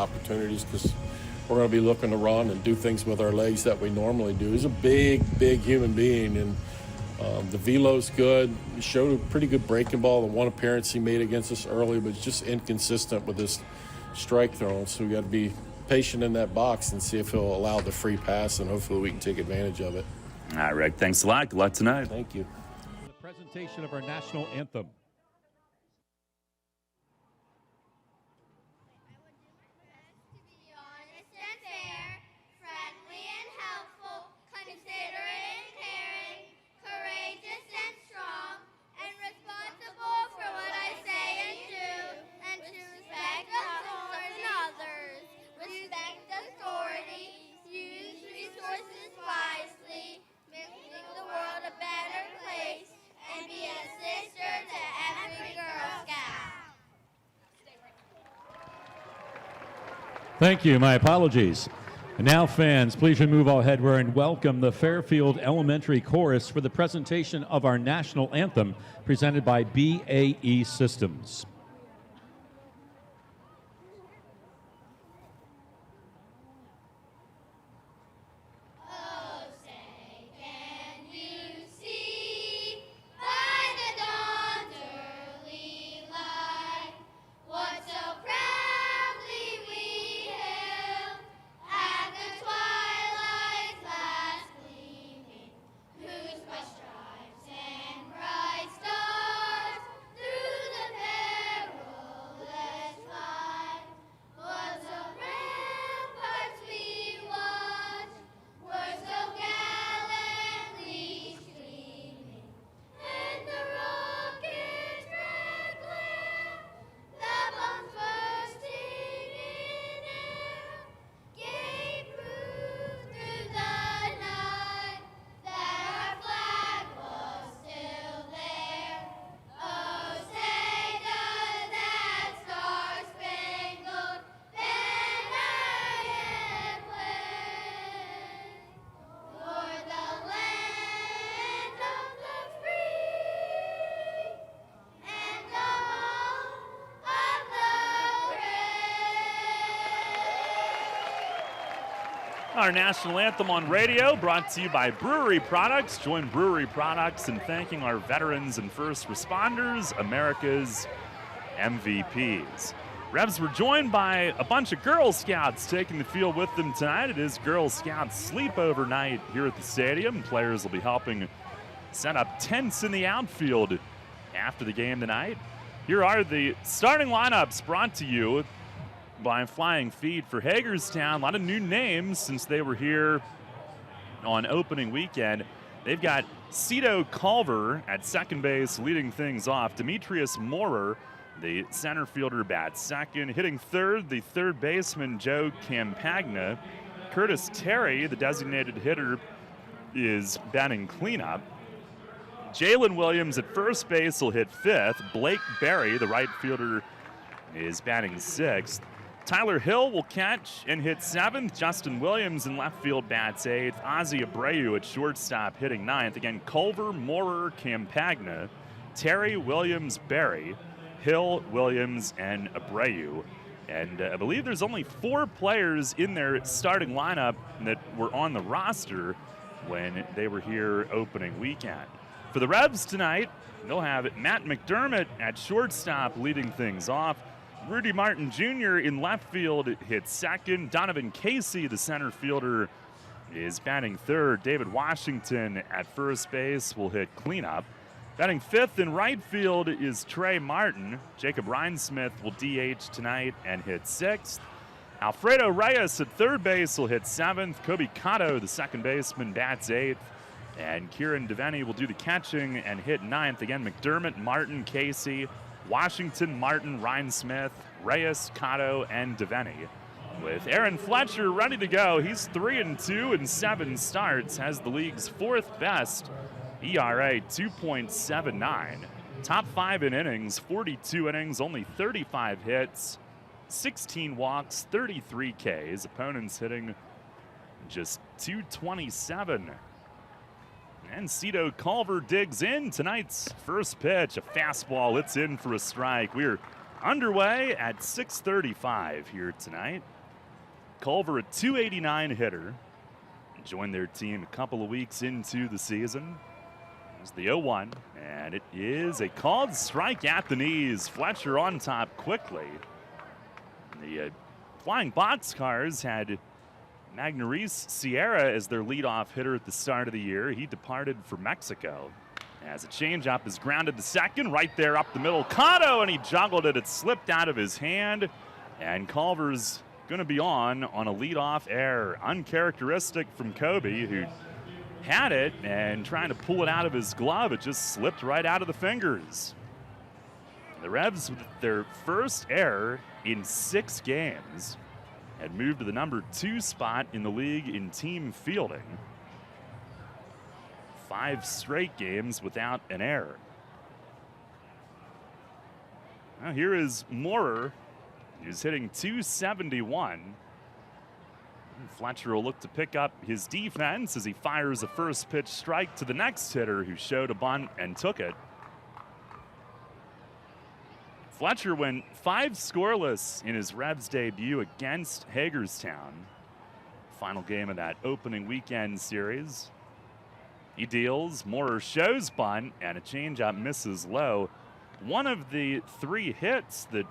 opportunities because we're going to be looking to run and do things with our legs that we normally do. He's a big human being, and the velo's good. He showed a pretty good breaking ball. The one appearance he made against us early, but it's just inconsistent with his strike throwing. So we got to be patient in that box and see if he'll allow the free pass, and hopefully we can take advantage of it. All right, Rick, thanks a lot. Good luck tonight. Thank you. The presentation of our national anthem. Thank you. My apologies. And now, fans, please remove all headwear and welcome the Fairfield Elementary Chorus for the presentation of our national anthem presented by BAE Systems. Our national anthem on radio brought to you by Brewery Products. Join Brewery Products in thanking our veterans and first responders, America's MVPs. Revs were joined by a bunch of Girl Scouts taking the field with them tonight. It is Girl Scouts sleepover night here at the stadium. Players will be helping set up tents in the outfield after the game tonight. Here are the starting lineups brought to you by Flying Feet for Hagerstown. A lot of new names since they were here on opening weekend. They've got Cito Culver at second base leading things off. Demetrius Moorer, the center fielder, bats second. Hitting third, the third baseman, Joe Campagna. Curtis Terry, the designated hitter, is batting cleanup. Jalen Williams at first base will hit fifth. Blake Berry, the right fielder, is batting sixth. Tyler Hill will catch and hit seventh. Justin Williams in left field bats eighth. Ozzie Abreu at shortstop hitting ninth. Again, Culver, Moorer, Campagna, Terry, Williams, Berry, Hill, Williams, and Abreu. And I believe there's only 4 players in their starting lineup that were on the roster when they were here opening weekend. For the Revs tonight, they'll have Matt McDermott at shortstop leading things off. Rudy Martin Jr. in left field hits second. Donovan Casey, the center fielder, is batting third. David Washington at first base will hit cleanup. Batting fifth in right field is Trey Martin. Jacob Rhinesmith will DH tonight and hit sixth. Alfredo Reyes at third base will hit seventh. Kobe Cotto, the second baseman, bats eighth. And Kieran Devaney will do the catching and hit ninth. Again, McDermott, Martin, Casey, Washington, Martin, Rhinesmith, Reyes, Cotto, and Devaney. With Aaron Fletcher ready to go, he's 3-2 in 7 starts, has the league's 4th best ERA, 2.79. Top 5 in innings, 42 innings, only 35 hits, 16 walks, 33 Ks. Opponents hitting just 227. And Cito Culver digs in. Tonight's first pitch, a fastball. It's in for a strike. We're Underway at 6:35 here tonight. Culver, a .289 hitter, joined their team a couple of weeks into the season. There's the 0-1, and it is a called strike at the knees. Fletcher on top quickly. The Flying Boxcars had Magnarice Sierra as their leadoff hitter at the start of the year. He departed for Mexico. As a changeup is grounded to second, right there up the middle. Cotto, and he juggled it. It slipped out of his hand, and Culver's going to be on a leadoff error. Uncharacteristic from Kobe, who had it and trying to pull it out of his glove. It just slipped right out of the fingers. The Revs, with their first error in 6 games, had moved to the number 2 spot in the league in team fielding. 5 straight games without an error. Now here is Moorer, who's hitting .271. Fletcher will look to pick up his defense as he fires a first pitch strike to the next hitter, who showed a bunt and took it. Fletcher went 5 scoreless in his Revs debut against Hagerstown. Final game of that opening weekend series. He deals, Moorer shows bunt, and a changeup misses low. One of the 3 hits that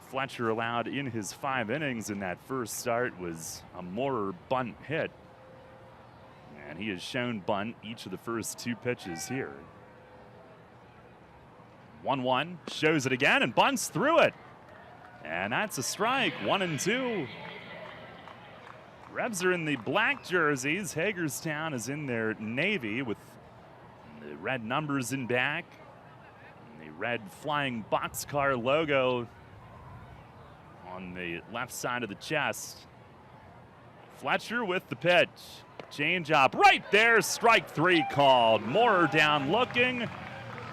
Fletcher allowed in his 5 innings in that first start was a Moorer bunt hit. And he has shown bunt each of the first 2 pitches here. 1-1, shows it again and bunts through it. And that's a strike, 1-2. Revs are in the black jerseys. Hagerstown is in their navy with the red numbers in back. And the red Flying Boxcar logo on the left side of the chest. Fletcher with the pitch. Changeup right there, strike 3 called. Moorer down looking,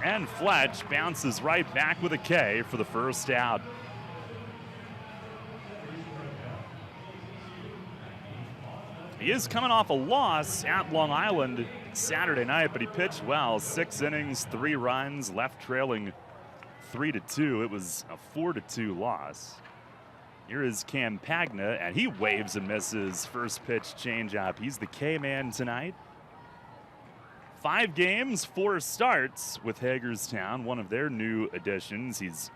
and Fletch bounces right back with a K for the first out. He is coming off a loss at Long Island Saturday night, but he pitched well. 6 innings, 3 runs, left trailing 3-2. It was a 4-2 loss. Here is Campagna, and he waves and misses. First pitch changeup. He's the K-man tonight. 5 games, 4 starts with Hagerstown, one of their new additions. He's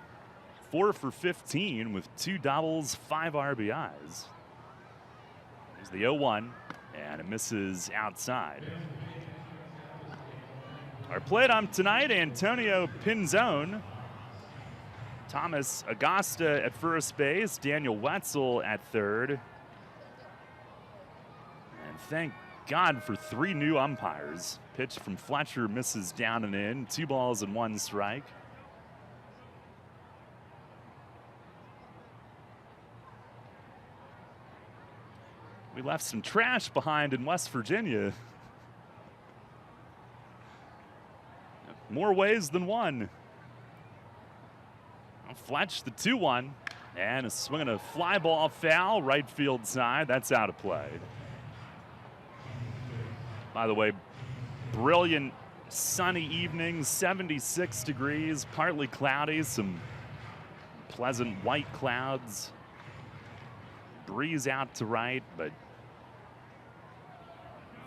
4 for 15 with 2 doubles, 5 RBIs. There's the 0-1, and it misses outside. Our plate ump tonight, Antonio Pinzone. Thomas Agasta at first base, Daniel Wetzel at third. And thank God for 3 new umpires. Pitch from Fletcher misses down and in. 2 balls and 1 strike. We left some trash behind in West Virginia. More ways than one. Fletch, the 2-1, and a swing and a fly ball foul, right field side. That's out of play. By the way, brilliant sunny evening, 76 degrees, partly cloudy, some pleasant white clouds. Breeze out to right, but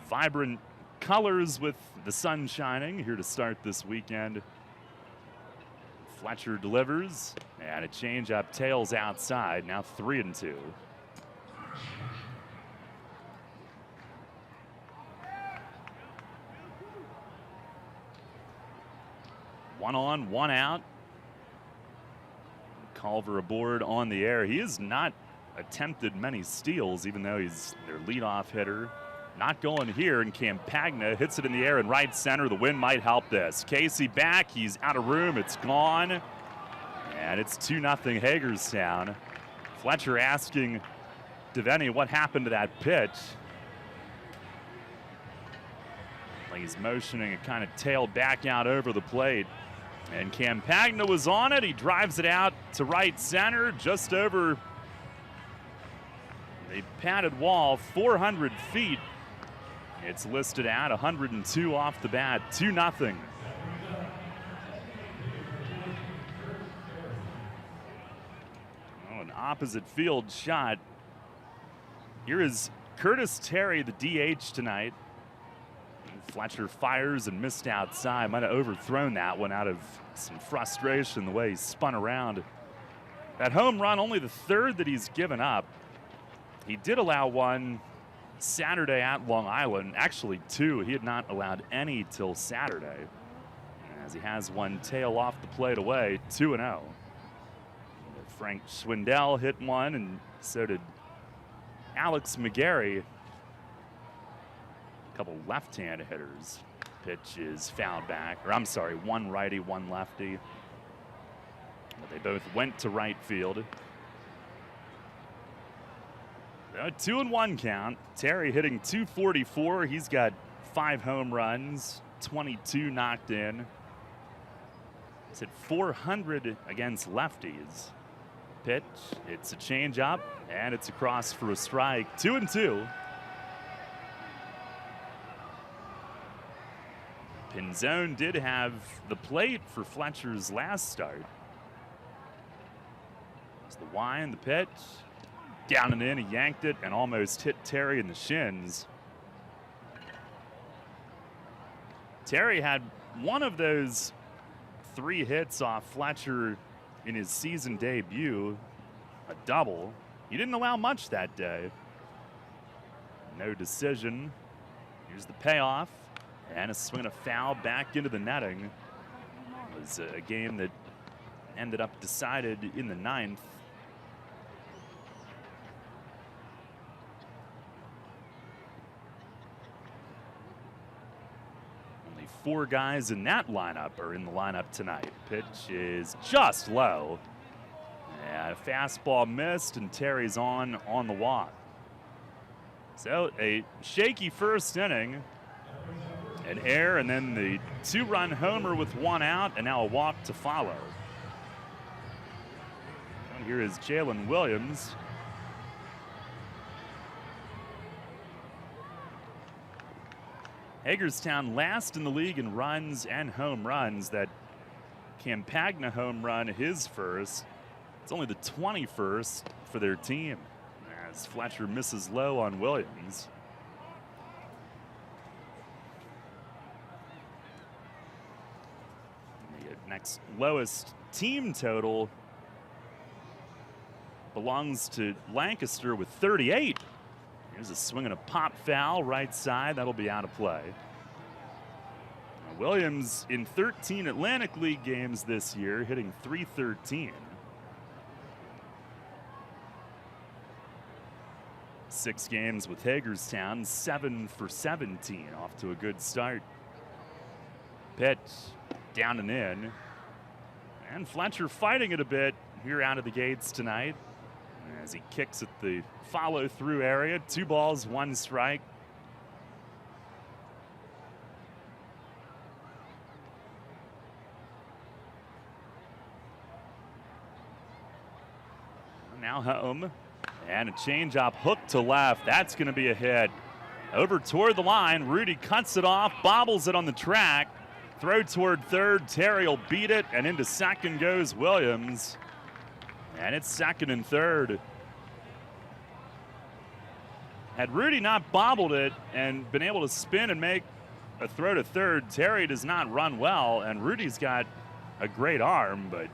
vibrant colors with the sun shining here to start this weekend. Fletcher delivers, and a changeup tails outside, now 3-2. One on, 1 out. Culver aboard on the air. He has not attempted many steals, even though he's their leadoff hitter. Not going here, and Campagna hits it in the air in right center. The wind might help this. Casey back, he's out of room, it's gone. And it's 2-0 Hagerstown. Fletcher asking Devaney what happened to that pitch. He's motioning, it kind of tailed back out over the plate. And Campagna was on it. He drives it out to right center, just over the padded wall, 400 feet. It's listed at 102 off the bat, 2-0. opposite field shot. Here is Curtis Terry, the DH tonight. Fletcher fires and missed outside. Might have overthrown that one out of some frustration the way he spun around. That home run, only the third that he's given up. He did allow one Saturday at Long Island, actually two. He had not allowed any till Saturday, as he has one tail off the plate away, 2-0. Frank Schwindel hit one, and so did Alex McGarry. A couple left-hand hitters. Pitch is fouled back, or I'm sorry, one righty, one lefty. But they both went to right field. A 2-1 count. Terry hitting .244. He's got 5 home runs, 22 knocked in. He's hit .400 against lefties. Pitch, it's a changeup, and it's across for a strike. 2-2. Pinzone did have the plate for Fletcher's last start. It's the wind, the pitch. Down and in, he yanked it and almost hit Terry in the shins. Terry had one of those 3 hits off Fletcher in his season debut, a double. He didn't allow much that day. No decision. Here's the payoff, and a swing and a foul back into the netting. It was a game that ended up decided in the 9th. Only 4 guys in that lineup are in the lineup tonight. Pitch is just low. Yeah, fastball missed, and Terry's on the walk. So a shaky first inning, an error, and then the 2-run homer with 1 out, and now a walk to follow. And here is Jalen Williams. Hagerstown last in the league in runs and home runs. That Campagna home run, his first. It's only the 21st for their team, as Fletcher misses low on Williams. The next lowest team total belongs to Lancaster with 38. Here's a swing and a pop foul right side. That'll be out of play. Now, Williams in 13 Atlantic League games this year, hitting .313. 6 games with Hagerstown, 7 for 17, off to a good start. Pitch down and in. And Fletcher fighting it a bit here out of the gates tonight as he kicks at the follow-through area. 2 balls, 1 strike. Now home. And a changeup hooked to left. That's going to be a hit. Over toward the line. Rudy cuts it off, bobbles it on the track. Throw toward third. Terry will beat it, and into second goes Williams. And it's second and third. Had Rudy not bobbled it and been able to spin and make a throw to third, Terry does not run well, and Rudy's got a great arm, but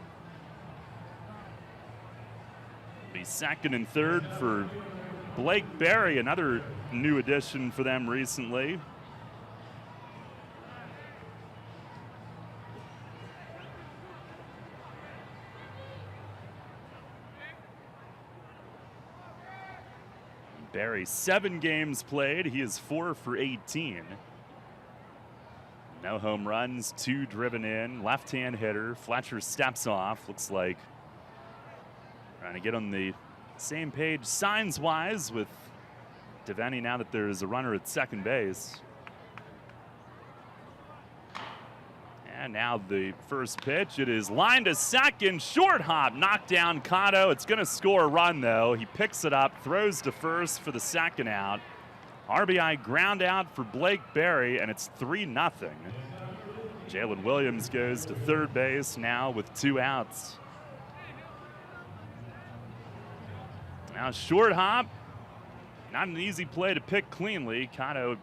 be second and third for Blake Berry, another new addition for them recently. Berry, 7 games played. He is 4 for 18. No home runs, 2 driven in. Left-hand hitter. Fletcher steps off. Looks like trying to get on the same page signs-wise with Devaney now that there's a runner at second base. And now the first pitch. It is lined to second. Short hop. Knocked down Cotto. It's going to score a run, though. He picks it up, throws to first for the second out. RBI ground out for Blake Berry, and it's 3-0. Jalen Williams goes to third base now with 2 outs. Now short hop. Not an easy play to pick cleanly. Cotto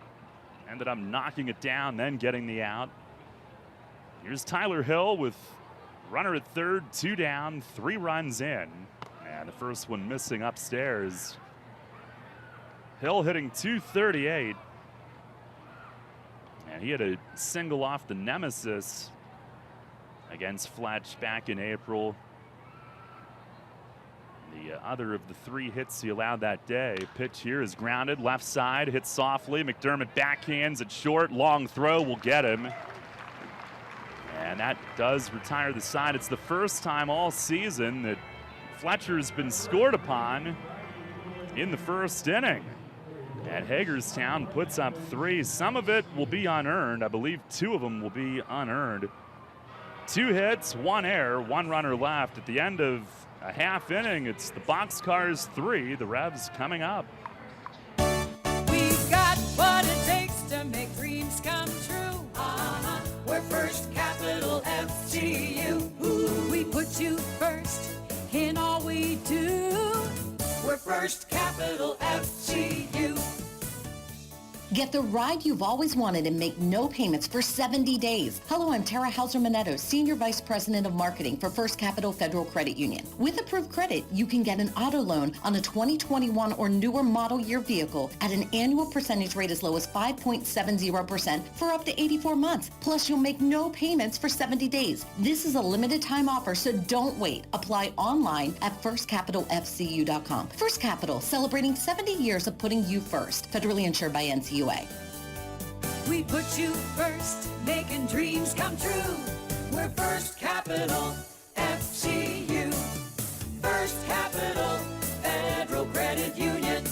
ended up knocking it down, then getting the out. Here's Tyler Hill with runner at third, 2 down, 3 runs in. And the first one missing upstairs. Hill hitting .238. And he had a single off the nemesis against Fletch back in April. The other of the 3 hits he allowed that day. Pitch here is grounded, left side, hits softly. McDermott backhands it short, long throw will get him. And that does retire the side. It's the first time all season that Fletcher's been scored upon in the first inning. And Hagerstown puts up 3. Some of it will be unearned. I believe 2 of them will be unearned. 2 hits, 1 error, 1 runner left. At the end of a half inning, it's the Boxcars 3, the Revs coming up. We've got what it takes to make dreams come true. We're First Capital FGU. Ooh, we put you first in all we do. We're First Capital FGU. Get the ride you've always wanted and make no payments for 70 days. Hello, I'm Tara Hauser-Manetto, Senior Vice President of Marketing for First Capital Federal Credit Union. With approved credit, you can get an auto loan on a 2021 or newer model year vehicle at an annual percentage rate as low as 5.70% for up to 84 months. Plus, you'll make no payments for 70 days. This is a limited time offer, so don't wait. Apply online at firstcapitalfcu.com. First Capital, celebrating 70 years of putting you first. Federally insured by NCUA. We put you first, making dreams come true. We're First Capital FGU. First Capital Federal Credit Union.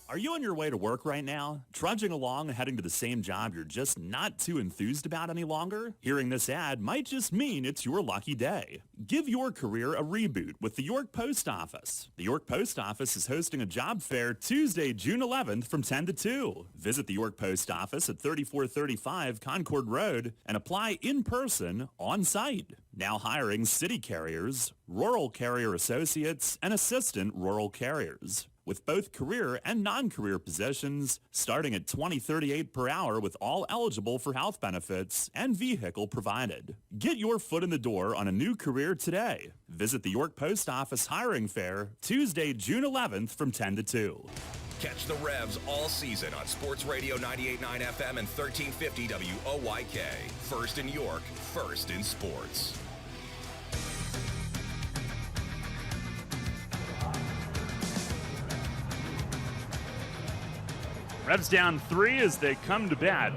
Are you on your way to work right now? Trudging along, heading to the same job you're just not too enthused about any longer? Hearing this ad might just mean it's your lucky day. Give your career a reboot with the York Post Office. The York Post Office is hosting a job fair Tuesday, June 11th from 10 to 2. Visit the York Post Office at 3435 Concord Road and apply in person on site. Now hiring city carriers, rural carrier associates, and assistant rural carriers, with both career and non-career positions starting at $20.38 per hour with all eligible for health benefits and vehicle provided. Get your foot in the door on a new career today. Visit the York Post Office Hiring Fair Tuesday, June 11th from 10 to 2. Catch the Revs all season on Sports Radio 98.9 FM and 1350 WOYK. First in York, first in sports. Revs down 3 as they come to bat.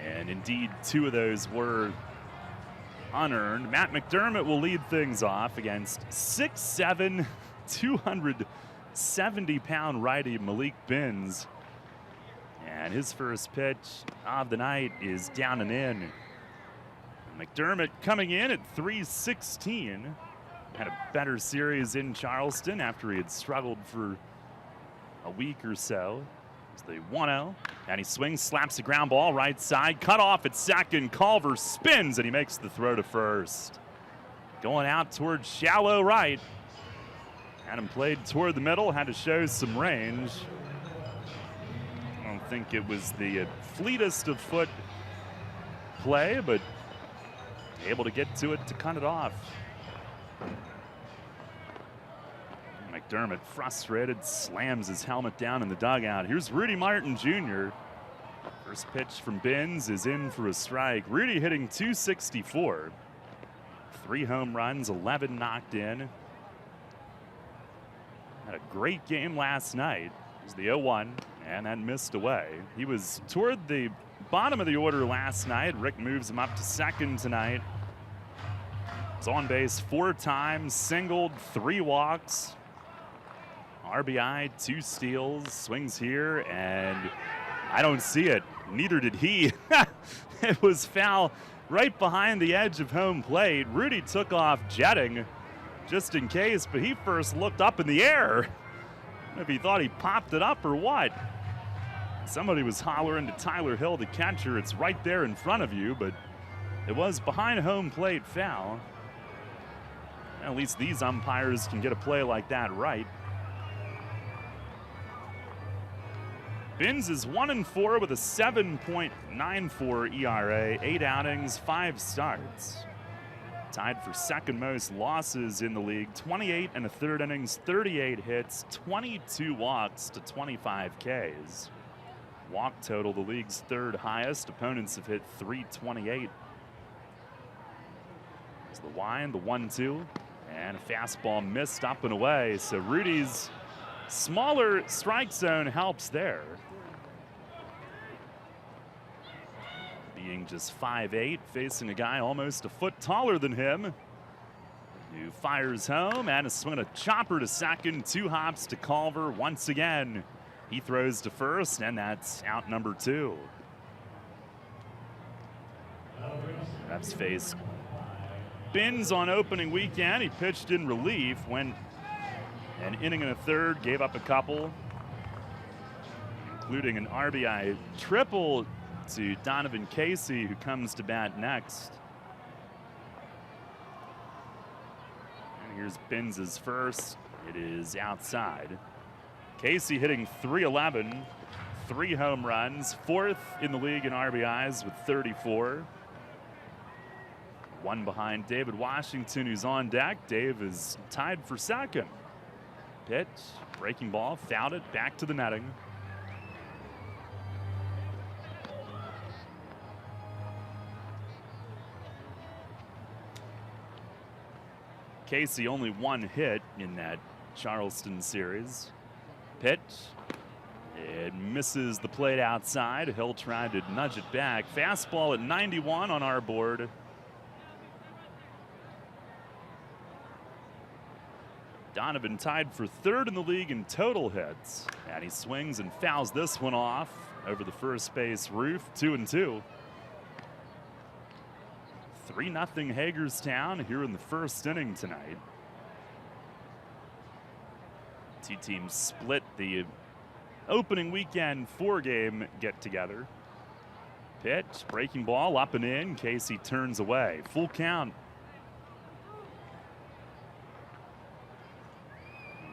And indeed, 2 of those were unearned. Matt McDermott will lead things off against 6'7", 270-pound righty Malik Binns. And his first pitch of the night is down and in. McDermott coming in at 316. Had a better series in Charleston after he had struggled for a week or so. It's the 1-0, and he swings, slaps the ground ball right side, cut off at second. Culver spins, and he makes the throw to first. Going out towards shallow right. Had him played toward the middle, had to show some range. I don't think it was the fleetest of foot play, but able to get to it to cut it off. McDermott, frustrated, slams his helmet down in the dugout. Here's Rudy Martin Jr. First pitch from Binns is in for a strike. Rudy hitting .264. 3 home runs, 11 knocked in. Had a great game last night. It was the 0-1, and that missed away. He was toward the bottom of the order last night. Rick moves him up to second tonight. Was on base 4 times, singled, 3 walks. RBI, 2 steals, swings here, and I don't see it. Neither did he. It was foul right behind the edge of home plate. Rudy took off jetting just in case, but he first looked up in the air. I don't know if he thought he popped it up or what. Somebody was hollering to Tyler Hill, the catcher. It's right there in front of you, but it was behind home plate foul. At least these umpires can get a play like that right. Binns is 1-4 with a 7.94 ERA, 8 outings, 5 starts. Tied for second most losses in the league, 28 and a third innings, 38 hits, 22 walks to 25 Ks. Walk total, the league's third highest. Opponents have hit 328. There's the wind, the 1-2, and a fastball missed up and away. So Rudy's smaller strike zone helps there. Being just 5'8", facing a guy almost a foot taller than him, who fires home and a swing, a chopper to second, 2 hops to Culver. Once again, he throws to first, and that's out number 2. Revs face Binns on opening weekend. He pitched in relief, went an inning and a third, gave up a couple, including an RBI triple to Donovan Casey, who comes to bat next. And here's Binns' first. It is outside. Casey hitting .311, 3 home runs, 4th in the league in RBIs with 34. 1 behind David Washington, who's on deck. Dave is tied for second. Pitch, breaking ball, fouled it, back to the netting. Casey only 1 hit in that Charleston series. Pitch. It misses the plate outside. Hill tried to nudge it back. Fastball at 91 on our board. Donovan tied for 3rd in the league in total hits. And he swings and fouls this one off over the first base roof. 2-2. 3-0 Hagerstown here in the first inning tonight. Two teams split the opening weekend 4-game get-together. Pitch, breaking ball, up and in. Casey turns away. Full count.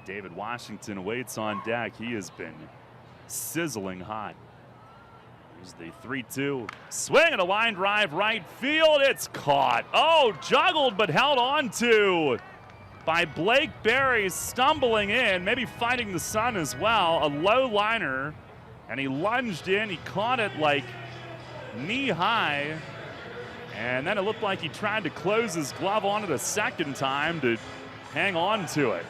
David Washington awaits on deck. He has been sizzling hot. Here's the 3-2. Swing and a line drive right field. It's caught. Oh, juggled but held on to by Blake Berry, stumbling in, maybe fighting the sun as well. A low liner, and he lunged in. He caught it like knee high, and then it looked like he tried to close his glove on it a second time to hang on to it.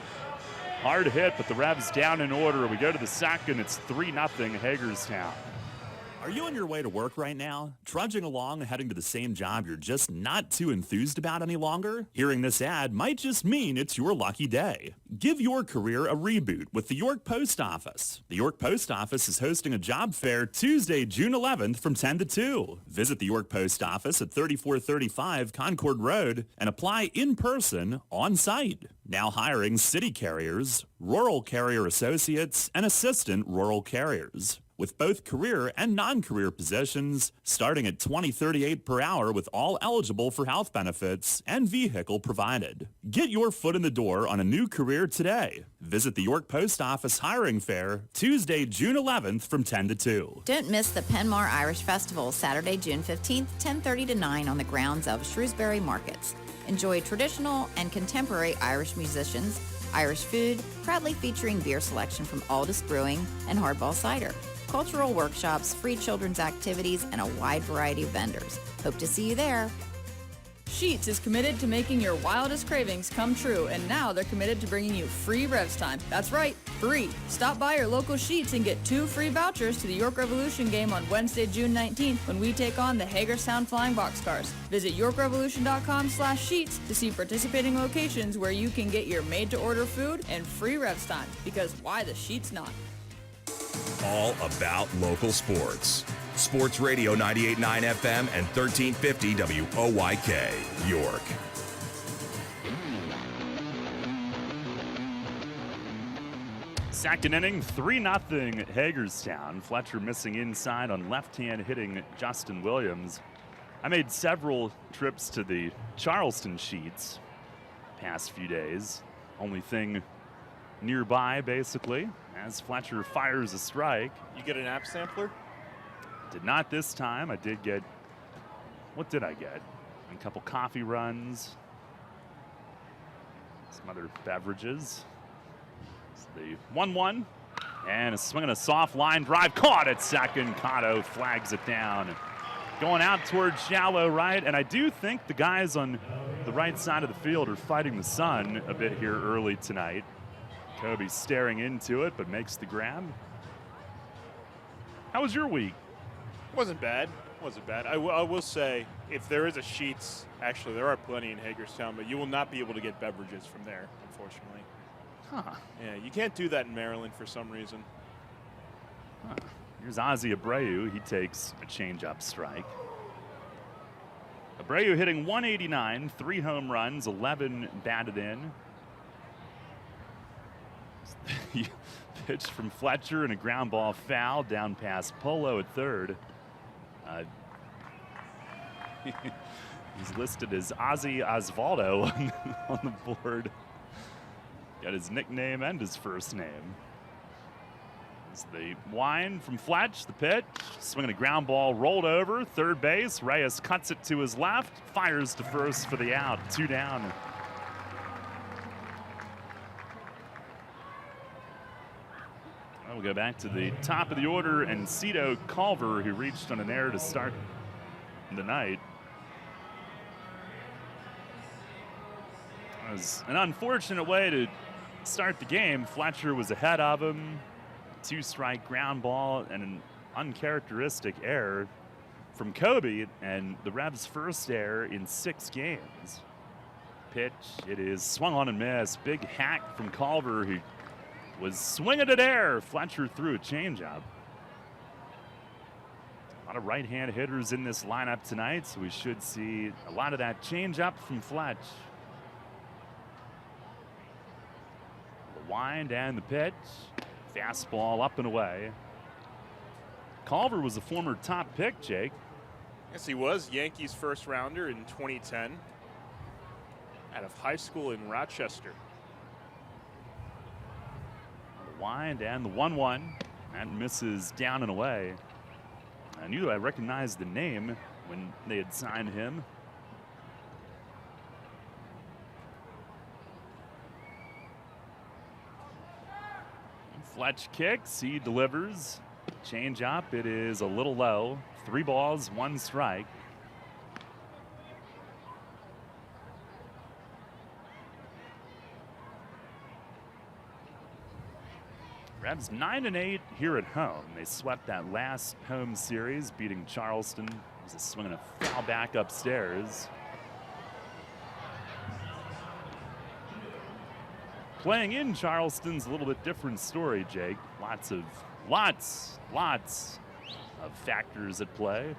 Hard hit, but the Revs down in order. We go to the second. It's 3-0 Hagerstown. Are you on your way to work right now? Trudging along, heading to the same job you're just not too enthused about any longer? Hearing this ad might just mean it's your lucky day. Give your career a reboot with the York Post Office. The York Post Office is hosting a job fair Tuesday, June 11th from 10 to 2. Visit the York Post Office at 3435 Concord Road and apply in person on site. Now hiring city carriers, rural carrier associates, and assistant rural carriers, with both career and non-career positions starting at $20.38 per hour, with all eligible for health benefits and vehicle provided. Get your foot in the door on a new career today. Visit the York Post Office Hiring Fair Tuesday, June 11th from 10 to 2. Don't miss the Penmar Irish Festival Saturday, June 15th, 10:30 to 9 on the grounds of Shrewsbury Markets. Enjoy traditional and contemporary Irish musicians, Irish food, proudly featuring beer selection from Aldous Brewing and Hardball Cider, cultural workshops, free children's activities, and a wide variety of vendors. Hope to see you there. Sheetz is committed to making your wildest cravings come true, and now they're committed to bringing you free Revs time. That's right, free. Stop by your local Sheetz and get 2 free vouchers to the York Revolution game on Wednesday, June 19th, when we take on the Hagerstown Flying Boxcars. Visit yorkrevolution.com/Sheetz to see participating locations where you can get your made-to-order food and free Revs time, because why the Sheetz not? All about local sports. Sports Radio 98.9 FM and 1350 WOYK, York. Second inning, 3-0 Hagerstown. Fletcher missing inside on left-hand hitting Justin Williams. I made several trips to the Charleston Sheets past few days. Only thing nearby, basically. as Fletcher fires a strike. You get an app sampler? Did not this time. I did get, what did I get? A couple coffee runs, some other beverages. It's the 1-1, and a swing and a soft line drive caught at second. Cotto flags it down. Going out towards shallow right, and I do think the guys on the right side of the field are fighting the sun a bit here early tonight. Kobe staring into it, but makes the grab. How was your week? Wasn't bad. Wasn't bad. I will say, if there is a Sheetz, actually there are plenty in Hagerstown, but you will not be able to get beverages from there, unfortunately. Huh. Yeah, you can't do that in Maryland for some reason. Huh. Here's Ozzie Abreu. He takes a changeup strike. Abreu hitting 189, 3 home runs, 11 batted in. Pitch from Fletcher and a ground ball foul down past Polo at third. He's listed as Ozzy Osvaldo on the board. Got his nickname and his first name. It's the wind from Fletch, the pitch, swinging a ground ball, rolled over, third base. Reyes cuts it to his left, fires to first for the out, 2 down. We'll go back to the top of the order, and Cito Culver, who reached on an error to start the night. It was an unfortunate way to start the game. Fletcher was ahead of him. 2-strike ground ball and an uncharacteristic error from Kobe, and the Revs' first error in 6 games. Pitch, it is swung on and missed. Big hack from Culver, who was swinging at air. Fletcher threw a changeup. A lot of right-hand hitters in this lineup tonight, so we should see a lot of that changeup from Fletch. The wind and the pitch. Fastball up and away. Culver was a former top pick, Jake. Yes, he was. Yankees first rounder in 2010 out of high school in Rochester. The wind and the 1-1. That misses down and away. I knew I recognized the name when they had signed him. Fletch kicks, he delivers. Change up, it is a little low. 3 balls, 1 strike. Revs 9-8 here at home. They swept that last home series, beating Charleston. It was a swing and a foul back upstairs. Playing in Charleston's a little bit different story, Jake. Lots of factors at play.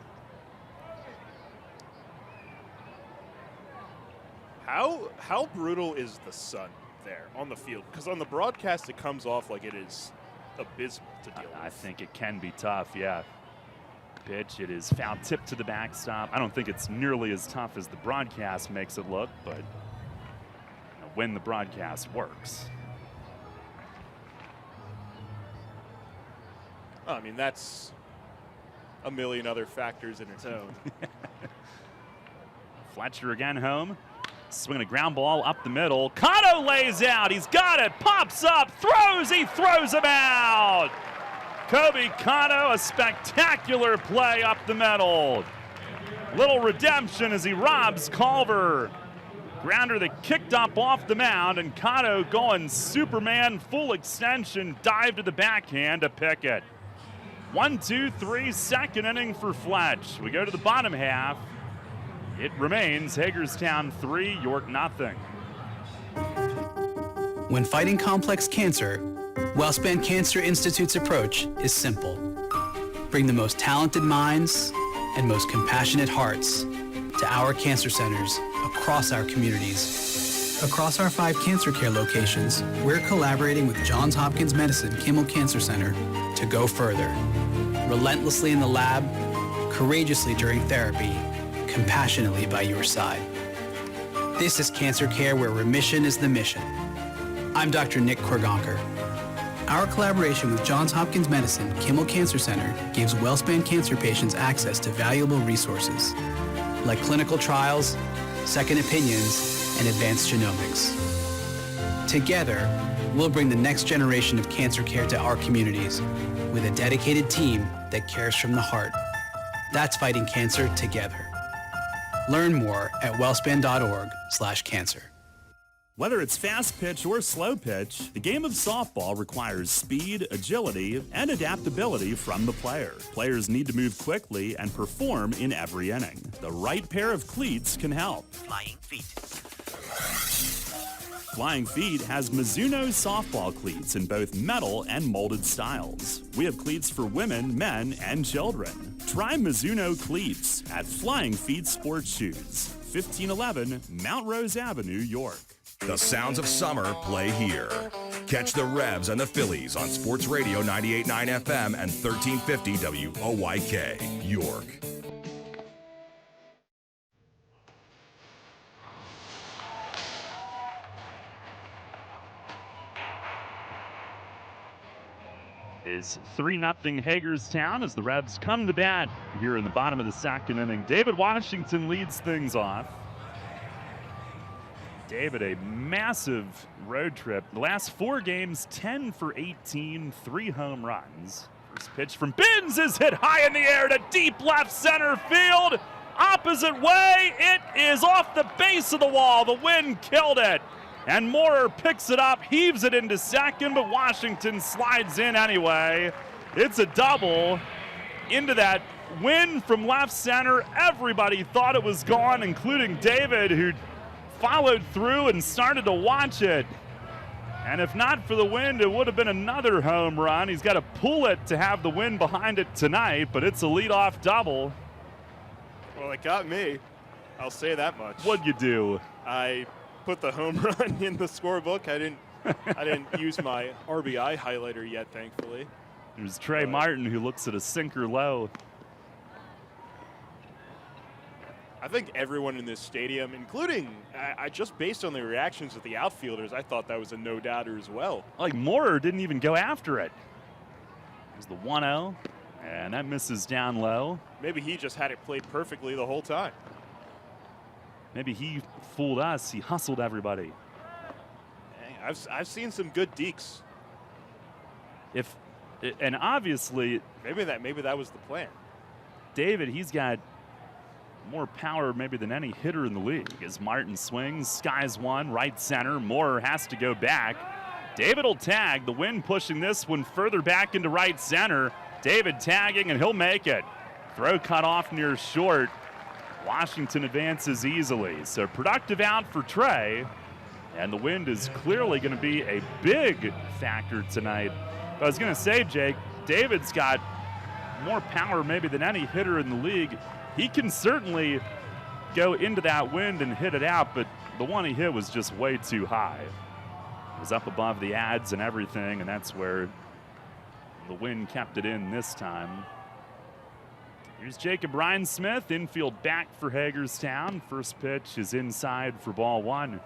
How brutal is the sun there on the field? Because on the broadcast, it comes off like it is abysmal to deal with. I think it can be tough, yeah. Pitch, it is foul tip to the backstop. I don't think it's nearly as tough as the broadcast makes it look, but when the broadcast works. I mean, that's a million other factors in its own. Fletcher again home. Swinging a ground ball up the middle. Cotto lays out. He's got it. Pops up. Throws. He throws him out. Kobe Cotto, a spectacular play up the middle. Little redemption as he robs Culver. Grounder that kicked up off the mound, and Cotto going Superman full extension, dive to the backhand to pick it. 1-2-3, second inning for Fletch. We go to the bottom half. It remains Hagerstown 3, York nothing. When fighting complex cancer, WellSpan Cancer Institute's approach is simple. Bring the most talented minds and most compassionate hearts to our cancer centers across our communities. Across our 5 cancer care locations, we're collaborating with Johns Hopkins Medicine Kimmel Cancer Center to go further. Relentlessly in the lab, courageously during therapy, compassionately by your side. This is cancer care where remission is the mission. I'm Dr. Nick Korgonker. Our collaboration with Johns Hopkins Medicine Kimmel Cancer Center gives WellSpan cancer patients access to valuable resources like clinical trials, second opinions, and advanced genomics. Together, we'll bring the next generation of cancer care to our communities with a dedicated team that cares from the heart. That's fighting cancer together. Learn more at wellspan.org/cancer. Whether it's fast pitch or slow pitch, the game of softball requires speed, agility, and adaptability from the player. Players need to move quickly and perform in every inning. The right pair of cleats can help. Flying Feet. Flying Feet has Mizuno softball cleats in both metal and molded styles. We have cleats for women, men, and children. Try Mizuno cleats at Flying Feet Sports Shoes, 1511 Mount Rose Avenue, York. The sounds of summer play here. Catch the Revs and the Phillies on Sports Radio 98.9 FM and 1350 WOYK, York. Is 3-0 Hagerstown as the Revs come to bat here in the bottom of the second inning. David Washington leads things off. David, a massive road trip. The last 4 games, 10 for 18, 3 home runs. First pitch from Binns is hit high in the air to deep left center field. Opposite way, it is off the base of the wall. The wind killed it. And Moorer picks it up, heaves it into second, but Washington slides in anyway. It's a double into that wind from left center. Everybody thought it was gone, including David, who followed through and started to watch it. And if not for the wind, it would have been another home run. He's got to pull it to have the wind behind it tonight, but it's a leadoff double. Well, it got me. I'll say that much. What'd you do? I put the home run in the scorebook. I didn't use my RBI highlighter yet, thankfully. It was Trey Martin who looks at a sinker low. I think everyone in this stadium, including, I just based on the reactions of the outfielders, I thought that was a no-doubter as well. Like Moorer didn't even go after it. There's the 1-0, and that misses down low. Maybe he just had it played perfectly the whole time. Maybe he fooled us. He hustled everybody. Hey, I've seen some good dekes. And obviously, maybe that was the plan. David, he's got more power maybe than any hitter in the league. As Martin swings, skies one, right center. Moorer has to go back. David will tag. The wind pushing this one further back into right center. David tagging, and he'll make it. Throw cut off near short. Washington advances easily. So productive out for Trey. And the wind is clearly going to be a big factor tonight. But I was going to say, Jake, David's got more power maybe than any hitter in the league. He can certainly go into that wind and hit it out, but the one he hit was just way too high. It was up above the ads and everything, and that's where the wind kept it in this time. Here's Jacob Ryan-Smith, infield back for Hagerstown. First pitch is inside for ball 1.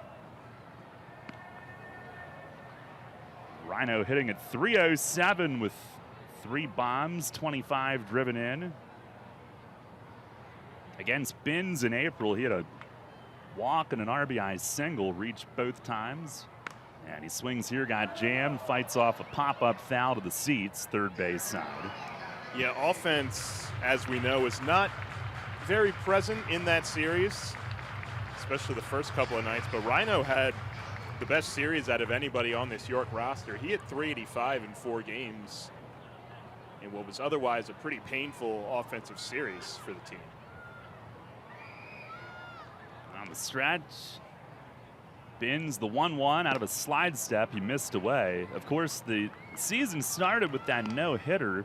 Rhino hitting at .307 with 3 bombs, 25 driven in. Against Binns in April, he had a walk and an RBI single, reached both times. And he swings here, got jammed, fights off a pop-up foul to the seats, third base side. Yeah, offense, as we know, is not very present in that series, especially the first couple of nights. But Rhino had the best series out of anybody on this York roster. He hit .385 in 4 games in what was otherwise a pretty painful offensive series for the team. On the stretch, Binns the 1-1 out of a slide step. He missed away. Of course, the season started with that no-hitter.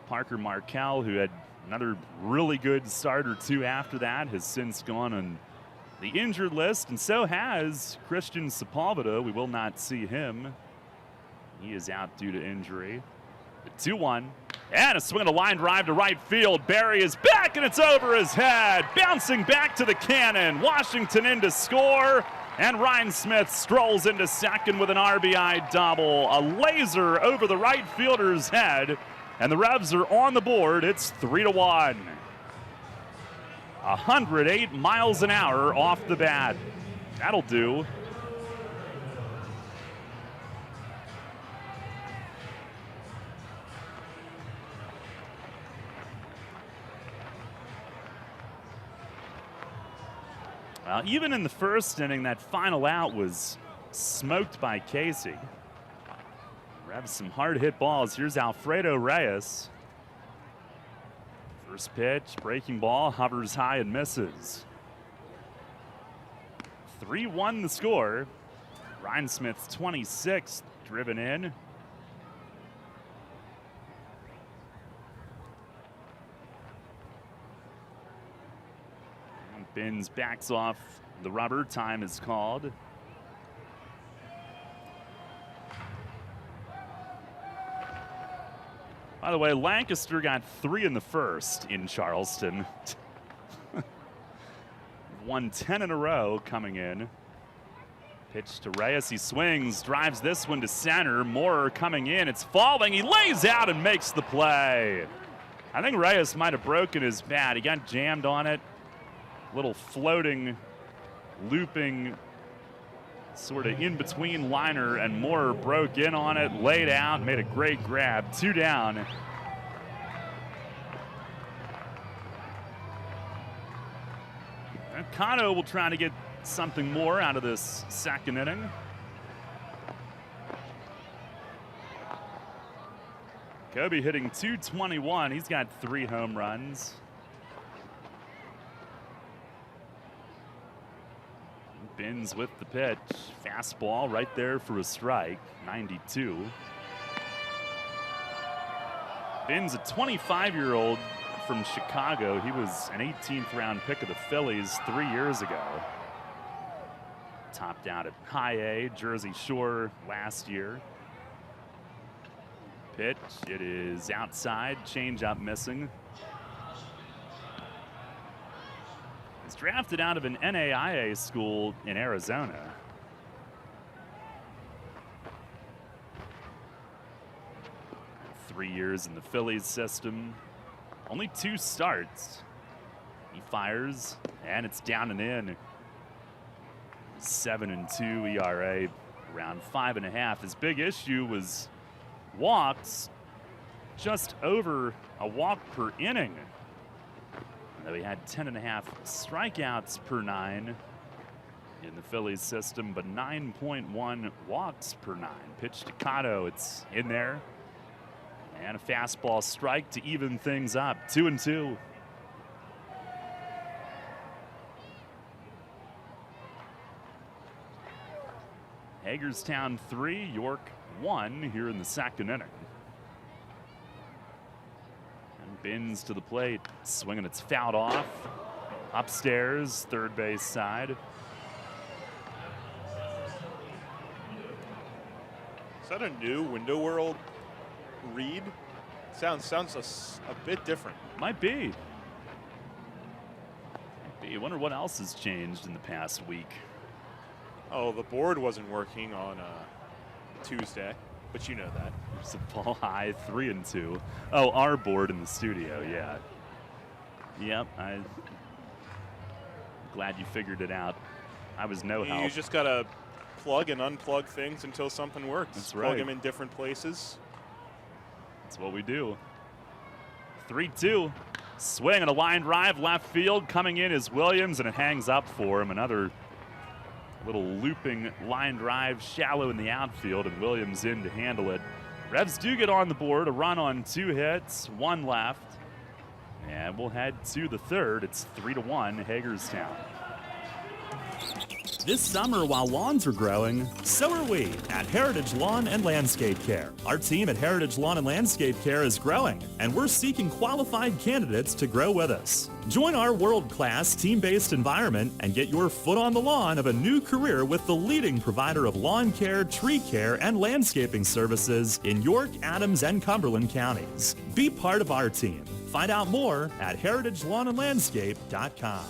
Parker Markell, who had another really good start or 2 after that, has since gone on the injured list, and so has Christian Sepulveda. We will not see him. He is out due to injury. The 2-1. And a swing and a line drive to right field. Barry is back, and it's over his head. Bouncing back to the cannon. Washington in to score. And Ryan Smith strolls into second with an RBI double. A laser over the right fielder's head. And the Revs are on the board. It's 3-1. 108 miles an hour off the bat. That'll do. Well, even in the first inning, that final out was smoked by Casey. Revs some hard hit balls. Here's Alfredo Reyes. First pitch, breaking ball, hovers high and misses. 3-1 the score. Ryan Smith's 26th driven in. Binns backs off the rubber. Time is called. By the way, Lancaster got 3 in the first in Charleston. Won 10 in a row coming in. Pitch to Reyes. He swings, drives this one to center. Moorer coming in. It's falling. He lays out and makes the play. I think Reyes might have broken his bat. He got jammed on it. Little floating, looping, sort of in between liner, and Moorer broke in on it, laid out, made a great grab. 2 down. And Cano will try to get something more out of this second inning. Kobe hitting .221. He's got 3 home runs. Binns with the pitch. Fastball right there for a strike. 92. Binns, a 25-year-old from Chicago. He was an 18th round pick of the Phillies 3 years ago. Topped out at High A, Jersey Shore last year. Pitch, it is outside, changeup missing. He's drafted out of an NAIA school in Arizona. Three years in the Phillies system. Only 2 starts. He fires, and it's down and in. 7-2 ERA, around 5.5. His big issue was walks, just over a walk per inning. Though he had 10.5 strikeouts per 9 in the Phillies system, but 9.1 walks per 9. Pitch to Cotto, it's in there. And a fastball strike to even things up. 2-2. Hagerstown 3, York 1 here in the second inning. And Binns to the plate, swinging, it's fouled off. Upstairs, third base side. Is that a new Window World read? Sounds a bit different. Might be. I wonder what else has changed in the past week. Oh, the board wasn't working on Tuesday, but you know that. There's a ball high, 3-2. Oh, our board in the studio, yeah. Yep, I'm glad you figured it out. I was no help. You just gotta plug and unplug things until something works. That's right. Plug them in different places. That's what we do. 3-2. Swing and a line drive left field. Coming in is Williams, and it hangs up for him. Another little looping line drive, shallow in the outfield, and Williams in to handle it. Revs do get on the board, a run on 2 hits, 1 left. And we'll head to the third. It's 3-1 Hagerstown. This summer, while lawns are growing, so are we at Heritage Lawn and Landscape Care. Our team at Heritage Lawn and Landscape Care is growing, and we're seeking qualified candidates to grow with us. Join our world-class team-based environment and get your foot on the lawn of a new career with the leading provider of lawn care, tree care, and landscaping services in York, Adams, and Cumberland counties. Be part of our team. Find out more at heritagelawnandlandscape.com.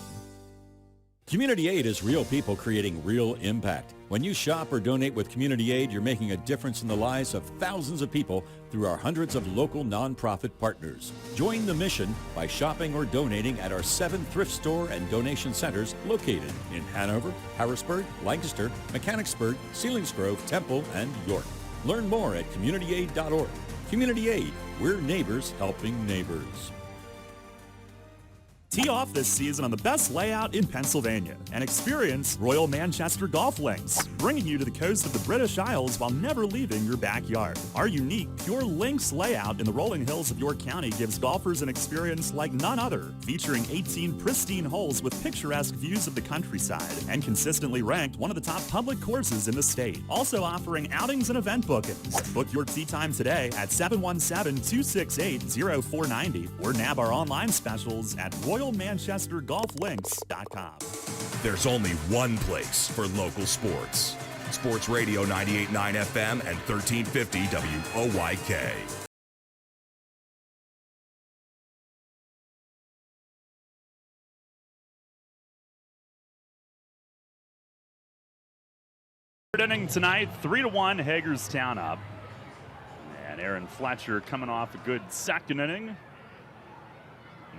Community Aid is real people creating real impact. When you shop or donate with Community Aid, you're making a difference in the lives of thousands of people through our hundreds of local nonprofit partners. Join the mission by shopping or donating at our 7 thrift store and donation centers located in Hanover, Harrisburg, Lancaster, Mechanicsburg, Selinsgrove, Temple, and York. Learn more at communityaid.org. Community Aid, we're neighbors helping neighbors. Tee off this season on the best layout in Pennsylvania and experience Royal Manchester Golf Links, bringing you to the coast of the British Isles while never leaving your backyard. Our unique, pure links layout in the rolling hills of York County gives golfers an experience like none other, featuring 18 pristine holes with picturesque views of the countryside and consistently ranked one of the top public courses in the state. Also offering outings and event bookings. Book your tee time today at 717-268-0490 or nab our online specials at RoyalManchesterGolfLinks.com. There's only one place for local sports. Sports Radio 98.9 FM and 1350 WOYK. Third inning tonight, 3-1, Hagerstown up. And Aaron Fletcher coming off a good second inning.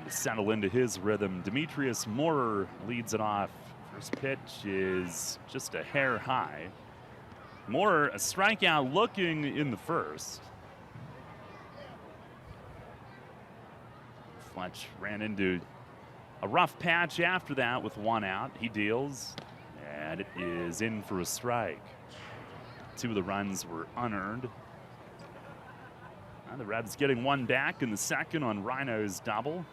To settle into his rhythm, Demetrius Moorer leads it off. First pitch is just a hair high. Moorer, a strikeout looking in the first. Fletch ran into a rough patch after that with one out. He deals, and it is in for a strike. 2 of the runs were unearned. Now the Rebs getting one back in the second on Rhino's double.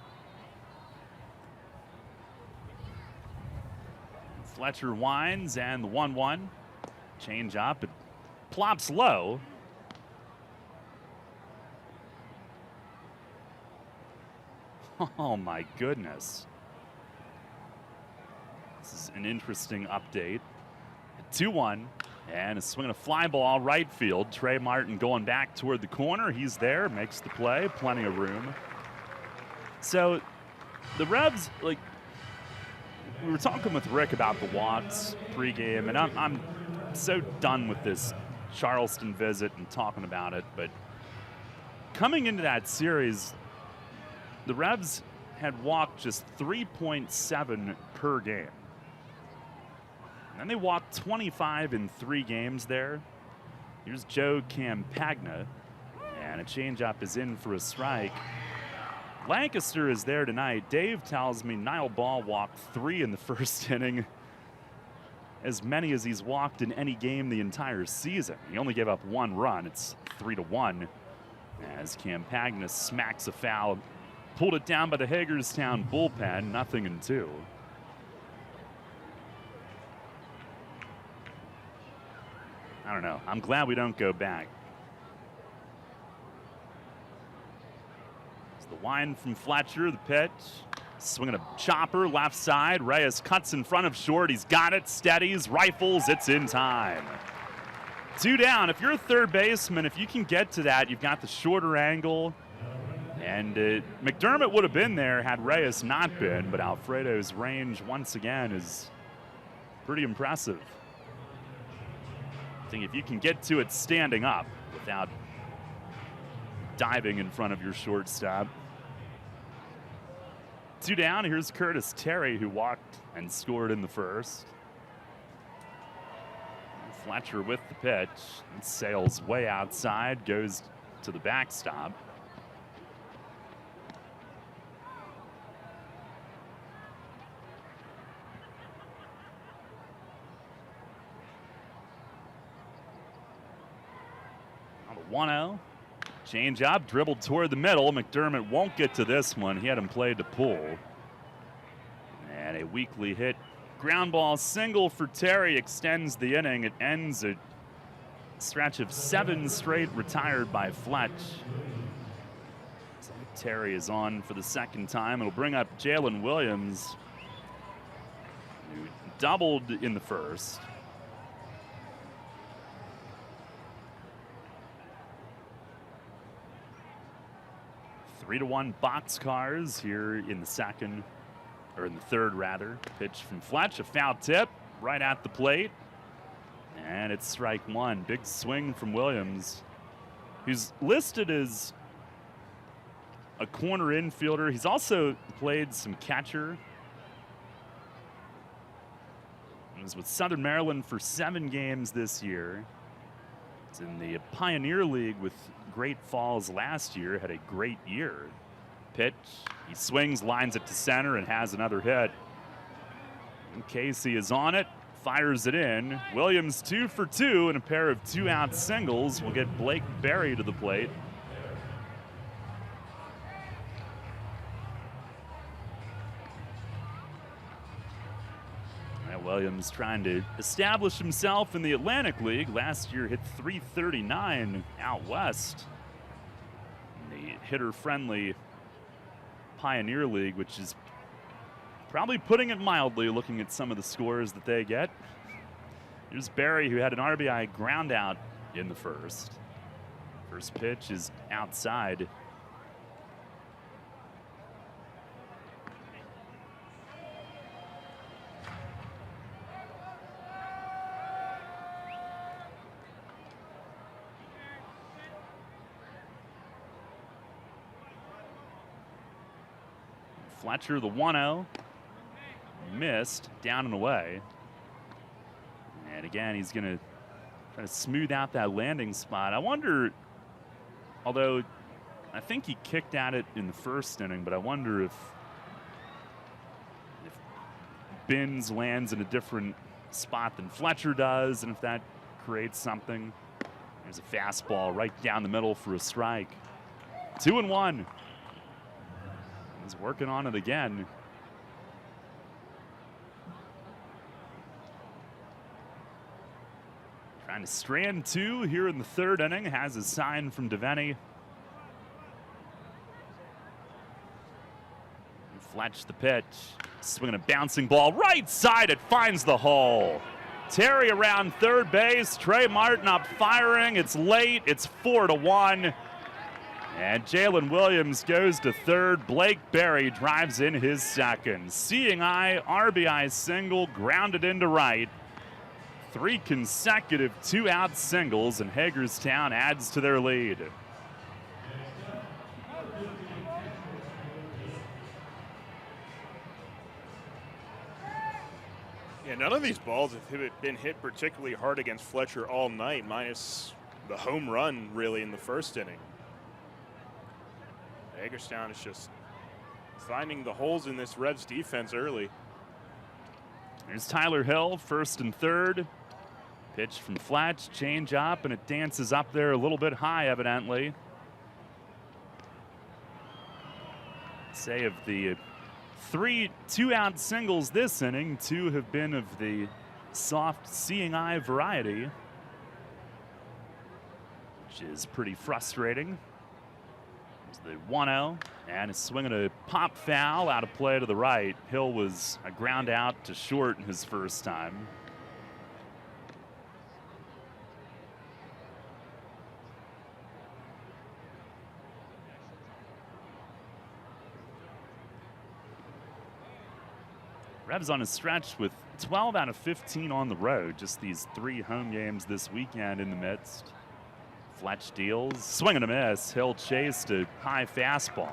Fletcher winds, and the 1-1. Change up. It plops low. Oh, my goodness. This is an interesting update. 2-1, and a swing and a fly ball right field. Trey Martin going back toward the corner. He's there, makes the play, plenty of room. So the Rebs, like, we were talking with Rick about the walks pregame, and I'm so done with this Charleston visit and talking about it. But coming into that series, the Rebs had walked just 3.7 per game. And they walked 25 in 3 games there. Here's Joe Campagna, and a changeup is in for a strike. Lancaster is there tonight. Dave tells me Niall Ball walked 3 in the first inning, as many as he's walked in any game the entire season. He only gave up 1 run. It's 3-1 as Campagna smacks a foul. Pulled it down by the Hagerstown bullpen, 0-2. I don't know. I'm glad we don't go back. The wind from Fletcher, the pitch. Swinging a chopper left side. Reyes cuts in front of short. He's got it, steadies, rifles. It's in time. 2 down. If you're a third baseman, if you can get to that, you've got the shorter angle. And McDermott would have been there had Reyes not been, but Alfredo's range once again is pretty impressive. I think if you can get to it standing up without diving in front of your shortstop. 2 down. Here's Curtis Terry, who walked and scored in the first. Fletcher with the pitch. It sails way outside, goes to the backstop. On the 1-0. Change up, dribbled toward the middle. McDermott won't get to this one. He had him played to pull. And a weakly hit ground ball single for Terry extends the inning. It ends a stretch of 7 straight retired by Fletch. So Terry is on for the second time. It'll bring up Jalen Williams, who doubled in the first. Three to 1 Boxcars here in the second. or in the third rather. Pitch from Fletch, a foul tip right at the plate. And it's strike one. Big swing from Williams, who's listed as a corner infielder. He's also played some catcher. He was with Southern Maryland for 7 games this year. He's in the Pioneer League with Great Falls last year, had a great year. Pitch, he swings, lines it to center, and has another hit. And Casey is on it, fires it in. Williams 2 for 2 and a pair of 2-out singles will get Blake Berry to the plate. Williams trying to establish himself in the Atlantic League. Last year hit .339 out west in the hitter-friendly Pioneer League, which is probably putting it mildly looking at some of the scores that they get. Here's Berry, who had an RBI ground out in the first. First pitch is outside. Fletcher, the 1-0, missed, down and away. And again, he's going to try to smooth out that landing spot. I wonder, although I think he kicked at it in the first inning, but I wonder if Binns lands in a different spot than Fletcher does, and if that creates something. There's a fastball right down the middle for a strike. 2-1. He's working on it again. Trying to strand 2 here in the third inning. Has a sign from Devaney. Fletch the pitch. Swinging a bouncing ball right side. It finds the hole. Terry around third base. Trey Martin up firing. It's late. It's 4-1. And Jalen Williams goes to third. Blake Berry drives in his second. Seeing eye, RBI single, grounded into right. 3 consecutive 2-out singles, and Hagerstown adds to their lead. Yeah, none of these balls have been hit particularly hard against Fletcher all night, minus the home run, really, in the first inning. Hagerstown is just finding the holes in this Reds defense early. There's Tyler Hill, first and third. Pitch from Fletch, change up, and it dances up there a little bit high, evidently. Say of the 3 2-out singles this inning, 2 have been of the soft seeing eye variety, which is pretty frustrating. The 1-0, and is swinging a pop foul out of play to the right. Hill was a ground out to short in his first time. Revs on a stretch with 12 out of 15 on the road. Just these 3 home games this weekend in the midst. Fletch deals, swing and a miss. Hill chased a high fastball.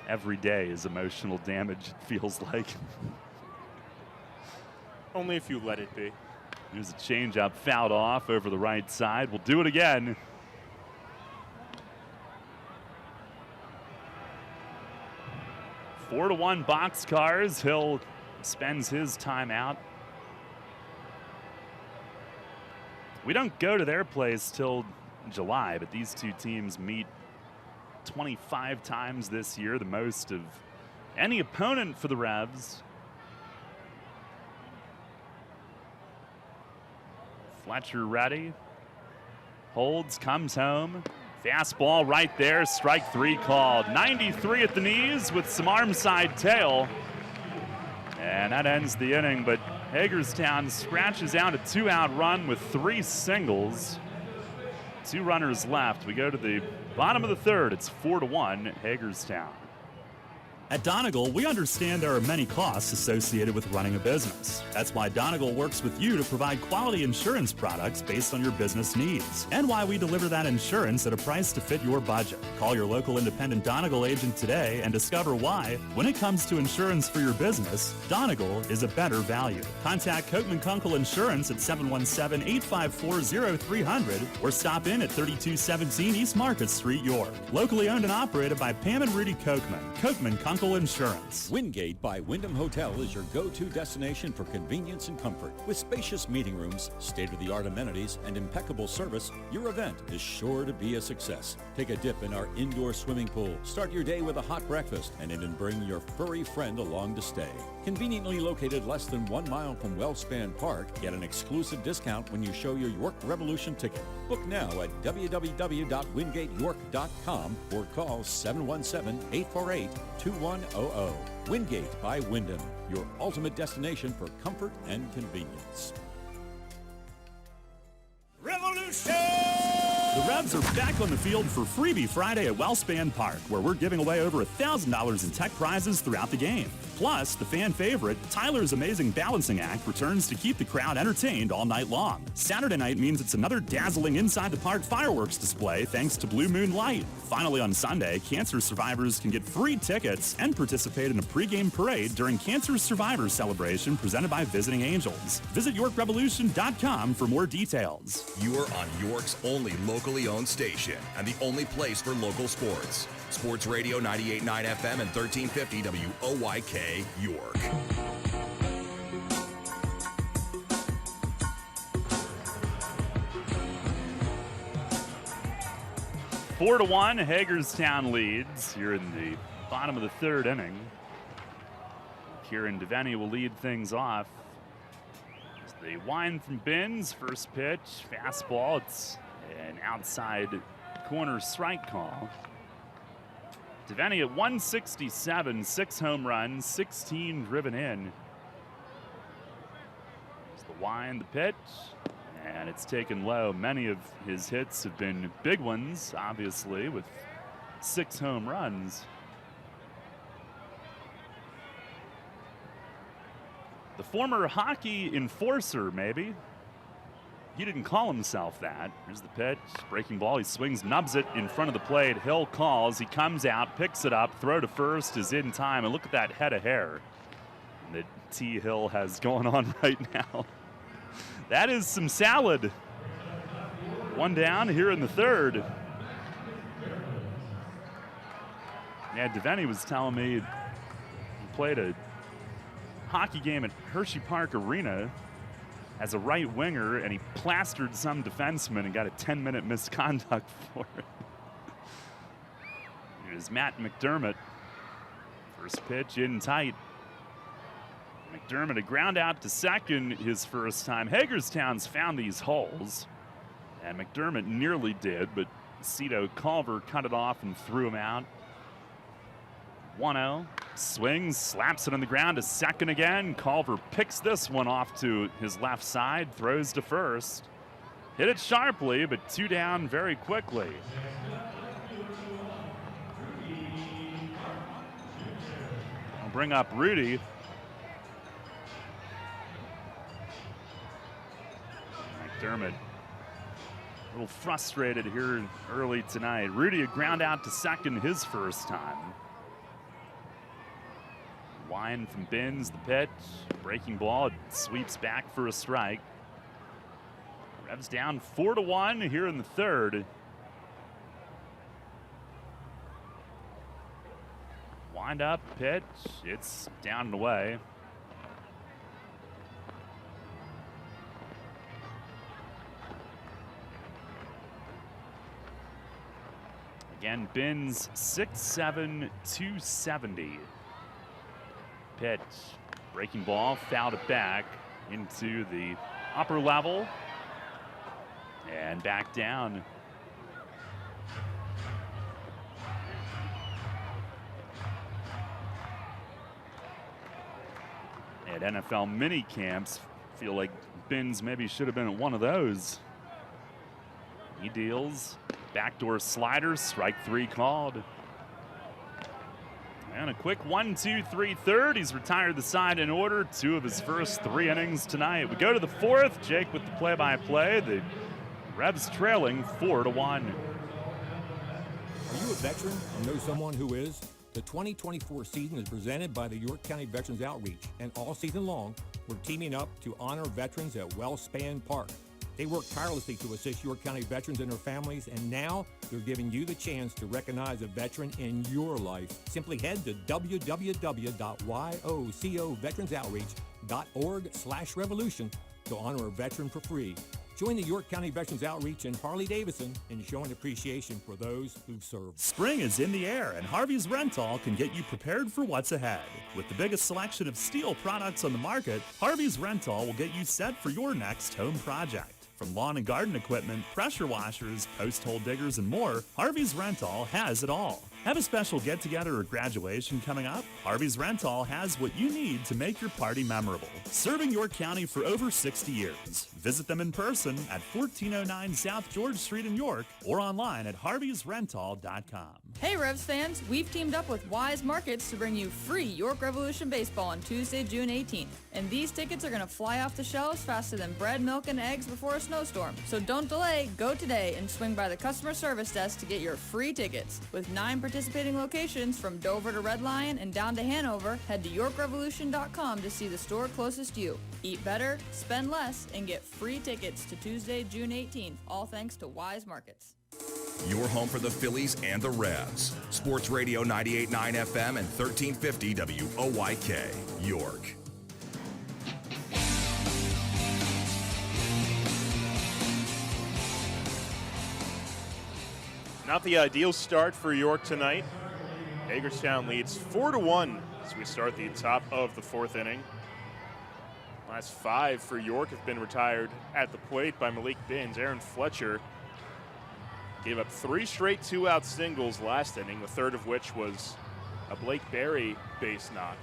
Every day is emotional damage, it feels like. Only if you let it be. There's a changeup fouled off over the right side. We'll do it again. Four to 1 Boxcars. Hill spends his time out. We don't go to their place till July, but these two teams meet 25 times this year, the most of any opponent for the Revs. Fletcher ready, holds, comes home. Fastball right there, strike 3 called. 93 at the knees with some arm side tail. And that ends the inning, but Hagerstown scratches out a 2-out run with 3 singles. 2 runners left. We go to the bottom of the third. It's 4-1 Hagerstown. At Donegal, we understand there are many costs associated with running a business. That's why Donegal works with you to provide quality insurance products based on your business needs, and why we deliver that insurance at a price to fit your budget. Call your local independent Donegal agent today and discover why, when it comes to insurance for your business, Donegal is a better value. Contact Kochman Kunkel Insurance at 717-854-0300 or stop in at 3217 East Market Street, York. Locally owned and operated by Pam and Rudy Kochman. Kochman Kunkel Insurance. Wingate by Wyndham Hotel is your go-to destination for convenience and comfort. With spacious meeting rooms, state-of-the-art amenities, and impeccable service, your event is sure to be a success. Take a dip in our indoor swimming pool, start your day with a hot breakfast, and even bring your furry friend along to stay. Conveniently located less than 1 mile from Wellspan Park, get an exclusive discount when you show your York Revolution ticket. Book now at www.wingateyork.com or call 717-848-2100. Wingate by Wyndham, your ultimate destination for comfort and convenience. Revolution! The Revs are back on the field for Freebie Friday at Wellspan Park, where we're giving away over $1,000 in tech prizes throughout the game. Plus, the fan favorite, Tyler's Amazing Balancing Act, returns to keep the crowd entertained all night long. Saturday night means it's another dazzling inside the park fireworks display thanks to Blue Moon Light. Finally on Sunday, cancer survivors can get free tickets and participate in a pregame parade during Cancer Survivor Celebration presented by Visiting Angels. Visit YorkRevolution.com for more details. You are on York's only locally owned station and the only place for local sports. Sports Radio 98.9 FM and 1350 WOYK, York. Four to 1, Hagerstown leads here in the bottom of the third inning. Kieran Devaney will lead things off. As they wind from Binns, first pitch, fastball. It's an outside corner strike call. Devaney at 167, 6 home runs, 16 driven in. There's the wind, the pitch, and it's taken low. Many of his hits have been big ones, obviously, with 6 home runs. The former hockey enforcer, maybe. He didn't call himself that. Here's the pitch, breaking ball. He swings, nubs it in front of the plate. Hill calls. He comes out, picks it up. Throw to first is in time. And look at that head of hair that T. Hill has going on right now. That is some salad. 1 down here in the third. Yeah, Devaney was telling me he played a hockey game at Hershey Park Arena as a right winger, and he plastered some defenseman and got a 10-minute misconduct for it. Here's Matt McDermott. First pitch in tight. McDermott, a ground out to second his first time. Hagerstown's found these holes, and McDermott nearly did, but Cito Culver cut it off and threw him out. 1-0, swings, slaps it on the ground to second again. Culver picks this one off to his left side, throws to first. Hit it sharply, but 2 down very quickly. I'll bring up Rudy. McDermott a little frustrated here early tonight. Rudy a ground out to second his first time. Wind from Binns, the pitch, breaking ball, it sweeps back for a strike. Revs down 4-1 here in the third. Wind up, pitch, it's down and away. Again, Binns 6'7", 270. Pitch, breaking ball, fouled it back into the upper level and back down. at NFL mini camps. Feel like Binns maybe should have been at one of those. He deals. Backdoor slider, strike 3 called. And a quick 1-2-3 third. He's retired the side in order. 2 of his first 3 innings tonight. We go to the 4th. Jake with the play-by-play. The Revs trailing 4-1. Are you a veteran or know someone who is? The 2024 season is presented by the York County Veterans Outreach, and all season long, we're teaming up to honor veterans at Wellspan Park. They work tirelessly to assist York County veterans and their families, and now they're giving you the chance to recognize a veteran in your life. Simply head to www.yocoveteransoutreach.org/revolution to honor a veteran for free. Join the York County Veterans Outreach and Harley-Davidson in showing appreciation for those who've served. Spring is in the air, and Harvey's Rental can get you prepared for what's ahead. With the biggest selection of steel products on the market, Harvey's Rental will get you set for your next home project. From lawn and garden equipment, pressure washers, post hole diggers, and more, Harvey's Rental has it all. Have a special get-together or graduation coming up? Harvey's Rental has what you need to make your party memorable. Serving York County for over 60 years. Visit them in person at 1409 South George Street in York or online at harveysrental.com. Hey Revs fans, we've teamed up with Wise Markets to bring you free York Revolution baseball on Tuesday, June 18th. And these tickets are going to fly off the shelves faster than bread, milk, and eggs before a snowstorm. So don't delay, go today and swing by the customer service desk to get your free tickets. With 9 participating locations from Dover to Red Lion and down to Hanover, head to YorkRevolution.com to see the store closest to you. Eat better, spend less, and get free tickets to Tuesday, June 18th, all thanks to Wise Markets. Your home for the Phillies and the Revs. Sports Radio 98.9 FM and 1350 WOYK, York. Not the ideal start for York tonight. Hagerstown leads 4-1 as we start the top of the 4th inning. Last 5 for York have been retired at the plate by Malik Binns. Aaron Fletcher gave up 3 straight 2-out singles last inning, the third of which was a Blake Berry base knock.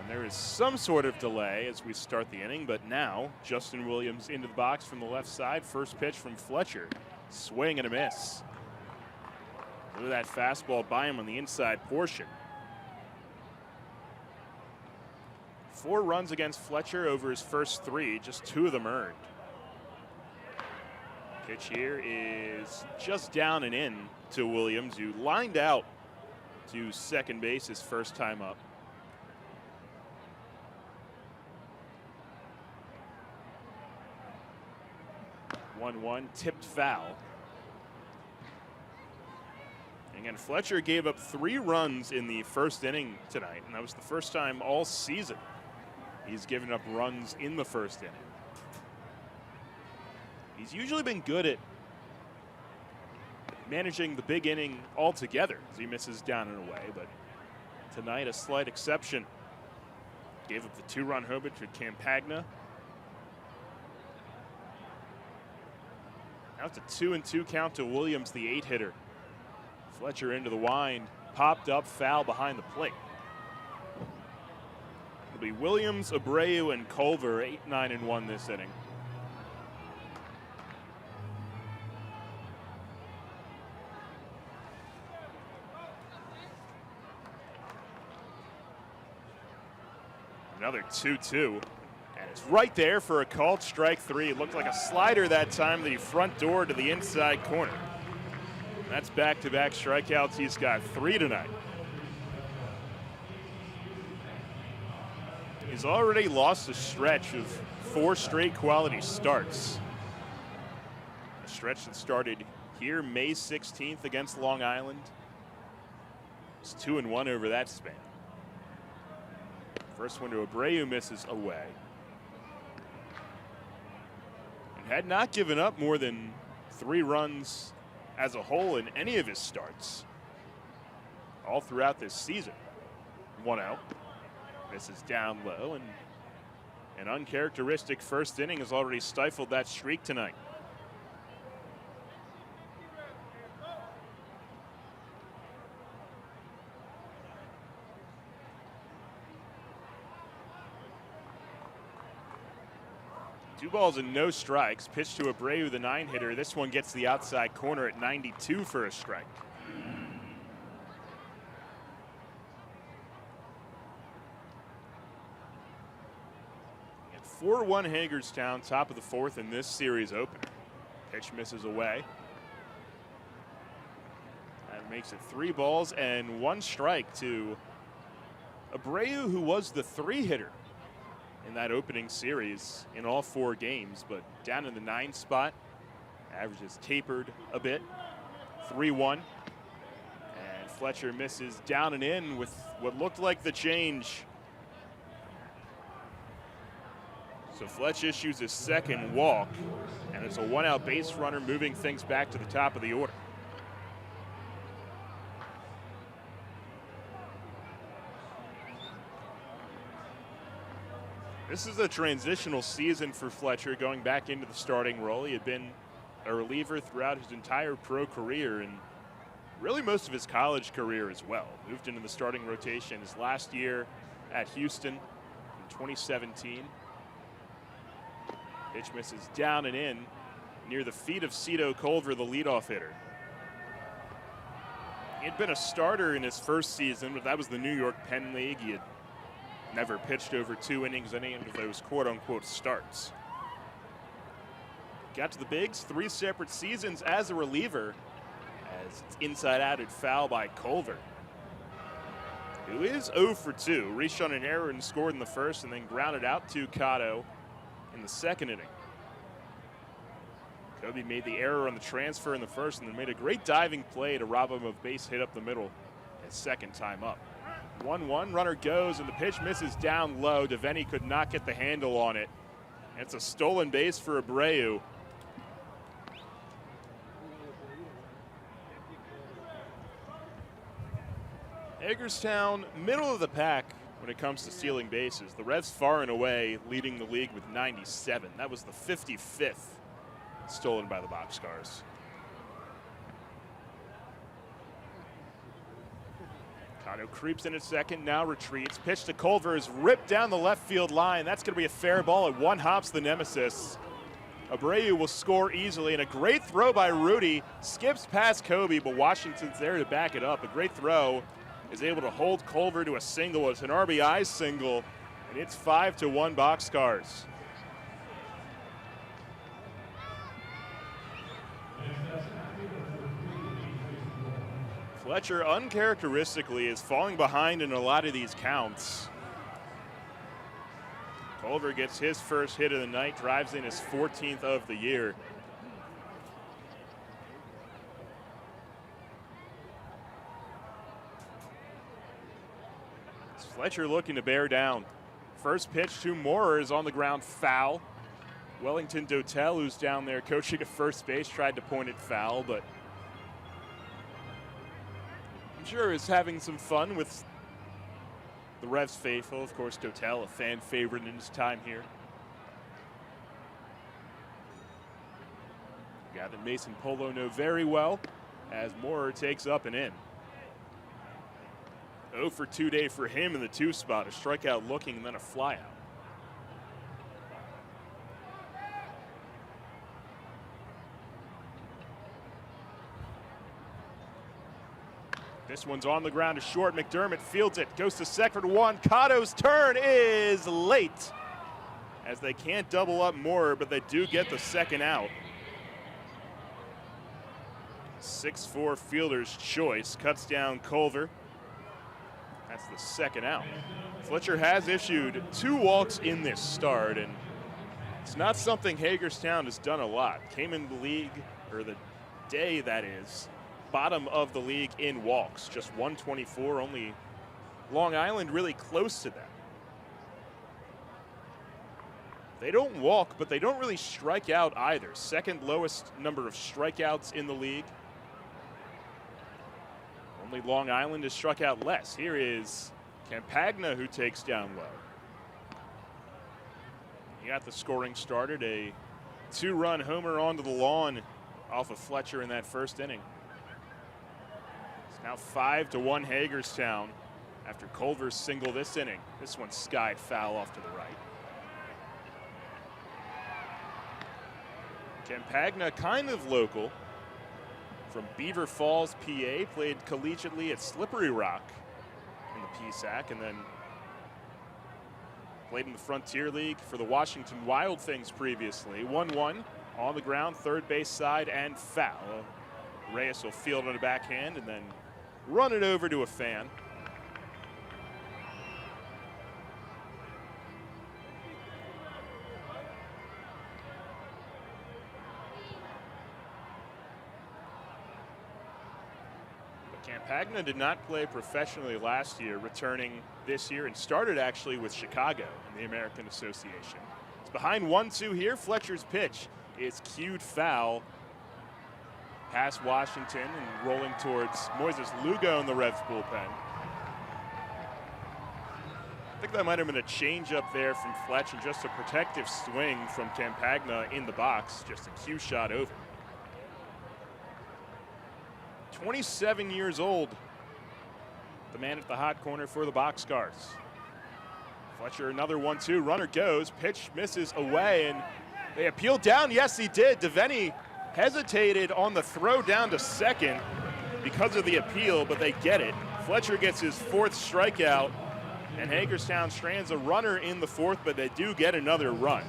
And there is some sort of delay as we start the inning, but now Justin Williams into the box from the left side. First pitch from Fletcher. Swing and a miss. Blew that fastball by him on the inside portion. 4 runs against Fletcher over his first 3, just 2 of them earned. Pitch here is just down and in to Williams, who lined out to second base his first time up. One tipped foul. And again, Fletcher gave up 3 runs in the first inning tonight, and that was the first time all season he's given up runs in the first inning. He's usually been good at managing the big inning altogether as he misses down and away, but tonight a slight exception. Gave up the 2-run homer to Campagna. Now it's a 2-2 count to Williams, the 8-hitter. Fletcher into the wind, popped up, foul behind the plate. It'll be Williams, Abreu, and Culver, 8, 9, and 1 this inning. Another 2-2, and it's right there for a called strike 3. It looked like a slider that time, the front door to the inside corner. That's back-to-back strikeouts. He's got 3 tonight. He's already lost a stretch of 4 straight quality starts. A stretch that started here May 16th against Long Island. It's 2-1 over that span. First one to Abreu, misses away. And had not given up more than 3 runs as a whole in any of his starts all throughout this season. 1 out. Misses down low, and an uncharacteristic first inning has already stifled that streak tonight. 2 balls and no strikes. Pitch to Abreu, the 9-hitter. This one gets the outside corner at 92 for a strike. And 4-1 Hagerstown, top of the 4th in this series opener. Pitch misses away. That makes it 3 balls and 1 strike to Abreu, who was the 3-hitter in that opening series in all 4 games, but down in the 9 spot. Average is tapered a bit. 3-1. And Fletcher misses down and in with what looked like the change. So Fletch issues his second walk, and it's a 1-out base runner, moving things back to the top of the order. This is a transitional season for Fletcher, going back into the starting role. He had been a reliever throughout his entire pro career and really most of his college career as well. Moved into the starting rotation his last year at Houston in 2017. Pitch misses down and in near the feet of Cito Culver, the leadoff hitter. He had been a starter in his first season, but that was the New York Penn League. He had never pitched over 2 innings in any of those quote-unquote starts. Got to the bigs, 3 separate seasons as a reliever, as it's inside-outed foul by Culver, who is 0 for 2. Reached on an error and scored in the first, and then grounded out to Cotto in the second inning. Kobe made the error on the transfer in the first, and then made a great diving play to rob him of base hit up the middle his second time up. 1-1, runner goes, and the pitch misses down low. Devaney could not get the handle on it. And it's a stolen base for Abreu. Hagerstown, middle of the pack when it comes to stealing bases. The Revs far and away leading the league with 97. That was the 55th stolen by the Boxcars. Cotto creeps in at second, now retreats. Pitch to Culver is ripped down the left field line. That's going to be a fair ball. It one-hops the nemesis. Abreu will score easily, and a great throw by Rudy. Skips past Kobe, but Washington's there to back it up. A great throw is able to hold Culver to a single. It's an RBI single, and it's 5-1 Boxcars. Fletcher uncharacteristically is falling behind in a lot of these counts. Culver gets his first hit of the night, drives in his 14th of the year. It's Fletcher looking to bear down. First pitch to Moorer is on the ground, foul. Wellington Dotel, who's down there coaching at first base, tried to point it foul, but I'm sure is having some fun with the Revs faithful. Of course, Dotel, a fan favorite in his time here. A guy that Mason Polo know very well, as Moorer takes up and in. 0 for 2 day for him in the 2 spot. A strikeout looking and then a flyout. This one's on the ground to short. McDermott fields it, goes to second 1. Cotto's turn is late, as they can't double up Moorer, but they do get the second out. 6-4 fielder's choice cuts down Culver. That's the second out. Fletcher has issued 2 walks in this start, and it's not something Hagerstown has done a lot. Came in the league, or the day that is, bottom of the league in walks, just 124, only Long Island really close to that. They don't walk, but they don't really strike out either. Second lowest number of strikeouts in the league. Only Long Island has struck out less. Here is Campagna, who takes down low. He got the scoring started, a 2-run homer onto the lawn off of Fletcher in that first inning. Now 5-1 Hagerstown after Culver's single this inning. This one skied foul off to the right. Campagna, kind of local, from Beaver Falls, PA, played collegiately at Slippery Rock in the PSAC, and then played in the Frontier League for the Washington Wild Things previously. 1-1 on the ground, third base side, and foul. Reyes will field on a backhand and then run it over to a fan. Campagna did not play professionally last year, returning this year, and started actually with Chicago in the American Association. It's behind 1-2 here. Fletcher's pitch is cued foul. Past Washington and rolling towards Moises Lugo in the Revs bullpen. I think that might have been a change up there from Fletch and just a protective swing from Campagna in the box. Just a cue shot over. 27 years old, the man at the hot corner for the Boxcars. Fletcher, another 1-2. Runner goes. Pitch misses away, and they appeal down. Yes, he did. Devaney hesitated on the throw down to second because of the appeal, but they get it. Fletcher gets his fourth strikeout, and Hagerstown strands a runner in the fourth, but they do get another run.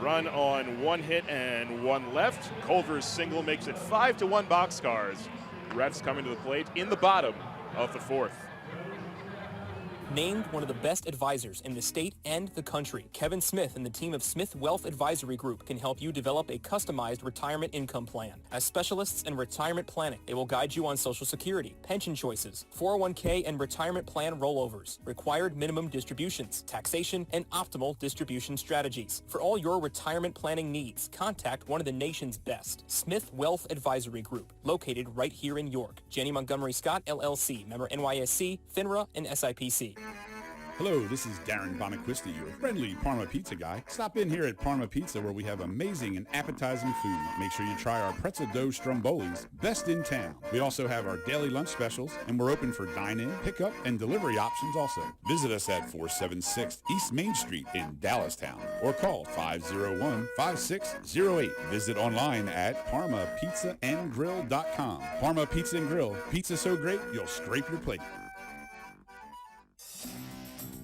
Run on one hit and one left. Culver's single makes it 5-1 Boxcars. Revs coming to the plate in the bottom of the fourth. Named one of the best advisors in the state and the country, Kevin Smith and the team of Smith Wealth Advisory Group can help you develop a customized retirement income plan. As specialists in retirement planning, they will guide you on Social Security, pension choices, 401k and retirement plan rollovers, required minimum distributions, taxation, and optimal distribution strategies. For all your retirement planning needs, contact one of the nation's best, Smith Wealth Advisory Group, located right here in York. Janney Montgomery Scott, LLC, member NYSC, FINRA, and SIPC. Hello, this is Darren Bonaquisti, your friendly Parma Pizza guy. Stop in here at Parma Pizza where we have amazing and appetizing food. Make sure you try our pretzel dough strombolis, best in town. We also have our daily lunch specials, and we're open for dine-in, pickup, and delivery options also. Visit us at 476 East Main Street in Dallastown or call 501-5608. Visit online at parmapizzaandgrill.com. Parma Pizza and Grill. Pizza so great, you'll scrape your plate.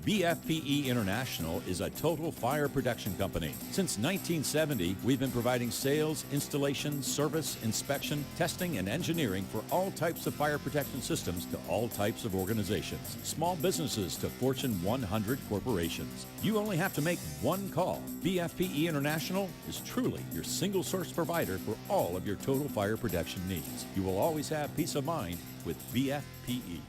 BFPE International is a total fire protection company. Since 1970, we've been providing sales, installation, service, inspection, testing, and engineering for all types of fire protection systems to all types of organizations, small businesses to Fortune 100 corporations. You only have to make one call. BFPE International is truly your single source provider for all of your total fire protection needs. You will always have peace of mind with BFPE.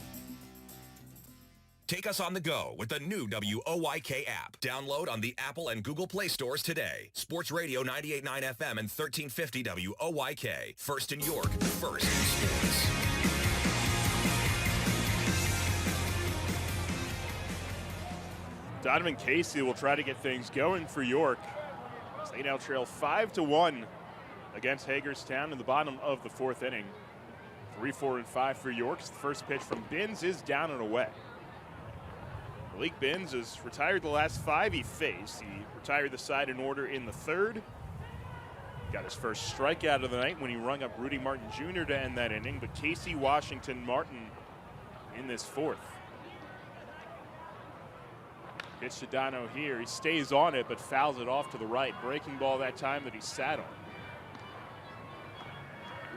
Take us on the go with the new WOYK app. Download on the Apple and Google Play stores today. Sports Radio 98.9 FM and 1350 WOYK. First in York, first in sports. Donovan Casey will try to get things going for York. They now trail 5-1 against Hagerstown in the bottom of the fourth inning. 3, 4, and 5 for York. The first pitch from Binns is down and away. Malik Binns has retired the last 5 he faced. He retired the side in order in the third. Got his first strikeout of the night when he rung up Rudy Martin Jr. to end that inning, but Casey Washington Martin in this fourth. Pitch to Dono here. He stays on it, but fouls it off to the right. Breaking ball that time that he sat on.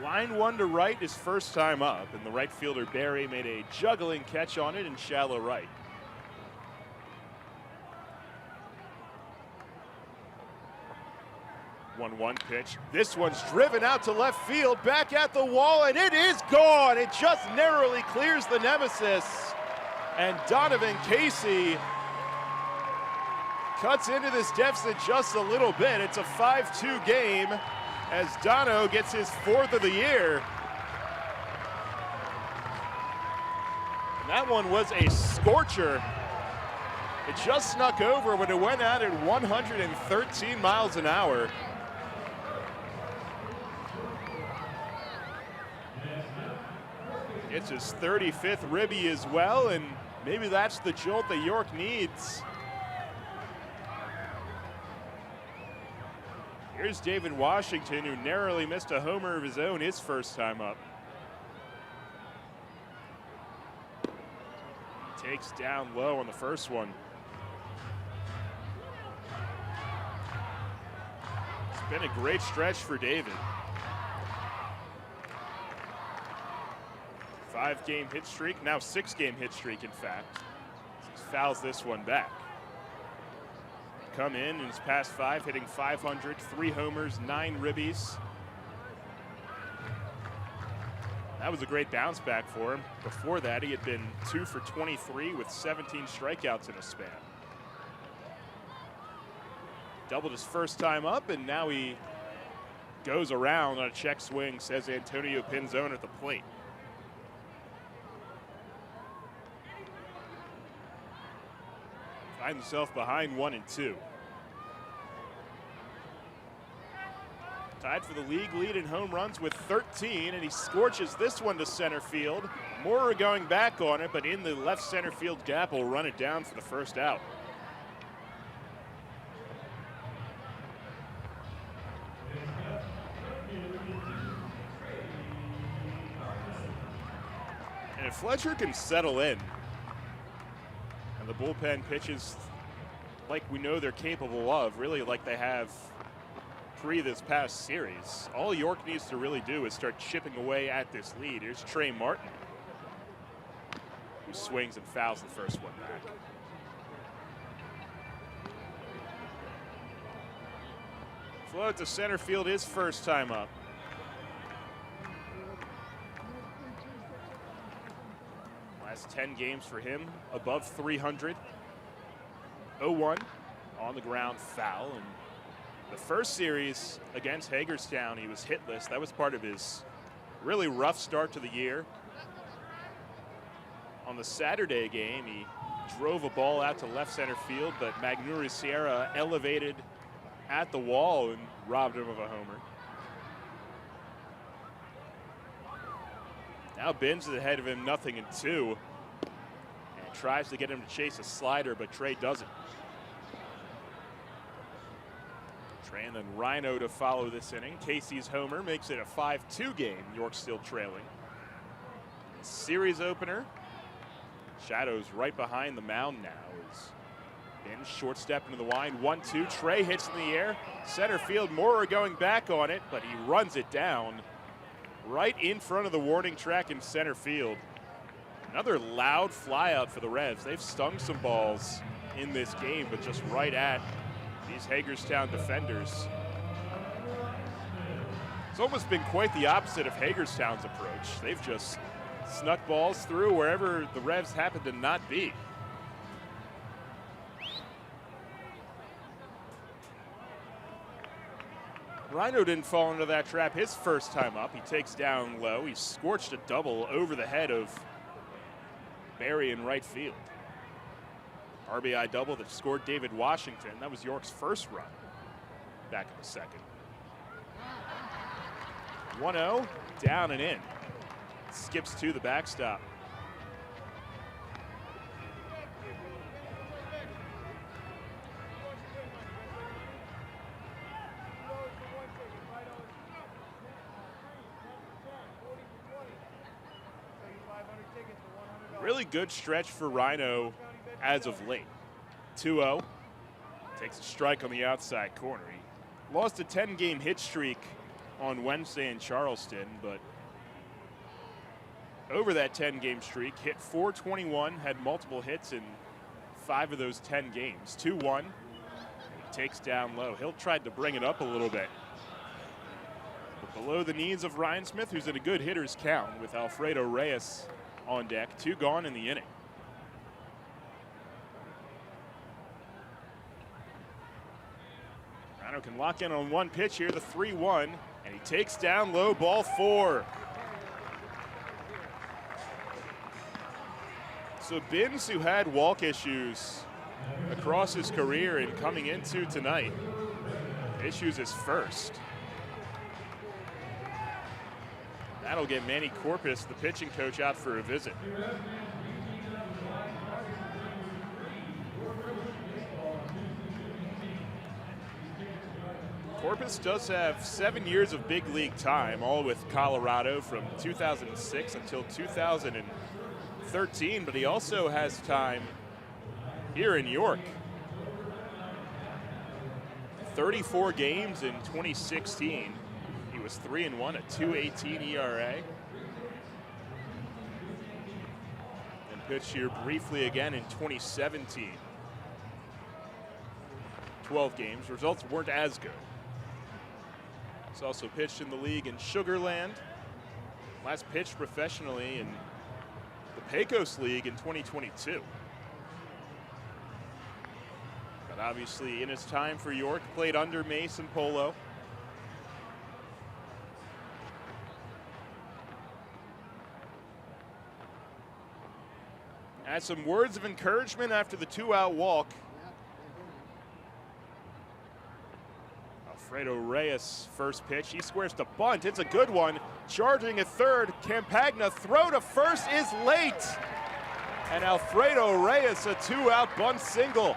Line one to right his first time up, and the right fielder Barry made a juggling catch on it in shallow right. 1-1 pitch. This one's driven out to left field, back at the wall, and it is gone. It just narrowly clears the nemesis. And Donovan Casey cuts into this deficit just a little bit. It's a 5-2 game as Dono gets his 4th of the year. And that one was a scorcher. It just snuck over when it went out at 113 miles an hour. It's his 35th ribby as well, and maybe that's the jolt that York needs. Here's David Washington, who narrowly missed a homer of his own his first time up. Takes down low on the first one. It's been a great stretch for David. 5-game hit streak, now 6-game hit streak, in fact. He fouls this one back. Come in his past 5, hitting .500, 3 homers, 9 ribbies. That was a great bounce back for him. Before that, he had been 2 for 23 with 17 strikeouts in a span. Doubled his first time up, and now he goes around on a check swing, says Antonio Pinzone at the plate. Finds himself behind 1-2. Tied for the league lead in home runs with 13, and he scorches this one to center field. Moorer going back on it, but in the left center field gap will run it down for the first out. And if Fletcher can settle in, and the bullpen pitches like we know they're capable of, really like they have pre this past series, all York needs to really do is start chipping away at this lead. Here's Trey Martin, who swings and fouls the first one back. Float to center field his first time up. Last 10 games for him, above 300. 0-1 on the ground, foul. And the first series against Hagerstown, he was hitless. That was part of his really rough start to the year. On the Saturday game, he drove a ball out to left center field, but Magnuri Sierra elevated at the wall and robbed him of a homer. Now Ben's ahead of him, 0-2, and tries to get him to chase a slider, but Trey doesn't. Trey and then Rhino to follow this inning. Casey's homer makes it a 5-2 game. York still trailing. Series opener. Shadows right behind the mound now. Is Ben short step into the line. 1-2. Trey hits in the air. Center field. Moorer going back on it, but he runs it down right in front of the warning track in center field. Another loud fly out for the Revs. They've stung some balls in this game, but just right at these Hagerstown defenders. It's almost been quite the opposite of Hagerstown's approach. They've just snuck balls through wherever the Revs happen to not be. Rhino didn't fall into that trap his first time up. He takes down low. He scorched a double over the head of Barry in right field. RBI double that scored David Washington. That was York's first run back in the second. 1-0, down and in. Skips to the backstop. Really good stretch for Rhino as of late. 2-0. Takes a strike on the outside corner. He lost a 10-game hit streak on Wednesday in Charleston, but over that 10-game streak, hit .421, had multiple hits in 5 of those 10 games. 2-1. He takes down low. He'll try to bring it up a little bit, but below the needs of Ryan Smith, who's in a good hitter's count with Alfredo Reyes on deck. 2 gone in the inning. Rhino can lock in on one pitch here, the 3-1, and he takes down low, ball 4. So Binns, who had walk issues across his career and coming into tonight, issues his first. That'll get Manny Corpus, the pitching coach, out for a visit. Corpus does have 7 years of big league time, all with Colorado from 2006 until 2013, but he also has time here in York. 34 games in 2016. He was 3-1 at 2.18 ERA. And pitched here briefly again in 2017. 12 games. Results weren't as good. He's also pitched in the league in Sugar Land. Last pitched professionally in the Pecos League in 2022. But obviously in his time for York, played under Mason Polo. Had some words of encouragement after the 2-out walk. Alfredo Reyes, first pitch. He squares to bunt. It's a good one. Charging at third. Campagna throw to first is late. And Alfredo Reyes, a 2-out bunt single.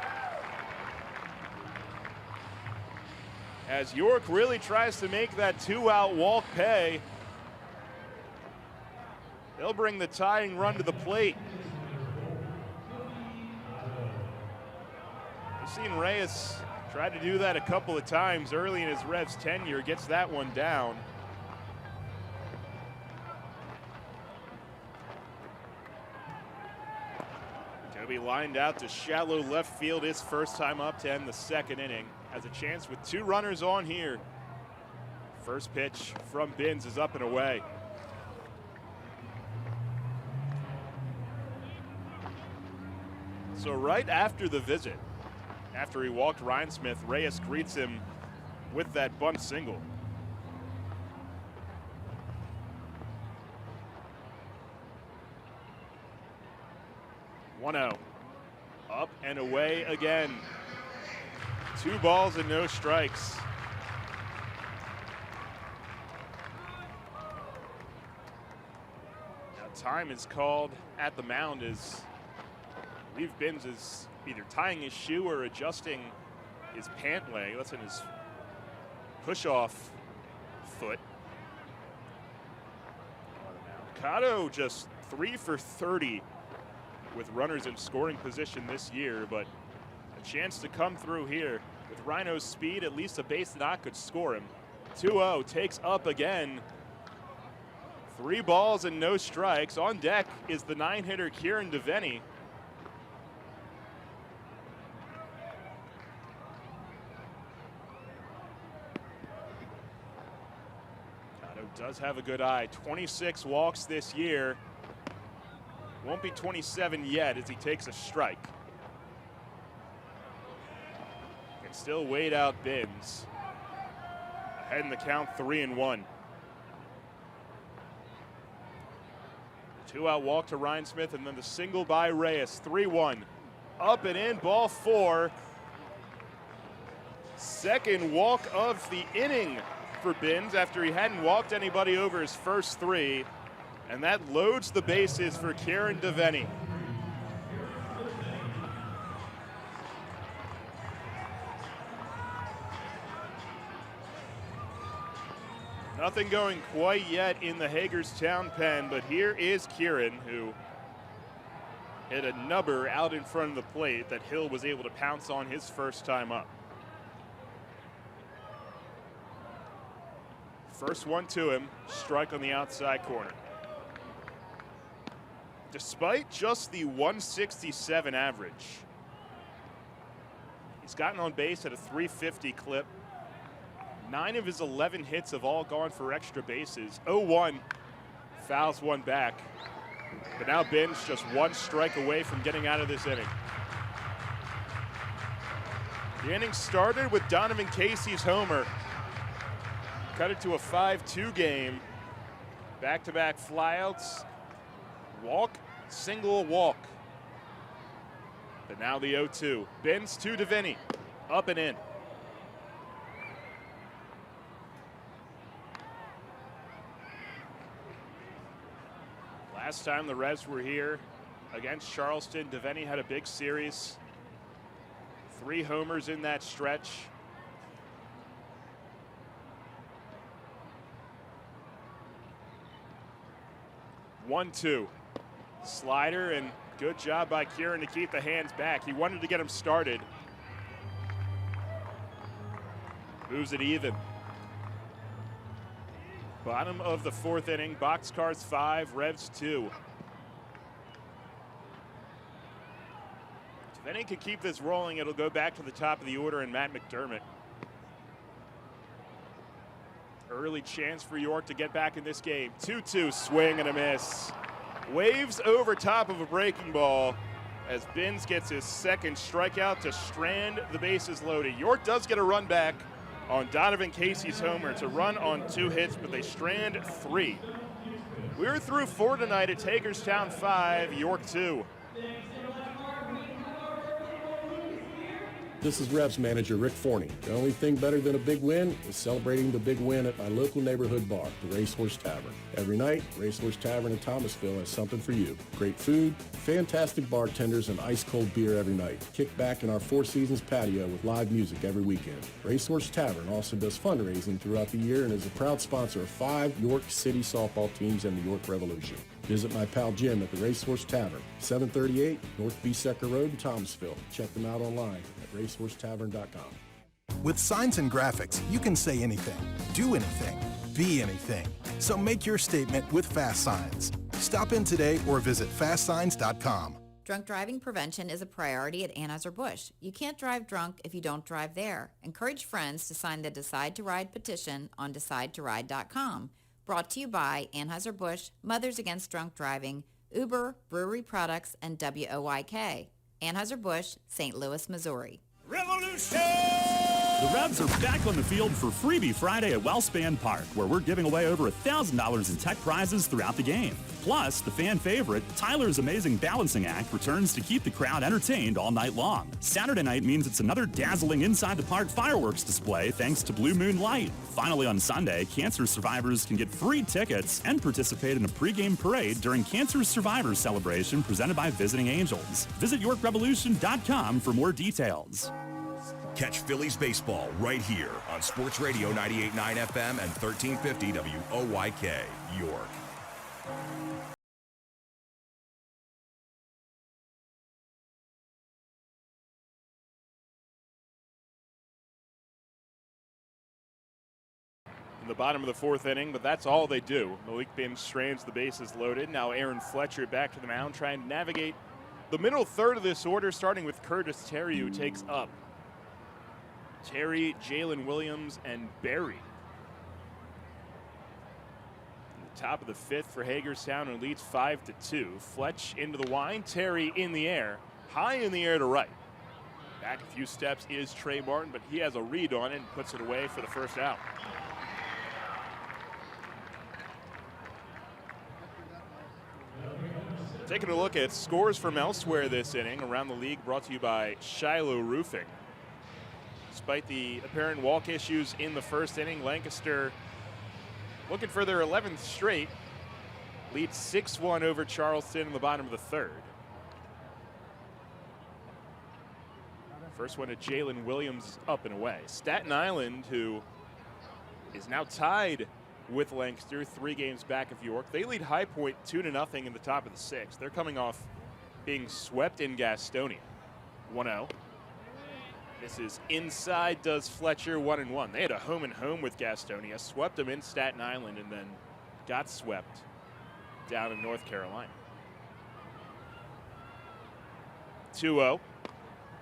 As York really tries to make that 2-out walk pay. They'll bring the tying run to the plate. We've seen Reyes try to do that a couple of times early in his Revs tenure, gets that one down. Toby lined out to shallow left field his first time up to end the second inning. Has a chance with 2 runners on here. First pitch from Binns is up and away. So right after the visit, after he walked Ryan Smith, Reyes greets him with that bunt single. One-0. Up and away again. 2 balls and no strikes. Now time is called at the mound as I believe Binns is either tying his shoe or adjusting his pant leg. That's in his push-off foot. Cotto just 3 for 30 with runners in scoring position this year, but a chance to come through here. With Rhino's speed, at least a base knock could score him. 2-0, takes up again. 3 balls and no strikes. On deck is the 9-hitter Kieran Devaney. Does have a good eye. 26 walks this year. Won't be 27 yet as he takes a strike. Can still wait out Binns. Ahead in the count, 3-1. 2-out walk to Ryan Smith and then the single by Reyes. 3-1. Up and in, ball 4. Second walk of the inning for Binns after he hadn't walked anybody over his first 3, and that loads the bases for Kieran Devaney. Nothing going quite yet in the Hagerstown pen, but here is Kieran, who hit a nubber out in front of the plate that Hill was able to pounce on his first time up. First one to him, strike on the outside corner. Despite just the 167 average, he's gotten on base at a 350 clip. 9 of his 11 hits have all gone for extra bases. 0-1, fouls one back. But now Binns just 1 strike away from getting out of this inning. The inning started with Donovan Casey's homer. Cut it to a 5-2 game. Back-to-back flyouts. Walk, single, walk. But now the 0-2. Binns to Devaney. Up and in. Last time the Revs were here against Charleston, Devaney had a big series. 3 homers in that stretch. 1-2. Slider, and good job by Kieran to keep the hands back. He wanted to get him started. Moves it even. Bottom of the 4th inning. Boxcars 5, Revs 2. If any can keep this rolling, it'll go back to the top of the order and Matt McDermott. Early chance for York to get back in this game. 2-2, swing and a miss. Waves over top of a breaking ball as Binns gets his second strikeout to strand the bases loaded. York does get a run back on Donovan Casey's homer. It's a run on 2 hits, but they strand 3. We're through 4 tonight. It's Hagerstown 5, York 2. This is Revs manager Rick Forney. The only thing better than a big win is celebrating the big win at my local neighborhood bar, the Racehorse Tavern. Every night, Racehorse Tavern in Thomasville has something for you. Great food, fantastic bartenders, and ice-cold beer every night. Kick back in our Four Seasons patio with live music every weekend. Racehorse Tavern also does fundraising throughout the year and is a proud sponsor of 5 York City softball teams and the York Revolution. Visit my pal Jim at the Racehorse Tavern, 738 North Beesecker Road in Thomasville. Check them out online at racehorsetavern.com. With signs and graphics, you can say anything, do anything, be anything. So make your statement with Fast Signs. Stop in today or visit fastsigns.com. Drunk driving prevention is a priority at Anheuser-Busch. You can't drive drunk if you don't drive there. Encourage friends to sign the Decide to Ride petition on decidetoride.com. Brought to you by Anheuser-Busch, Mothers Against Drunk Driving, Uber, Brewery Products, and WOYK. Anheuser-Busch, St. Louis, Missouri. Revolution! The Revs are back on the field for Freebie Friday at Wellspan Park, where we're giving away over $1,000 in tech prizes throughout the game. Plus, the fan favorite, Tyler's Amazing Balancing Act, returns to keep the crowd entertained all night long. Saturday night means it's another dazzling Inside the Park fireworks display thanks to Blue Moon Light. Finally, on Sunday, cancer survivors can get free tickets and participate in a pregame parade during Cancer Survivors Celebration presented by Visiting Angels. Visit YorkRevolution.com for more details. Catch Phillies baseball right here on Sports Radio 98.9 FM and 1350 WOYK, York. In the bottom of the 4th inning, but that's all they do. Malik Binns strands the bases loaded. Now Aaron Fletcher back to the mound, trying to navigate the middle third of this order, starting with Curtis Terry, who takes up Terry, Jalen Williams, and Barry. In the top of the 5th for Hagerstown, who leads 5-2. Fletch into the wind, Terry in the air, high in the air to right. Back a few steps is Trey Martin, but he has a read on it and puts it away for the first out. Taking a look at scores from elsewhere this inning around the league, brought to you by Shiloh Roofing. Despite the apparent walk issues in the 1st inning, Lancaster, looking for their 11th straight, leads 6-1 over Charleston in the bottom of the 3rd. First one to Jalen Williams, up and away. Staten Island, who is now tied with Lancaster, 3 games back of York. They lead High Point 2-0 in the top of the 6th. They're coming off being swept in Gastonia. 1-0. This is inside, does Fletcher, 1-1. They had a home and home with Gastonia, swept them in Staten Island, and then got swept down in North Carolina. 2-0,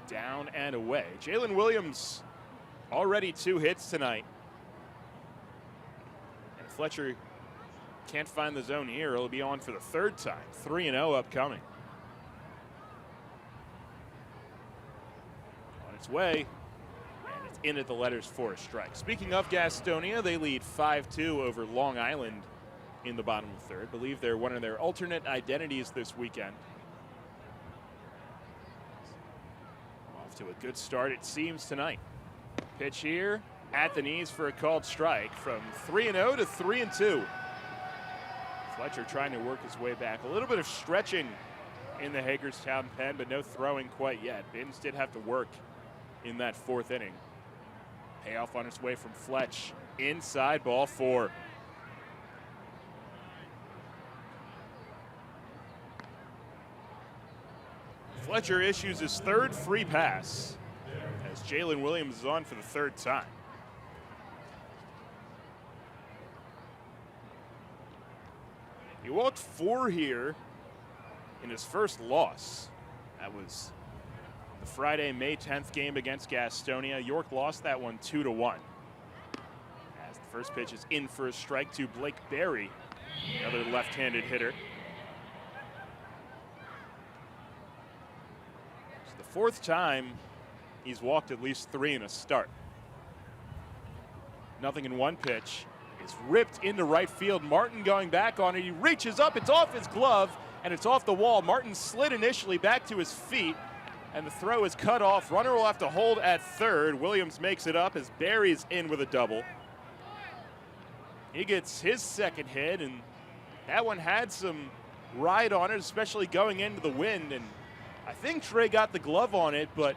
down and away. Jalen Williams, already 2 hits tonight. And Fletcher can't find the zone here. He'll be on for the 3rd time. 3-0 upcoming. Its way, and it's in at the letters for a strike. Speaking of Gastonia, they lead 5-2 over Long Island in the bottom of the 3rd. Believe they're one of their alternate identities this weekend. Off to a good start, it seems, tonight. Pitch here at the knees for a called strike, from 3-0 to 3-2. Fletcher trying to work his way back. A little bit of stretching in the Hagerstown pen, but no throwing quite yet. Binns did have to work in that 4th inning. Payoff on its way from Fletch. Inside, ball 4. Fletcher issues his third free pass as Jalen Williams is on for the third time. He walked 4 here in his first loss. That was the Friday, May 10th game against Gastonia. York lost that one 2-1. As the first pitch is in for a strike to Blake Berry, another left-handed hitter. It's the 4th time he's walked at least 3 in a start. Nothing in 1 pitch. It's ripped into right field. Martin going back on it. He reaches up. It's off his glove, and it's off the wall. Martin slid initially back to his feet, and the throw is cut off. Runner will have to hold at third. Williams makes it up as Barry's in with a double. He gets his second hit, and that one had some ride on it, especially going into the wind. And I think Trey got the glove on it, but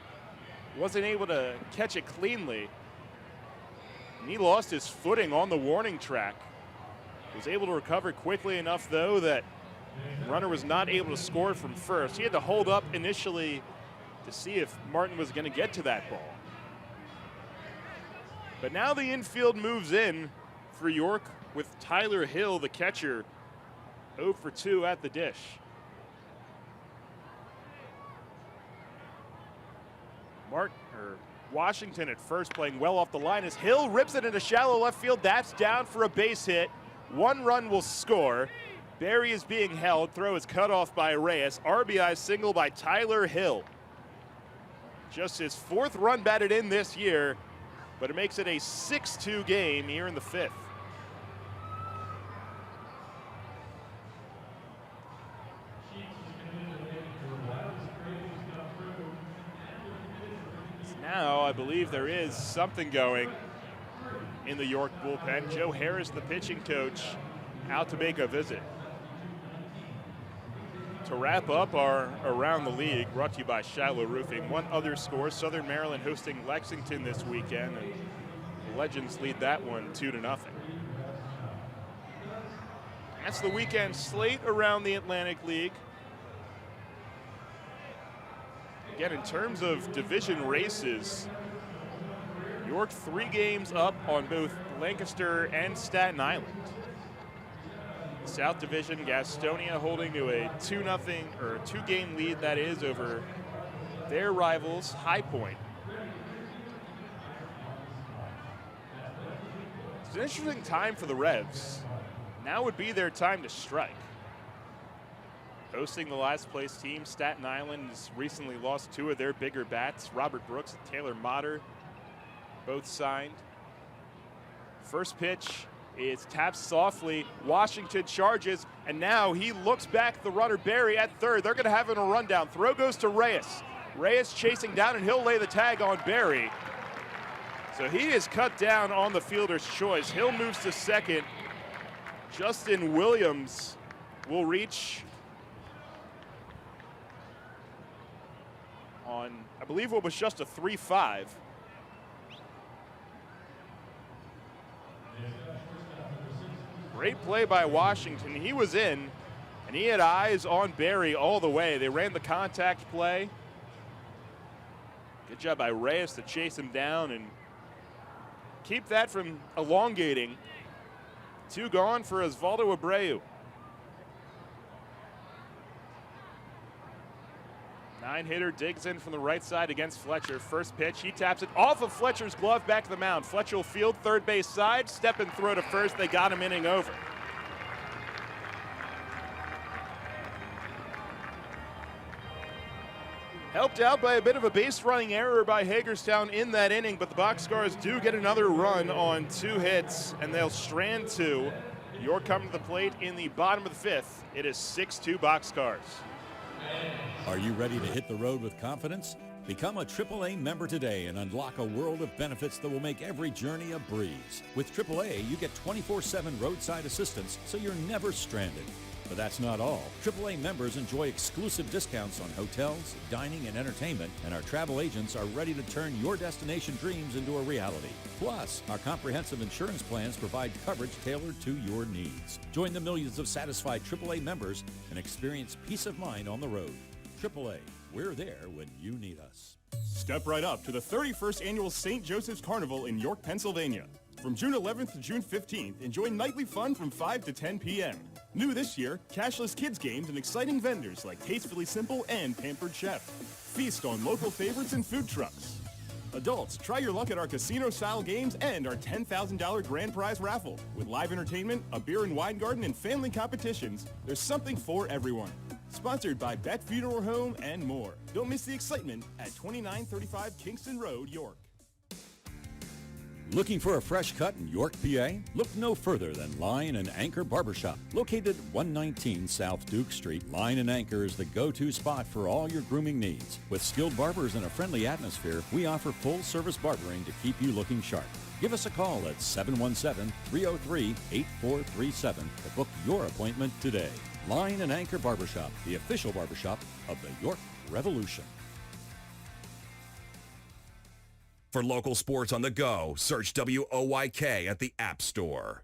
wasn't able to catch it cleanly. And he lost his footing on the warning track. Was able to recover quickly enough, though, that the runner was not able to score from first. He had to hold up initially to see if Martin was going to get to that ball. But now the infield moves in for York with Tyler Hill, the catcher, 0 for 2 at the dish. Washington at first playing well off the line as Hill rips it into shallow left field. That's down for a base hit. 1 run will score. Barry is being held. Throw is cut off by Reyes. RBI single by Tyler Hill. Just his 4th run batted in this year, but it makes it a 6-2 game here in the 5th. Now I believe there is something going in the York bullpen. Joe Harris, the pitching coach, out to make a visit. To wrap up our Around the League, brought to you by Shiloh Roofing. One other score, Southern Maryland hosting Lexington this weekend, and the Legends lead that one 2-0. That's the weekend slate around the Atlantic League. Again, in terms of division races, York 3 games up on both Lancaster and Staten Island. South Division, Gastonia holding to a 2-0 or 2-game lead, that is, over their rivals, High Point. It's an interesting time for the Revs. Now would be their time to strike. Hosting the last place team, Staten Island has recently lost 2 of their bigger bats. Robert Brooks and Taylor Motter, both signed. First pitch is tapped softly. Washington charges, and now he looks back the runner Barry at third. They're going to have him a rundown. Throw goes to Reyes. Reyes chasing down, and he'll lay the tag on Barry. So he is cut down on the fielder's choice. Hill moves to second. Justin Williams will reach on, I believe, what was just a 3-5. Great play by Washington. He was in, and he had eyes on Barry all the way. They ran the contact play. Good job by Reyes to chase him down and keep that from elongating. 2 gone for Osvaldo Abreu. 9-hitter digs in from the right side against Fletcher. First pitch, he taps it off of Fletcher's glove back to the mound. Fletcher will field third base side, step and throw to first. They got him inning over. Helped out by a bit of a base running error by Hagerstown in that inning, but the Boxcars do get another run on 2 hits, and they'll strand 2. York coming to the plate in the bottom of the 5th. It is 6-2 Boxcars. Are you ready to hit the road with confidence? Become a AAA member today and unlock a world of benefits that will make every journey a breeze. With AAA, you get 24/7 roadside assistance, so you're never stranded. But that's not all. AAA members enjoy exclusive discounts on hotels, dining, and entertainment, and our travel agents are ready to turn your destination dreams into a reality. Plus, our comprehensive insurance plans provide coverage tailored to your needs. Join the millions of satisfied AAA members and experience peace of mind on the road. AAA, we're there when you need us. Step right up to the 31st Annual St. Joseph's Carnival in York, Pennsylvania. From June 11th to June 15th, enjoy nightly fun from 5 to 10 p.m. New this year, cashless kids games and exciting vendors like Tastefully Simple and Pampered Chef. Feast on local favorites and food trucks. Adults, try your luck at our casino-style games and our $10,000 grand prize raffle. With live entertainment, a beer and wine garden, and family competitions, there's something for everyone. Sponsored by Beck Funeral Home and more. Don't miss the excitement at 2935 Kingston Road, York. Looking for a fresh cut in York, PA? Look no further than Line and Anchor Barbershop. Located 119 South Duke Street, Line and Anchor is the go-to spot for all your grooming needs. With skilled barbers and a friendly atmosphere, we offer full-service barbering to keep you looking sharp. Give us a call at 717-303-8437 to book your appointment today. Line and Anchor Barbershop, the official barbershop of the York Revolution. For local sports on the go, search WOYK at the App Store.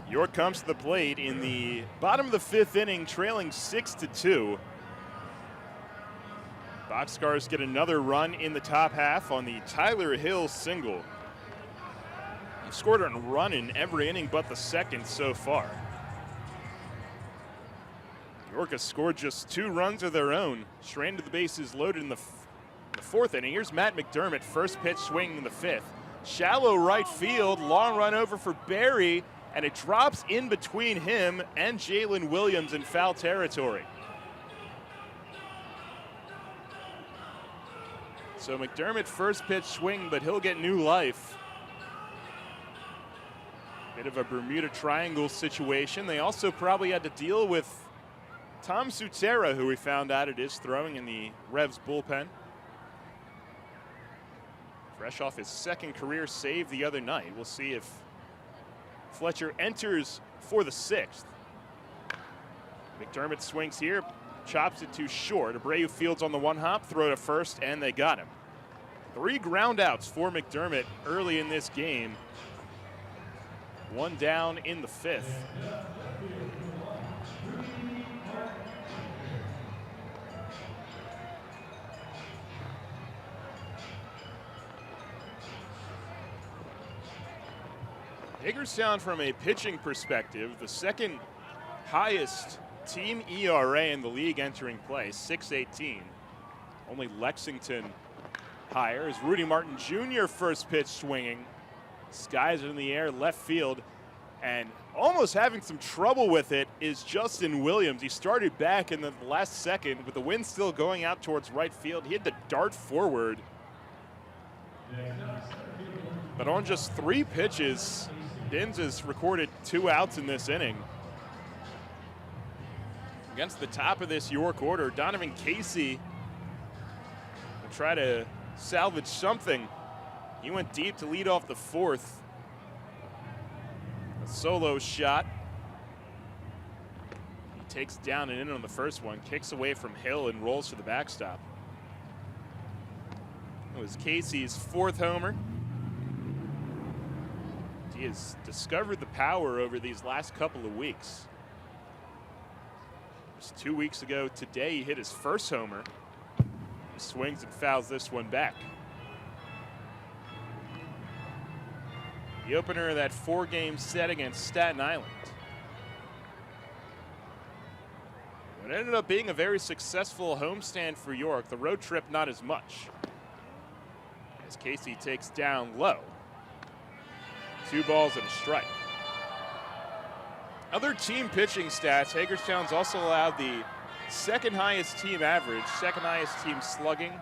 York comes to the plate in the bottom of the 5th inning, trailing 6-2. Boxcars get another run in the top half on the Tyler Hill single. They've scored a run in every inning but the second so far. York has scored just 2 runs of their own. Straight into the bases loaded in the 4th inning. Here's Matt McDermott, first pitch swinging in the 5th. Shallow right field, long run over for Barry, and it drops in between him and Jalen Williams in foul territory. So McDermott first pitch swing, but he'll get new life. Bit of a Bermuda Triangle situation. They also probably had to deal with Tom Sutera, who we found out it is throwing in the Revs bullpen. Fresh off his second career save the other night. We'll see if Fletcher enters for the 6th. McDermott swings here, chops it too short. Abreu fields on the one hop, throw to first, and they got him. 3 groundouts for McDermott early in this game. 1 down in the 5th. Hagerstown, from a pitching perspective, the second highest team ERA in the league entering play, 6.18. Only Lexington higher. Is Rudy Martin Jr. first pitch swinging. Skies it in the air, left field, and almost having some trouble with it is Justin Williams. He started back in the last second with the wind still going out towards right field. He had to dart forward. But on just 3 pitches, Dins has recorded 2 outs in this inning. Against the top of this York order, Donovan Casey will try to salvage something. He went deep to lead off the 4th. A solo shot. He takes down and in on the first one, kicks away from Hill and rolls to the backstop. It was Casey's 4th homer. He has discovered the power over these last couple of weeks. Just 2 weeks ago today, he hit his first homer. He swings and fouls this one back. The opener of that 4-game set against Staten Island. It ended up being a very successful homestand for York. The road trip, not as much. As Casey takes down low. 2 balls and a strike. Other team pitching stats, Hagerstown's also allowed the 2nd highest team average, 2nd highest team slugging.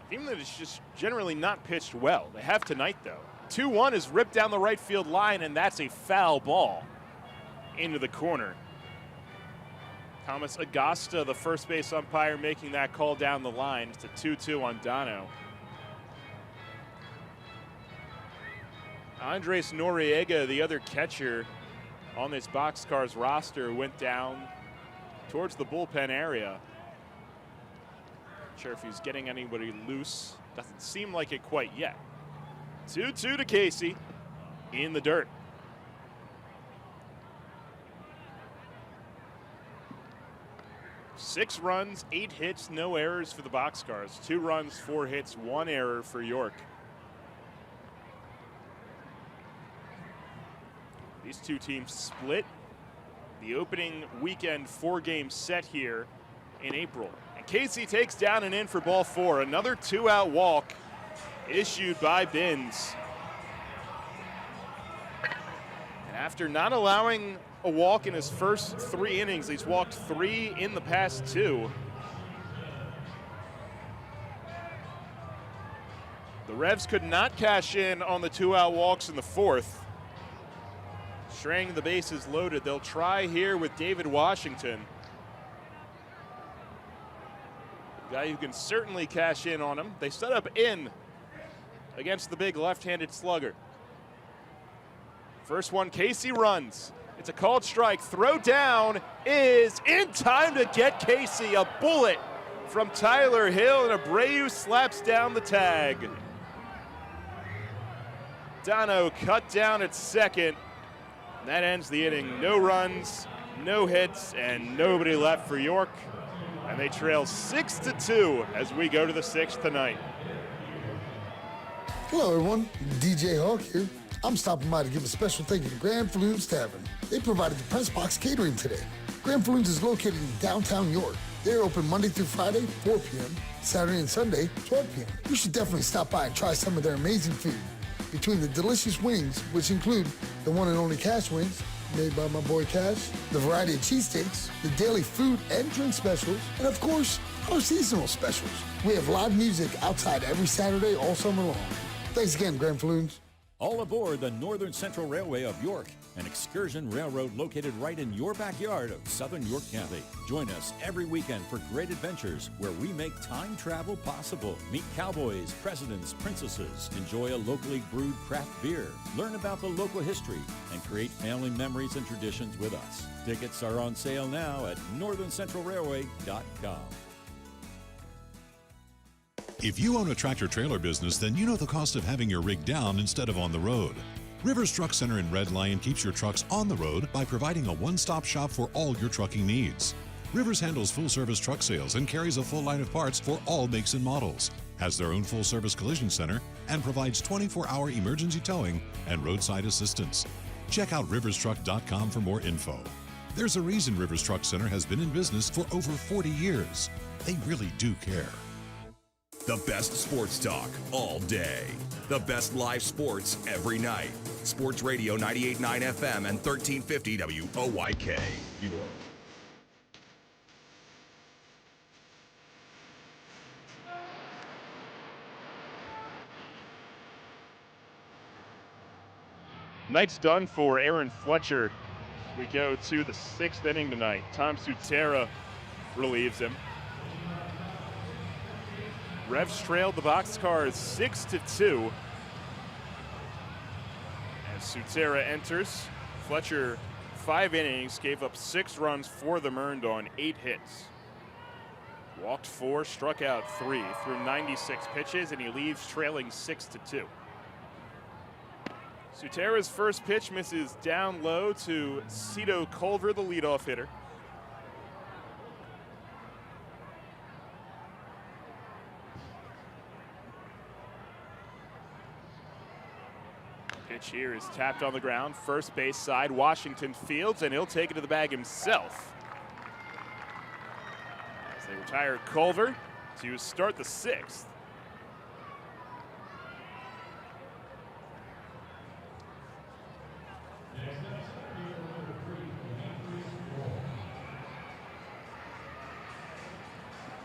A team that is just generally not pitched well. They have tonight, though. 2-1 is ripped down the right field line, and that's a foul ball into the corner. Thomas Agasta, the first base umpire, making that call down the line. It's a 2-2 on Dono. Andres Noriega, the other catcher on this Boxcars roster, went down towards the bullpen area. Not sure if he's getting anybody loose. Doesn't seem like it quite yet. 2-2 to Casey in the dirt. Six runs, 8 hits, no errors for the Boxcars. 2 runs, 4 hits, 1 error for York. These two teams split the opening weekend 4-game set here in April. And Casey takes down and in for ball 4. Another 2-out walk issued by Binns. And after not allowing a walk in his first 3 innings, he's walked 3 in the past 2. The Revs could not cash in on the 2-out walks in the 4th. Straying the bases loaded. They'll try here with David Washington. A guy who can certainly cash in on him. They set up in against the big left-handed slugger. First one, Casey runs. It's a called strike. Throw down is in time to get Casey. A bullet from Tyler Hill, and Abreu slaps down the tag. Dono cut down at second. That ends the inning. No runs, no hits, and nobody left for York. And they trail 6-2 as we go to the 6th tonight. Hello, everyone. DJ Hawk here. I'm stopping by to give a special thank you to Grand Falloons Tavern. They provided the press box catering today. Grand Falloons is located in downtown York. They're open Monday through Friday, 4 p.m., Saturday and Sunday, 12 p.m. You should definitely stop by and try some of their amazing food. Between the delicious wings, which include the one and only Cash wings, made by my boy Cash, the variety of cheesesteaks, the daily food and drink specials, and of course, our seasonal specials. We have live music outside every Saturday all summer long. Thanks again, Grand Falloons. All aboard the Northern Central Railway of York, an excursion railroad located right in your backyard of southern York County. Join us every weekend for great adventures where we make time travel possible. Meet cowboys, presidents, princesses, enjoy a locally brewed craft beer, learn about the local history, and create family memories and traditions with us. Tickets are on sale now at northerncentralrailway.com. If you own a tractor-trailer business, then you know the cost of having your rig down instead of on the road. Rivers Truck Center in Red Lion keeps your trucks on the road by providing a one-stop shop for all your trucking needs. Rivers handles full-service truck sales and carries a full line of parts for all makes and models, has their own full-service collision center, and provides 24-hour emergency towing and roadside assistance. Check out riverstruck.com for more info. There's a reason Rivers Truck Center has been in business for over 40 years. They really do care. The best sports talk all day. The best live sports every night. Sports Radio 98.9 FM and 1350 WOYK. Night's done for Aaron Fletcher. We go to the 6th inning tonight. Tom Sutera relieves him. Revs trailed the Boxcars 6-2. As Sutera enters, Fletcher 5 innings, gave up 6 runs, 4 of them earned on 8 hits. Walked 4, struck out 3 through 96 pitches, and he leaves trailing 6-2. Sutera's first pitch misses down low to Cito Culver, the leadoff hitter. Pitch here is tapped on the ground, first base side. Washington fields, and he'll take it to the bag himself. As they retire Culver to start the 6th.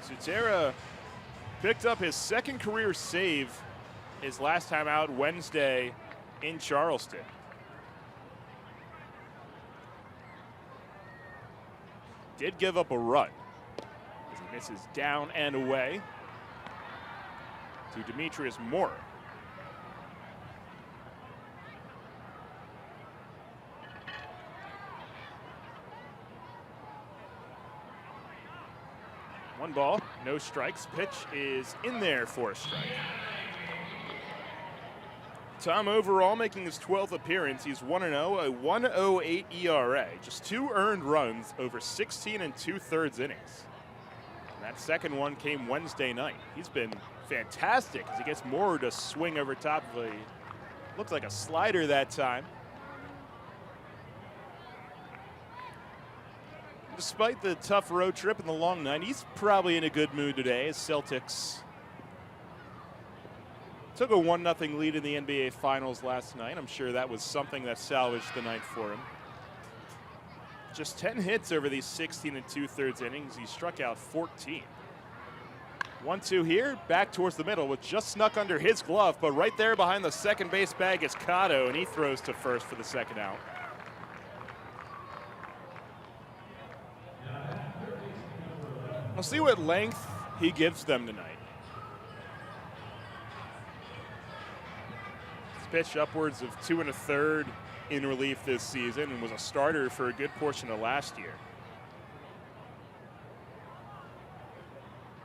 Sutera picked up his 2nd career save his last time out Wednesday in Charleston. Did give up a run as he misses down and away to Demetrius Moore. 1 ball, no strikes. Pitch is in there for a strike. Tom overall making his 12th appearance. He's 1-0, a 1.08 ERA. Just 2 earned runs over 16 2/3 innings. And that second one came Wednesday night. He's been fantastic as he gets more to swing over top of a, looks like a slider that time. Despite the tough road trip and the long night, he's probably in a good mood today as Celtics took a 1-0 lead in the NBA Finals last night. I'm sure that was something that salvaged the night for him. Just 10 hits over these 16 2/3 innings. He struck out 14. 1-2 here, back towards the middle, which just snuck under his glove, but right there behind the second base bag is Cotto, and he throws to first for the second out. We'll see what length he gives them tonight. He's pitched upwards of 2 1/3 in relief this season and was a starter for a good portion of last year.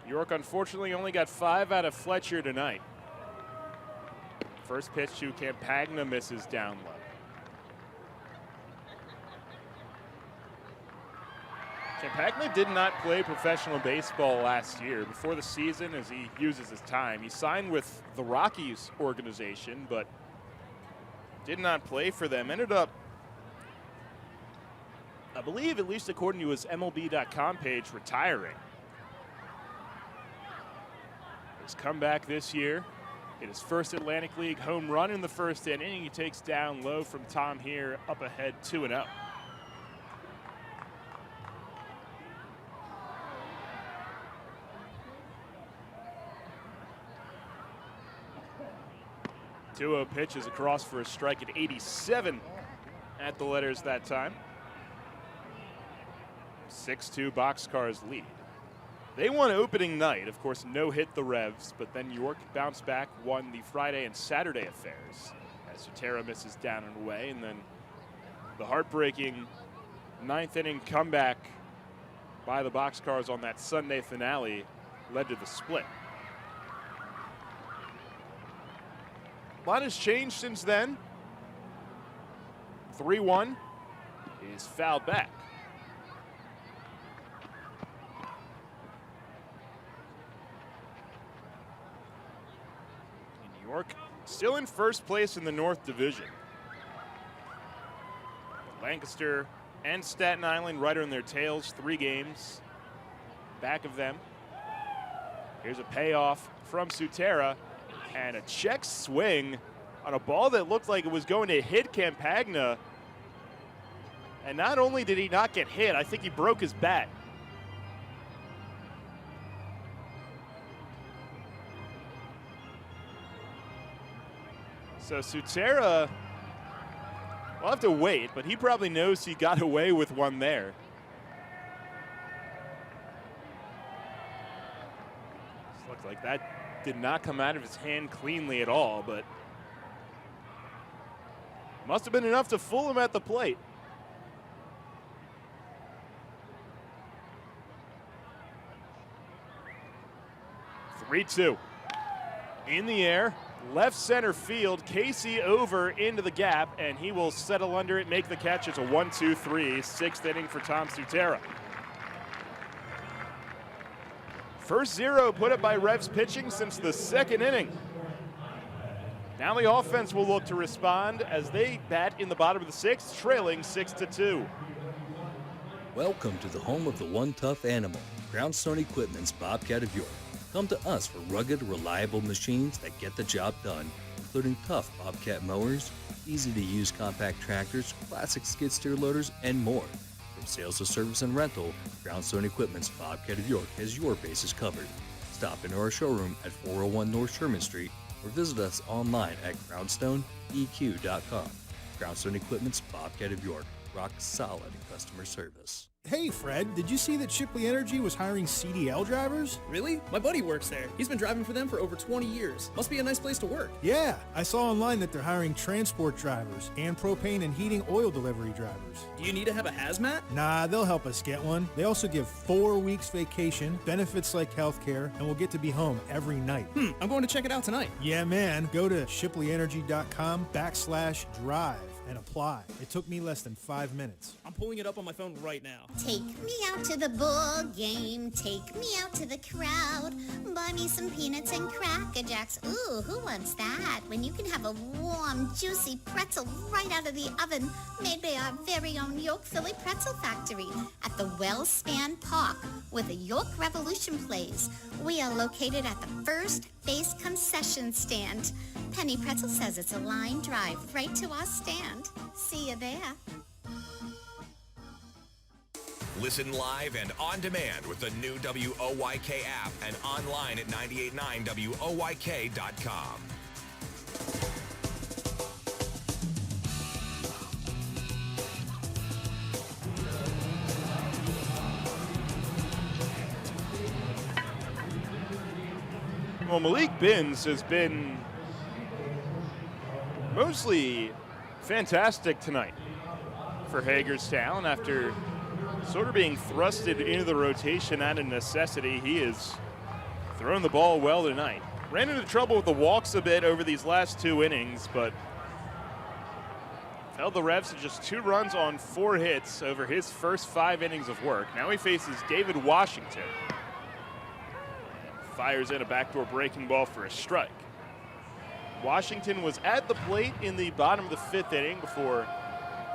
York unfortunately only got 5 out of Fletcher tonight. First pitch to Campagna misses down low. Campagna did not play professional baseball last year. Before the season, as he uses his time, he signed with the Rockies organization, but did not play for them. Ended up, I believe, at least according to his MLB.com page, retiring. His comeback this year, hit his first Atlantic League home run in the first inning. He takes down low from Tom here, up ahead 2-0. Two-0 pitch is across for a strike at 87 at the letters that time. 6-2 Boxcars lead. They won opening night. Of course, no hit the Revs, but then York bounced back, won the Friday and Saturday affairs as Sutera misses down and away, and then the heartbreaking 9th inning comeback by the Boxcars on that Sunday finale led to the split. A lot has changed since then. 3-1 is fouled back. And York still in first place in the North Division. Lancaster and Staten Island right on their tails, 3 games back of them. Here's a payoff from Sutera. And a check swing on a ball that looked like it was going to hit Campagna. And not only did he not get hit, I think he broke his bat. So Sutera, we'll have to wait, but he probably knows he got away with one there. This looks like that did not come out of his hand cleanly at all, but must have been enough to fool him at the plate. "3-2 in the air, left center field. Casey over into the gap, and he will settle under it, make the catch. It's a 1-2-3, 6th inning for Tom Sutera. First 0 put up by Revs pitching since the 2nd inning. Now the offense will look to respond as they bat in the bottom of the 6th, trailing 6-2. Welcome to the home of the one tough animal, Groundstone Equipment's Bobcat of York. Come to us for rugged, reliable machines that get the job done, including tough Bobcat mowers, easy-to-use compact tractors, classic skid steer loaders, and more. From sales to service and rental, Groundstone Equipment's Bobcat of York has your bases covered. Stop into our showroom at 401 North Sherman Street or visit us online at groundstoneeq.com. Groundstone Equipment's Bobcat of York, rock solid customer service. Hey, Fred, did you see that Shipley Energy was hiring CDL drivers? Really? My buddy works there. He's been driving for them for over 20 years. Must be a nice place to work. Yeah, I saw online that they're hiring transport drivers and propane and heating oil delivery drivers. Do you need to have a hazmat? Nah, they'll help us get one. They also give 4 weeks vacation, benefits like healthcare, and we'll get to be home every night. I'm going to check it out tonight. Yeah, man. Go to shipleyenergy.com/drive and apply. It took me less than 5 minutes. I'm pulling it up on my phone right now. Take me out to the ball game, take me out to the crowd, buy me some peanuts and Cracker Jacks. Ooh, who wants that? When you can have a warm, juicy pretzel right out of the oven, made by our very own York Philly Pretzel Factory at the Wellspan Park, where the York Revolution plays. We are located at the first base concession stand. Penny Pretzel says it's a line drive right to our stand. See you there. Listen live and on demand with the new WOYK app and online at 989WOYK.com. Well, Malik Binns has been mostly fantastic tonight for Hagerstown after sort of being thrusted into the rotation out of necessity. He has thrown the ball well tonight. Ran into trouble with the walks a bit over these last 2 innings, but held the Revs to just 2 runs on 4 hits over his first 5 innings of work. Now he faces David Washington. Fires in a backdoor breaking ball for a strike. Washington was at the plate in the bottom of the 5th inning before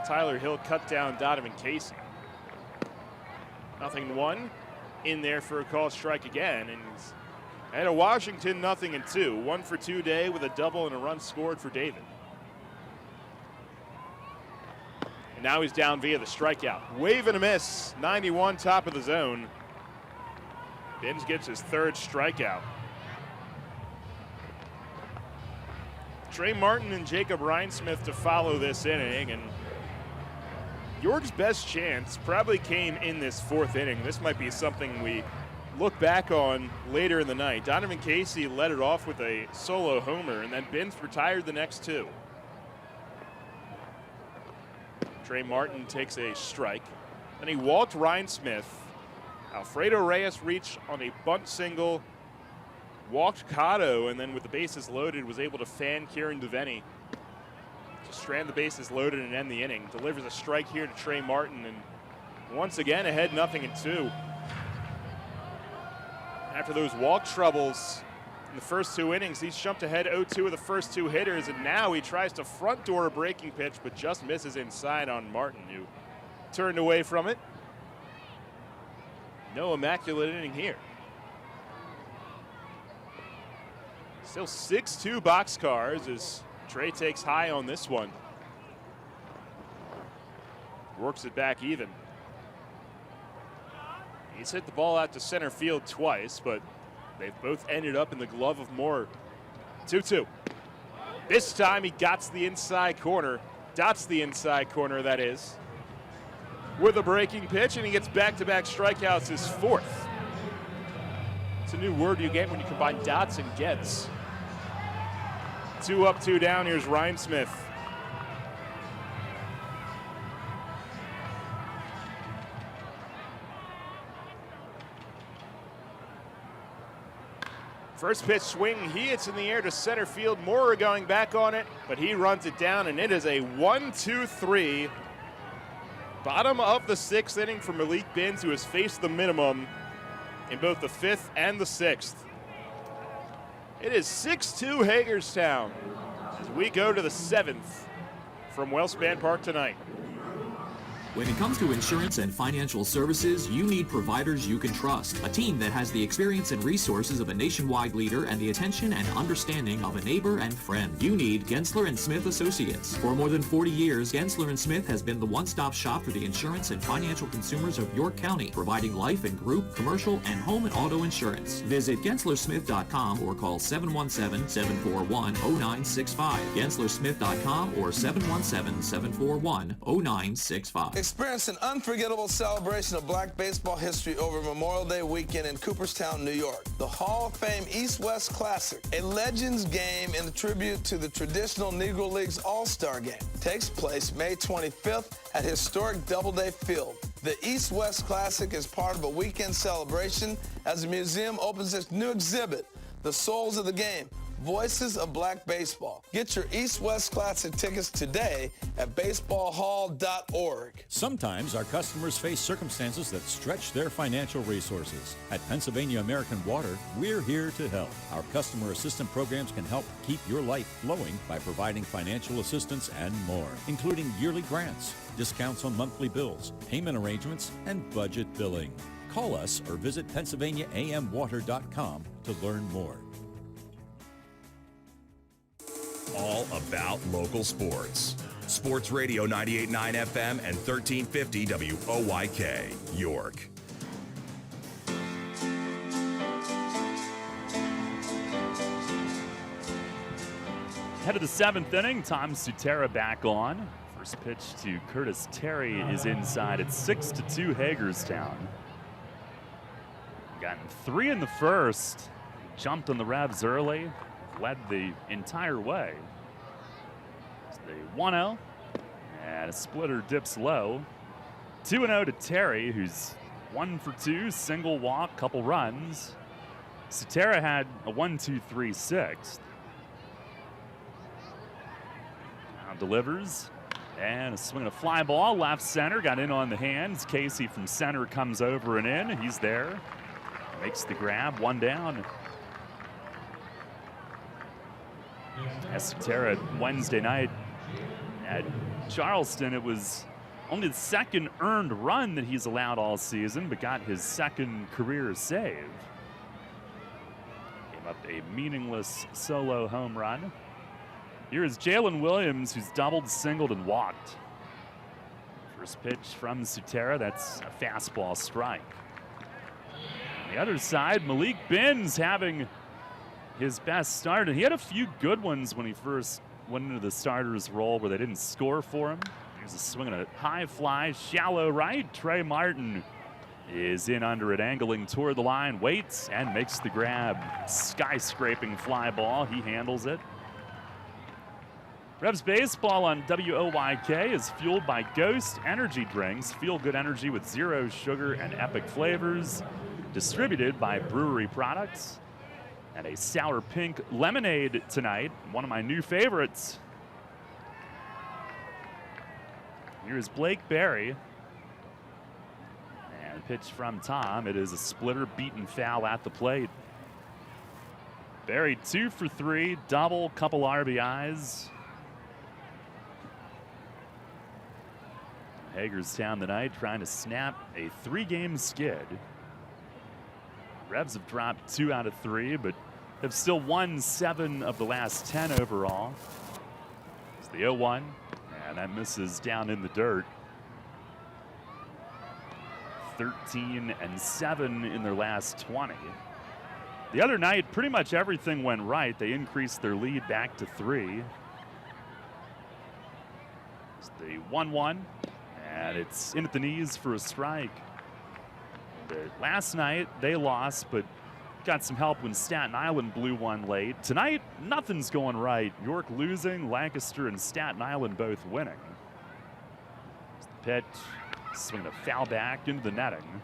Tyler Hill cut down Donovan Casey. 0-1 in there for a called strike again, and he's ahead of Washington 0-2. 1 for 2 day with a double and a run scored for David. And now he's down via the strikeout. Wave and a miss, 91 top of the zone. Binns gets his 3rd strikeout. Trey Martin and Jacob Rhinesmith to follow this inning, and York's best chance probably came in this 4th inning. This might be something we look back on later in the night. Donovan Casey led it off with a solo homer, and then Binns retired the next 2. Trey Martin takes a strike. Then he walked Rhinesmith. Alfredo Reyes reached on a bunt single, walked Cotto, and then with the bases loaded was able to fan Kieran Devaney to strand the bases loaded and end the inning. Delivers a strike here to Trey Martin, and once again ahead 0-2. After those walk troubles in the first 2 innings, he's jumped ahead 0-2 of the first 2 hitters, and now he tries to front door a breaking pitch but just misses inside on Martin, who turned away from it. No immaculate inning here. Still 6-2 Boxcars as Trey takes high on this one. Works it back even. He's hit the ball out to center field twice, but they've both ended up in the glove of Moore. 2-2. This time he dots the inside corner, that is, with a breaking pitch, and he gets back-to-back strikeouts, his 4th. It's a new word you get when you combine dots and gets. 2 up, 2 down. Here's Rhinesmith. First pitch swing, he hits in the air to center field. Moore going back on it, but he runs it down, and it is a 1-2-3. Bottom of the 6th inning for Malik Binns, who has faced the minimum in both the 5th and the 6th. It is 6-2 Hagerstown as we go to the 7th from Wellspan Park tonight. When it comes to insurance and financial services, you need providers you can trust. A team that has the experience and resources of a nationwide leader and the attention and understanding of a neighbor and friend. You need Gensler & Smith Associates. For more than 40 years, Gensler & Smith has been the one-stop shop for the insurance and financial consumers of York County, providing life and group, commercial, and home and auto insurance. Visit GenslerSmith.com or call 717-741-0965. GenslerSmith.com or 717-741-0965. Experience an unforgettable celebration of black baseball history over Memorial Day weekend in Cooperstown, New York. The Hall of Fame East-West Classic, a Legends game in tribute to the traditional Negro Leagues All-Star Game, takes place May 25th at historic Doubleday Field. The East-West Classic is part of a weekend celebration as the museum opens its new exhibit, The Souls of the Game, Voices of Black Baseball. Get your East-West Classic tickets today at baseballhall.org. Sometimes our customers face circumstances that stretch their financial resources. At Pennsylvania American Water, we're here to help. Our customer assistance programs can help keep your life flowing by providing financial assistance and more, including yearly grants, discounts on monthly bills, payment arrangements, and budget billing. Call us or visit PennsylvaniaAMWater.com to learn more. All about local sports. Sports Radio 98.9 FM and 1350 WOYK, York. Head of the 7th inning, Tom Sutera back on. First pitch to Curtis Terry is inside. It's 6-2 Hagerstown. Gotten 3 in the first. Jumped on the Revs early. Led the entire way. It's the 1-0, and a splitter dips low. 2-0 to Terry, who's 1 for 2, single walk, couple runs. Sutera had a 1-2-3 sixth. Now delivers, and a swing and a fly ball, left center, got in on the hands. Casey from center comes over and in. He's there, makes the grab, 1 down. Sutera Wednesday night at Charleston, it was only the 2nd earned run that he's allowed all season, but got his 2nd career save. Gave up a meaningless solo home run. Here is Jalen Williams, who's doubled, singled, and walked. First pitch from Sutera, that's a fastball strike. On the other side, Malik Binns having his best start, and he had a few good ones when he first went into the starter's role where they didn't score for him. Here's a swing and a high fly, shallow right. Trey Martin is in under it, angling toward the line, waits, and makes the grab. Skyscraping fly ball, he handles it. Revs baseball on WOYK is fueled by Ghost Energy Drinks. Feel good energy with 0 sugar and epic flavors. Distributed by Brewery Products. And a sour pink lemonade tonight, one of my new favorites. Here's Blake Berry. And pitch from Tom. It is a splitter, beaten foul at the plate. Berry 2 for 3, double, couple RBIs. Hagerstown tonight trying to snap a 3-game skid. Revs have dropped 2 out of 3, but have still won 7 of the last 10 overall. It's the 0-1, and that misses down in the dirt. 13-7 in their last 20. The other night, pretty much everything went right. They increased their lead back to 3. It's the 1-1, and it's in at the knees for a strike. Last night they lost, but got some help when Staten Island blew one late. Tonight, nothing's going right. York losing, Lancaster and Staten Island both winning. Pitch, swing a foul back into the netting.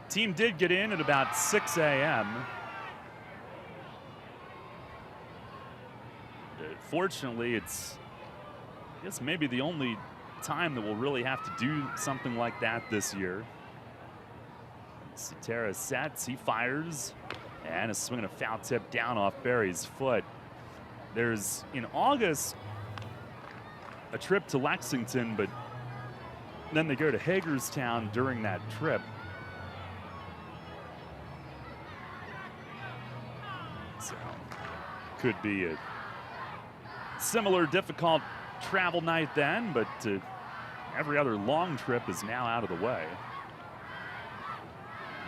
Team did get in at about 6 a.m. Fortunately, it's I guess maybe the only time that we'll really have to do something like that this year. Sutera sets, he fires, and a swing and a foul tip down off Berry's foot. There's, in August, a trip to Lexington, but then they go to Hagerstown during that trip. So, could be a similar difficult travel night then, but every other long trip is now out of the way.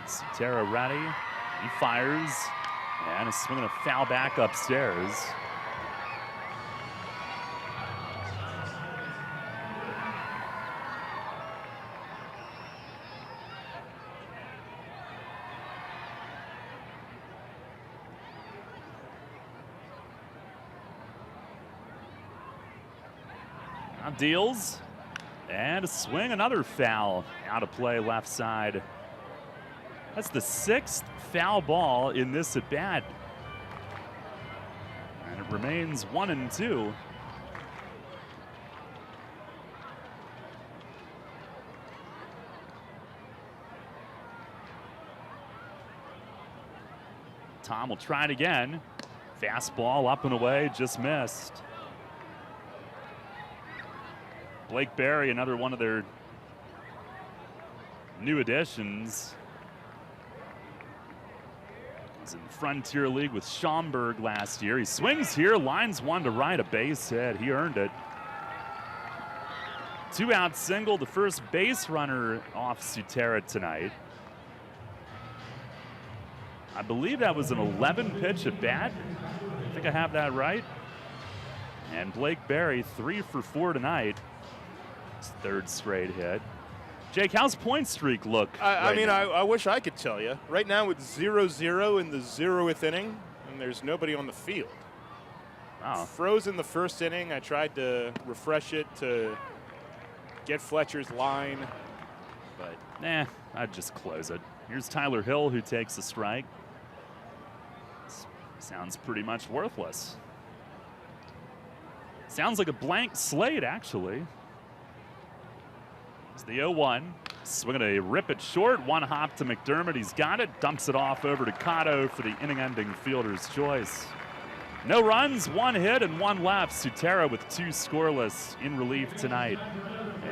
Sutera ready. He fires. And is swinging a foul back upstairs. Now deals. And a swing, another foul. Out of play left side. That's the 6th foul ball in this at bat. And it remains 1-2. Tom will try it again. Fastball up and away, just missed. Blake Berry, another one of their new additions. He's in the Frontier League with Schaumburg last year. He swings here, lines one to right, a base hit. He earned it. 2-out single, the first base runner off Sutera tonight. I believe that was an 11-pitch at bat. I think I have that right. And Blake Berry, 3 for 4 tonight. His 3rd straight hit. Jake, how's point streak look? I wish I could tell you. Right now it's 0-0 in the 0th inning, and there's nobody on the field. Wow. Froze in the first inning. I tried to refresh it to get Fletcher's line, but I'd just close it. Here's Tyler Hill, who takes a strike. Sounds pretty much worthless. Sounds like a blank slate, actually. It's the 0-1. Swinging a rip it short. One hop to McDermott. He's got it. Dumps it off over to Cotto for the inning-ending fielder's choice. No runs, 1 hit, and 1 left. Sutera with 2 scoreless in relief tonight.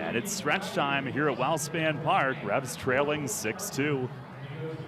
And it's stretch time here at Wellspan Park. Revs trailing 6-2.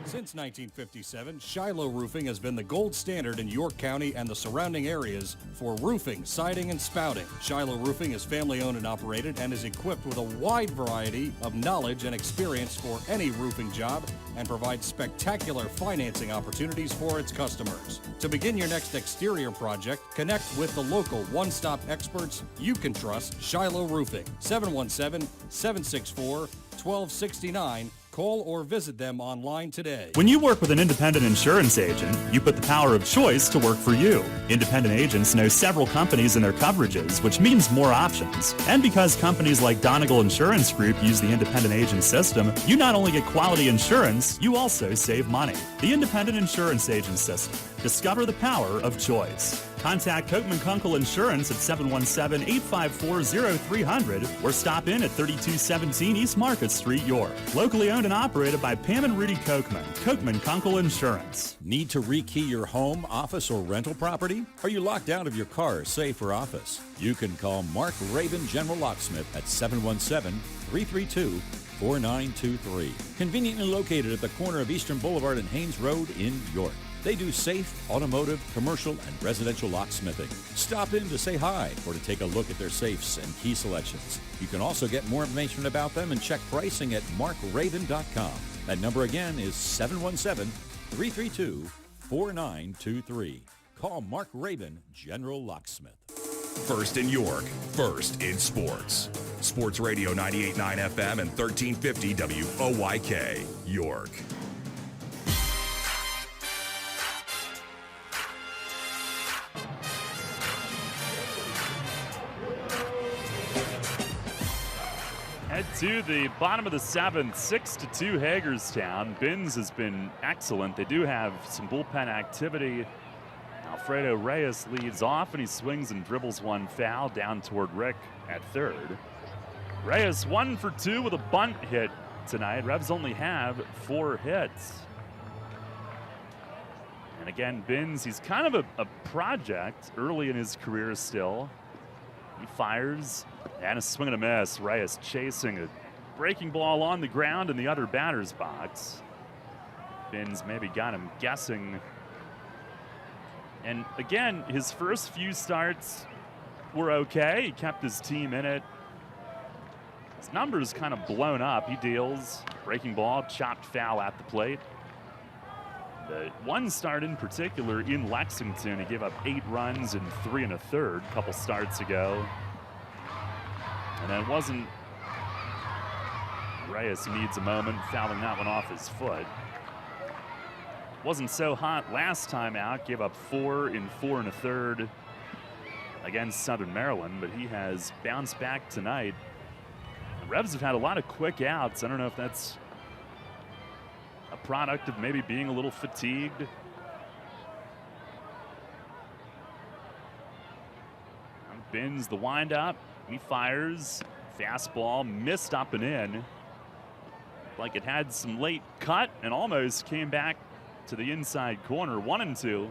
Since 1957, Shiloh Roofing has been the gold standard in York County and the surrounding areas for roofing, siding, and spouting. Shiloh Roofing is family-owned and operated and is equipped with a wide variety of knowledge and experience for any roofing job and provides spectacular financing opportunities for its customers. To begin your next exterior project, connect with the local one-stop experts you can trust, Shiloh Roofing, 717-764-1269. Call or visit them online today. When you work with an independent insurance agent, you put the power of choice to work for you. Independent agents know several companies and their coverages, which means more options. And because companies like Donegal Insurance Group use the independent agent system, you not only get quality insurance, you also save money. The independent insurance agent system. Discover the power of choice. Contact Kochman Kunkel Insurance at 717-854-0300 or stop in at 3217 East Market Street, York. Locally owned and operated by Pam and Rudy Kochman. Kochman Kunkel Insurance. Need to rekey your home, office, or rental property? Are you locked out of your car, safe, or office? You can call Mark Raven General Locksmith at 717-332-4923. Conveniently located at the corner of Eastern Boulevard and Haynes Road in York. They do safe, automotive, commercial, and residential locksmithing. Stop in to say hi or to take a look at their safes and key selections. You can also get more information about them and check pricing at markraven.com. That number again is 717-332-4923. Call Mark Raven, General Locksmith. First in York, first in sports. Sports Radio 98.9 FM and 1350 WOYK, York. Head to the bottom of the 7th, 6-2 Hagerstown. Binns has been excellent. They do have some bullpen activity. Alfredo Reyes leads off, and he swings and dribbles one foul down toward Rick at third. Reyes 1 for 2 with a bunt hit tonight. Revs only have 4 hits. And again, Binns, he's kind of a project early in his career still. He fires, and a swing and a miss. Reyes chasing a breaking ball on the ground in the other batter's box. Binns maybe got him guessing. And again, his first few starts were okay. He kept his team in it. His numbers kind of blown up. He deals, breaking ball, chopped foul at the plate. The one start in particular in Lexington, he gave up 8 runs in 3 1/3 a couple starts ago. And then it wasn't, Reyes needs a moment, fouling that one off his foot. Wasn't so hot last time out, gave up 4 in 4 1/3 against Southern Maryland, but he has bounced back tonight. The Revs have had a lot of quick outs. I don't know if that's a product of maybe being a little fatigued. Binns the windup. He fires. Fastball missed up and in. Like it had some late cut and almost came back to the inside corner. 1-2.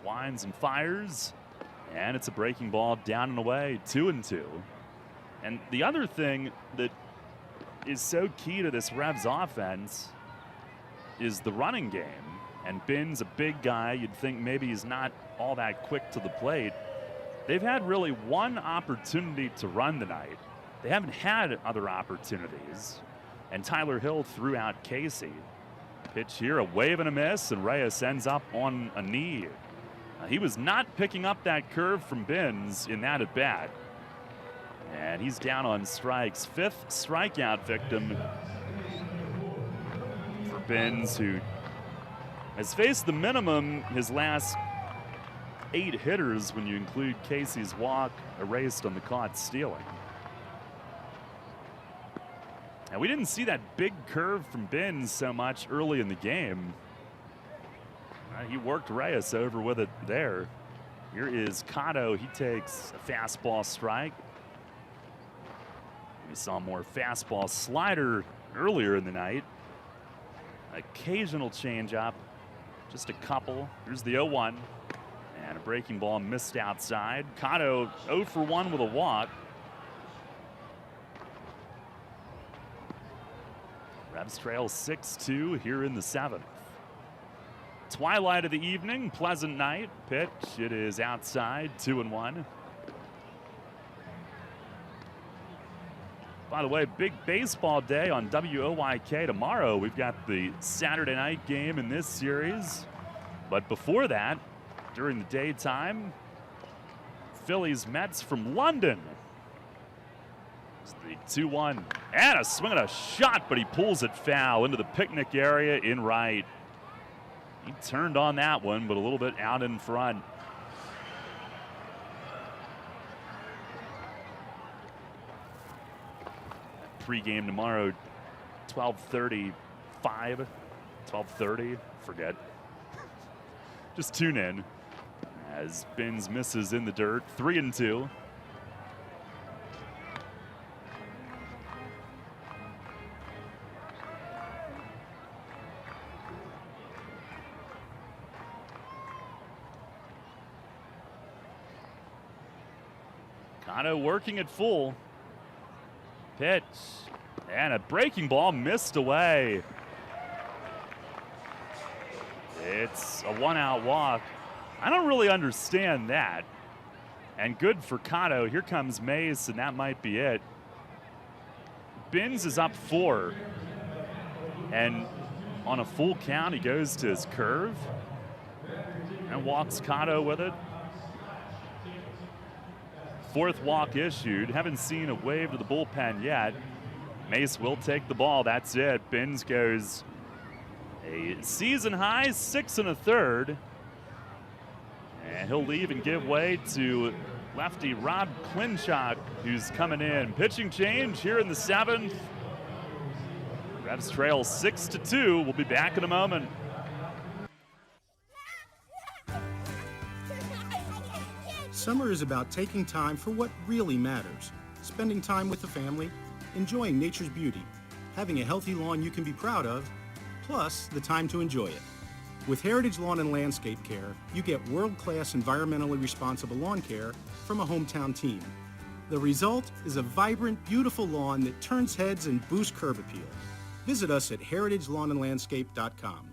Winds and fires. And it's a breaking ball down and away. 2-2. And the other thing that is so key to this Revs offense is the running game. And Binns, a big guy, you'd think maybe he's not all that quick to the plate. They've had really one opportunity to run tonight. They haven't had other opportunities. And Tyler Hill threw out Casey. Pitch here, a wave and a miss, and Reyes ends up on a knee. He was not picking up that curve from Binns in that at bat. And he's down on strikes. 5th strikeout victim for Binns, who has faced the minimum his last 8 hitters when you include Casey's walk erased on the caught stealing. And we didn't see that big curve from Binns so much early in the game. He worked Reyes over with it there. Here is Cotto. He takes a fastball strike. We saw more fastball slider earlier in the night. Occasional changeup, just a couple. Here's the 0-1. And a breaking ball missed outside. Cotto 0 for 1 with a walk. Revs trail 6-2 here in the 7th. Twilight of the evening, pleasant night. Pitch, it is outside, 2-1. By the way, big baseball day on WOYK tomorrow. We've got the Saturday night game in this series. But before that, during the daytime, Phillies Mets from London. It's the 2-1. And a swing and a shot, but he pulls it foul into the picnic area in right. He turned on that one, but a little bit out in front. Pre-game tomorrow, 12:35, 12:30, forget. Just tune in as Binns misses in the dirt, 3-2. Cotto working at full. Pitch. And a breaking ball missed away. It's a 1-out walk. I don't really understand that. And good for Cotto. Here comes Mace, and that might be it. Binns is up 4. And on a full count, he goes to his curve and walks Cotto with it. 4th walk issued. Haven't seen a wave to the bullpen yet. Mace will take the ball. That's it. Binns goes a season high 6 1/3. And he'll leave and give way to lefty Rob Clinchot, who's coming in. Pitching change here in the 7th. Revs trail 6-2. We'll be back in a moment. Summer is about taking time for what really matters. Spending time with the family, enjoying nature's beauty, having a healthy lawn you can be proud of, plus the time to enjoy it. With Heritage Lawn and Landscape Care, you get world-class environmentally responsible lawn care from a hometown team. The result is a vibrant, beautiful lawn that turns heads and boosts curb appeal. Visit us at heritagelawnandlandscape.com.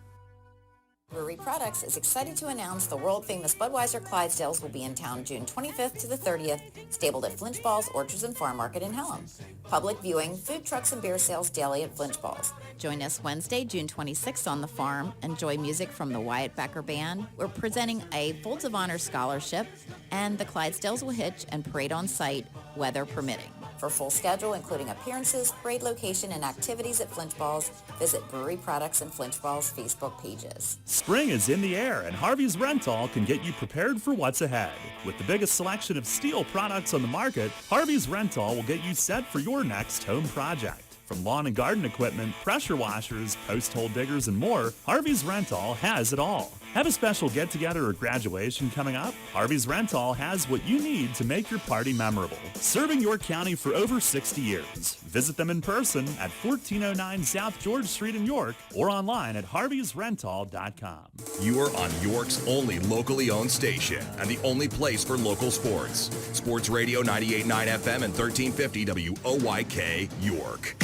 Brewery Products is excited to announce the world-famous Budweiser Clydesdales will be in town June 25th to the 30th, stabled at Flinch Balls Orchards and Farm Market in Pelham. Public viewing, food trucks, and beer sales daily at Flinch Balls. Join us Wednesday, June 26th on the farm. Enjoy music from the Wyatt Becker Band. We're presenting a Folds of Honor Scholarship, and the Clydesdales will hitch and parade on site, weather permitting. For full schedule, including appearances, parade location, and activities at Flinch Balls, visit Brewery Products and Flinch Balls Facebook pages. Spring is in the air, and Harvey's Rental can get you prepared for what's ahead. With the biggest selection of steel products on the market, Harvey's Rental will get you set for your next home project. From lawn and garden equipment, pressure washers, post hole diggers, and more, Harvey's Rental has it all. Have a special get-together or graduation coming up? Harvey's Rental has what you need to make your party memorable. Serving your county for over 60 years. Visit them in person at 1409 South George Street in York or online at harveysrental.com. You are on York's only locally owned station and the only place for local sports. Sports Radio 98.9 FM and 1350 WOYK, York.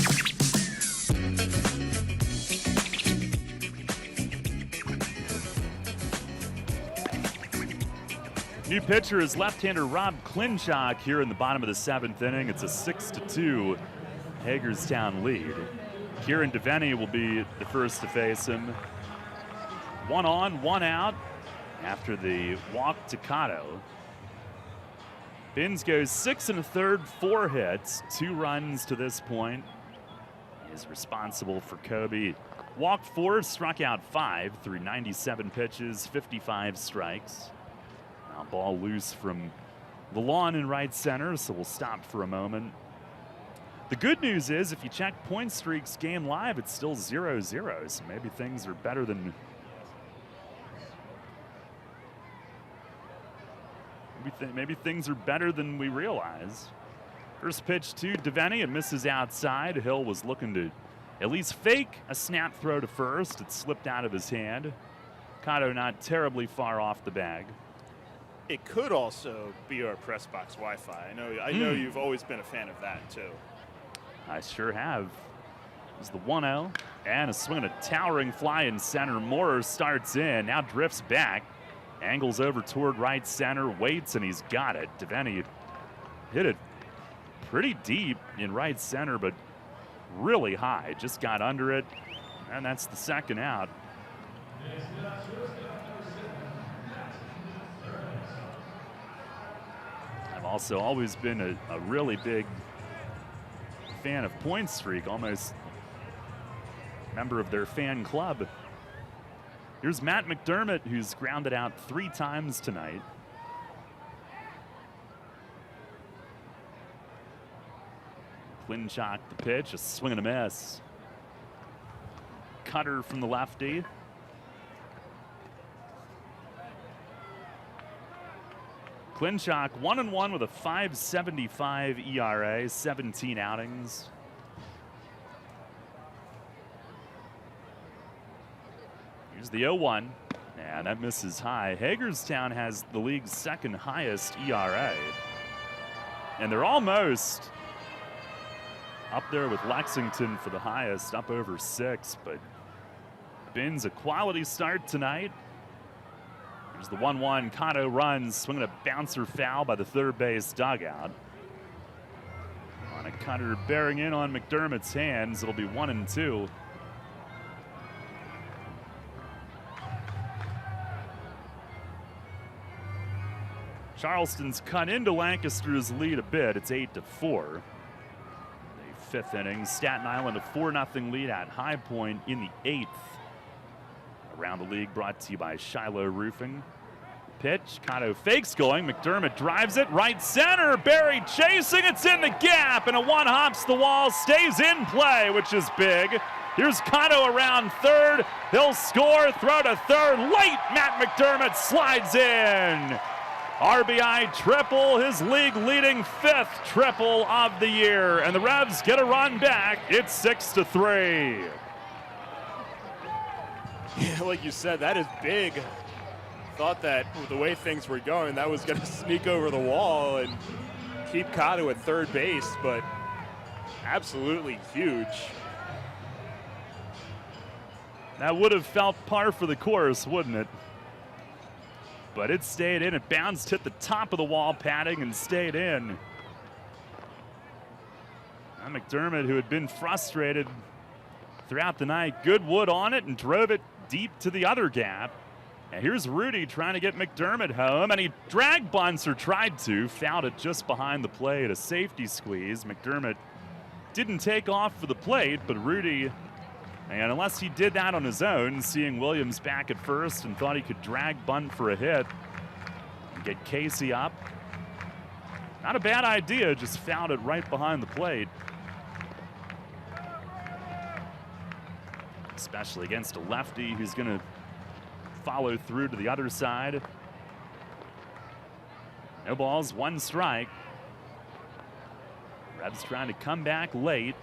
New pitcher is left-hander Rob Klinchak here in the bottom of the 7th inning. It's a 6-2 Hagerstown lead. Kieran DeVenny will be the first to face him. 1 on, 1 out after the walk to Cotto. Binns goes 6 1/3, 4 hits, 2 runs to this point. He is responsible for Kobe. Walked 4, struck out 5 through 97 pitches, 55 strikes. Now ball loose from the lawn in right center, so we'll stop for a moment. The good news is if you check Point Streak's game live, it's still 0-0, so maybe things are better than maybe things are better than we realize. First pitch to DeVenny, it misses outside. Hill was looking to at least fake a snap throw to first. It slipped out of his hand. Cotto not terribly far off the bag. It could also be our press box Wi-Fi. I know you've always been a fan of that too. I sure have. There's the 1-0 and a swing and a towering fly in center. Moorer starts in, now drifts back, angles over toward right center, waits, and he's got it. DeVenny hit it pretty deep in right center, but really high. Just got under it, and that's the second out. I've also always been a really big fan of Point Streak, almost member of their fan club. Here's Matt McDermott, who's grounded out 3 times tonight. Klinchak the pitch, a swing and a miss. Cutter from the lefty. Klinchak 1-1 with a 5.75 ERA, 17 outings. Here's the 0-1, and that misses high. Hagerstown has the league's 2nd highest ERA, and they're almost up there with Lexington for the highest, up over 6, but Binns a quality start tonight. Here's the 1-1, Cotto runs, swinging a bouncer foul by the third base dugout. On a cutter bearing in on McDermott's hands, it'll be 1-2. Charleston's cut into Lancaster's lead a bit. It's 8-4. The 5th inning, Staten Island a 4-0 lead at High Point in the 8th. Around the League brought to you by Shiloh Roofing. Pitch, Cotto fakes going, McDermott drives it, right center, Barry chasing, it's in the gap, and a 1 hops the wall, stays in play, which is big. Here's Cotto around third, he'll score, throw to third, late, Matt McDermott slides in. RBI triple, his league-leading 5th triple of the year, and the Revs get a run back. It's 6-3. Yeah, like you said, that is big. Thought that with the way things were going, that was going to sneak over the wall and keep Cotto at third base, but absolutely huge. That would have felt par for the course, wouldn't it? But it stayed in. It bounced, hit the top of the wall padding, and stayed in. Now McDermott, who had been frustrated throughout the night, good wood on it and drove it deep to the other gap. And here's Rudy trying to get McDermott home, and he drag bunts, or tried to, fouled it just behind the plate, a safety squeeze. McDermott didn't take off for the plate, but Rudy, and unless he did that on his own, seeing Williams back at first and thought he could drag bunt for a hit and get Casey up. Not a bad idea, just fouled it right behind the plate. Especially against a lefty who's going to follow through to the other side. No balls, one strike. Revs trying to come back late.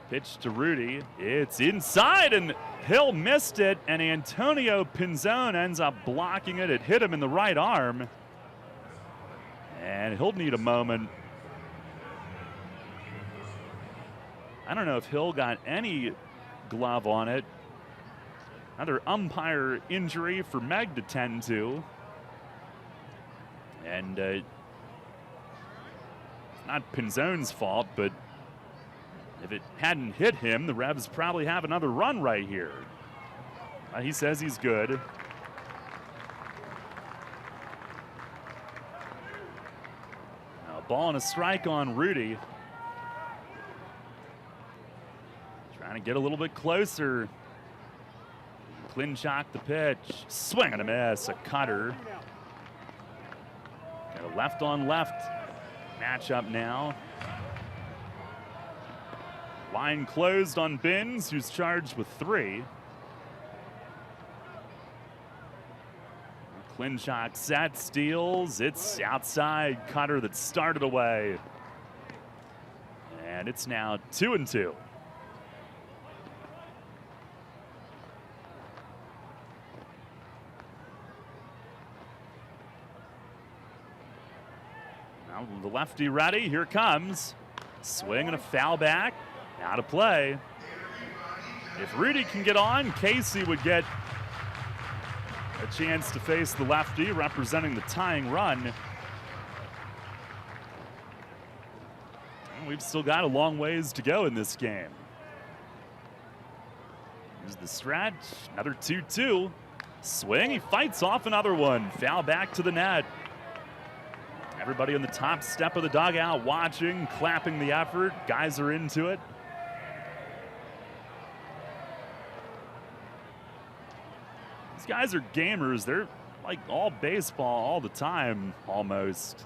Pitch to Rudy. It's inside, and Hill missed it, and Antonio Pinzon ends up blocking it. It hit him in the right arm. And he'll need a moment. I don't know if Hill got any glove on it. Another umpire injury for Meg to tend to. And it's not Pinzon's fault, but if it hadn't hit him, the Revs probably have another run right here. He says he's good. Now, a ball and a strike on Rudy. Trying to get a little bit closer. Klinchak the pitch. Swing and a miss. A cutter. Got a left on left matchup now. Line closed on Binns, who's charged with 3. Klinchak set, steals. It's outside. Cutter that started away. And it's now 2-2. Now the lefty ready. Here comes. Swing and a foul back. Out of play. If Rudy can get on, Casey would get a chance to face the lefty, representing the tying run. And we've still got a long ways to go in this game. Here's the stretch. Another 2-2. Swing. He fights off another one. Foul back to the net. Everybody on the top step of the dugout watching, clapping the effort. Guys are into it. These guys are gamers. They're like all baseball all the time, almost.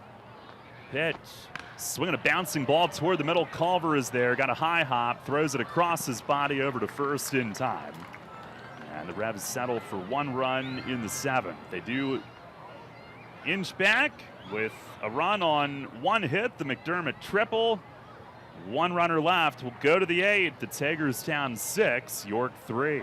Pitch. Swinging a bouncing ball toward the middle. Culver is there. Got a high hop. Throws it across his body over to first in time. And the Revs settle for 1 run in the 7th. They do inch back with a run on 1 hit, the McDermott triple. 1 runner left. We'll go to the 8th. It's Hagerstown 6, York 3.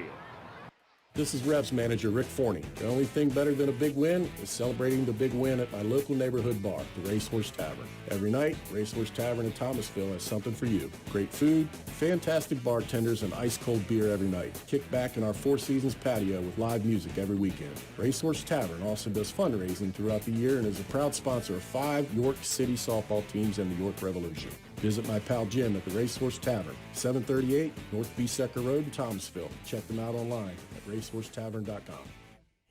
This is Revs manager Rick Forney. The only thing better than a big win is celebrating the big win at my local neighborhood bar, the Racehorse Tavern. Every night, Racehorse Tavern in Thomasville has something for you. Great food, fantastic bartenders, and ice-cold beer every night. Kick back in our Four Seasons patio with live music every weekend. Racehorse Tavern also does fundraising throughout the year and is a proud sponsor of 5 York City softball teams and the York Revolution. Visit my pal Jim at the Racehorse Tavern, 738 North B. Secker Road in Thomasville. Check them out online at racehorsetavern.com.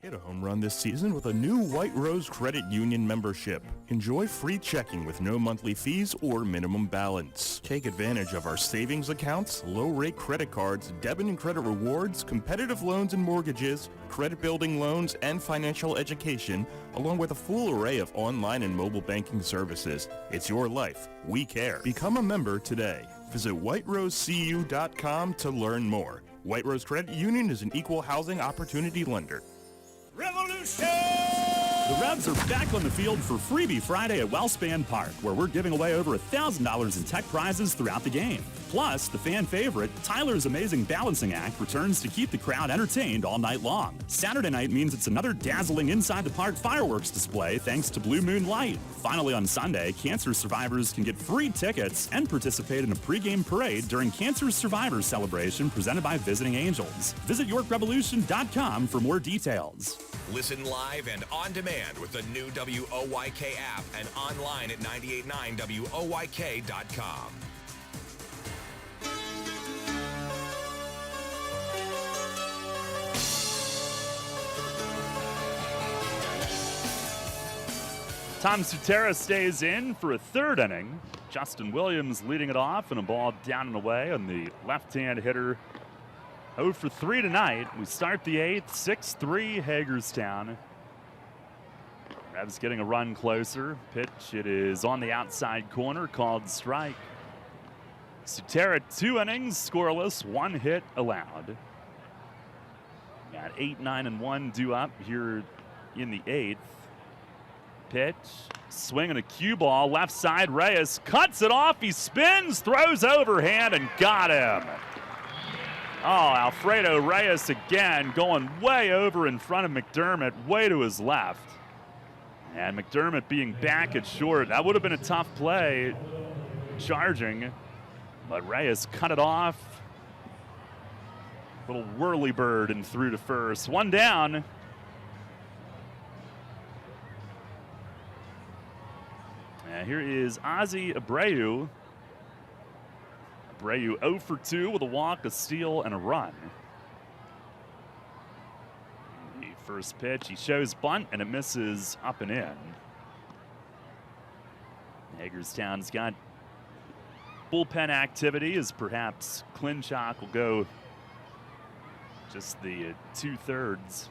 Hit a home run this season with a new White Rose Credit Union membership. Enjoy free checking with no monthly fees or minimum balance. Take advantage of our savings accounts, low-rate credit cards, debit and credit rewards, competitive loans and mortgages, credit building loans, and financial education, along with a full array of online and mobile banking services. It's your life. We care. Become a member today. Visit whiterosecu.com to learn more. White Rose Credit Union is an equal housing opportunity lender. Revolution! The Revs are back on the field for Freebie Friday at Wellspan Park, where we're giving away over $1,000 in tech prizes throughout the game. Plus, the fan favorite, Tyler's Amazing Balancing Act, returns to keep the crowd entertained all night long. Saturday night means it's another dazzling Inside the Park fireworks display thanks to Blue Moon Light. Finally, on Sunday, cancer survivors can get free tickets and participate in a pregame parade during Cancer Survivors Celebration presented by Visiting Angels. Visit YorkRevolution.com for more details. Listen live and on demand with the new WOYK app and online at 989WOYK.com. Tom Sutera stays in for a third inning. Justin Williams leading it off, and a ball down and away on the left-hand hitter. 0 for 3 tonight. We start the 8th, 6-3 Hagerstown. Revs getting a run closer. Pitch, it is on the outside corner, called strike. Sutera 2 innings, scoreless, 1 hit allowed. Got 8, 9, and 1 due up here in the 8th. Pitch, swing and a cue ball, left side, Reyes cuts it off, he spins, throws overhand, and got him. Oh, Alfredo Reyes again going way over in front of McDermott, way to his left. And McDermott being back at short. That would have been a tough play, charging, but Reyes cut it off. Little whirly bird and through to first. 1 down. Here is Ozzie Abreu. Abreu 0 for 2 with a walk, a steal, and a run. The first pitch, he shows bunt, and it misses up and in. Hagerstown's got bullpen activity, as perhaps Klinchak will go just the 2/3.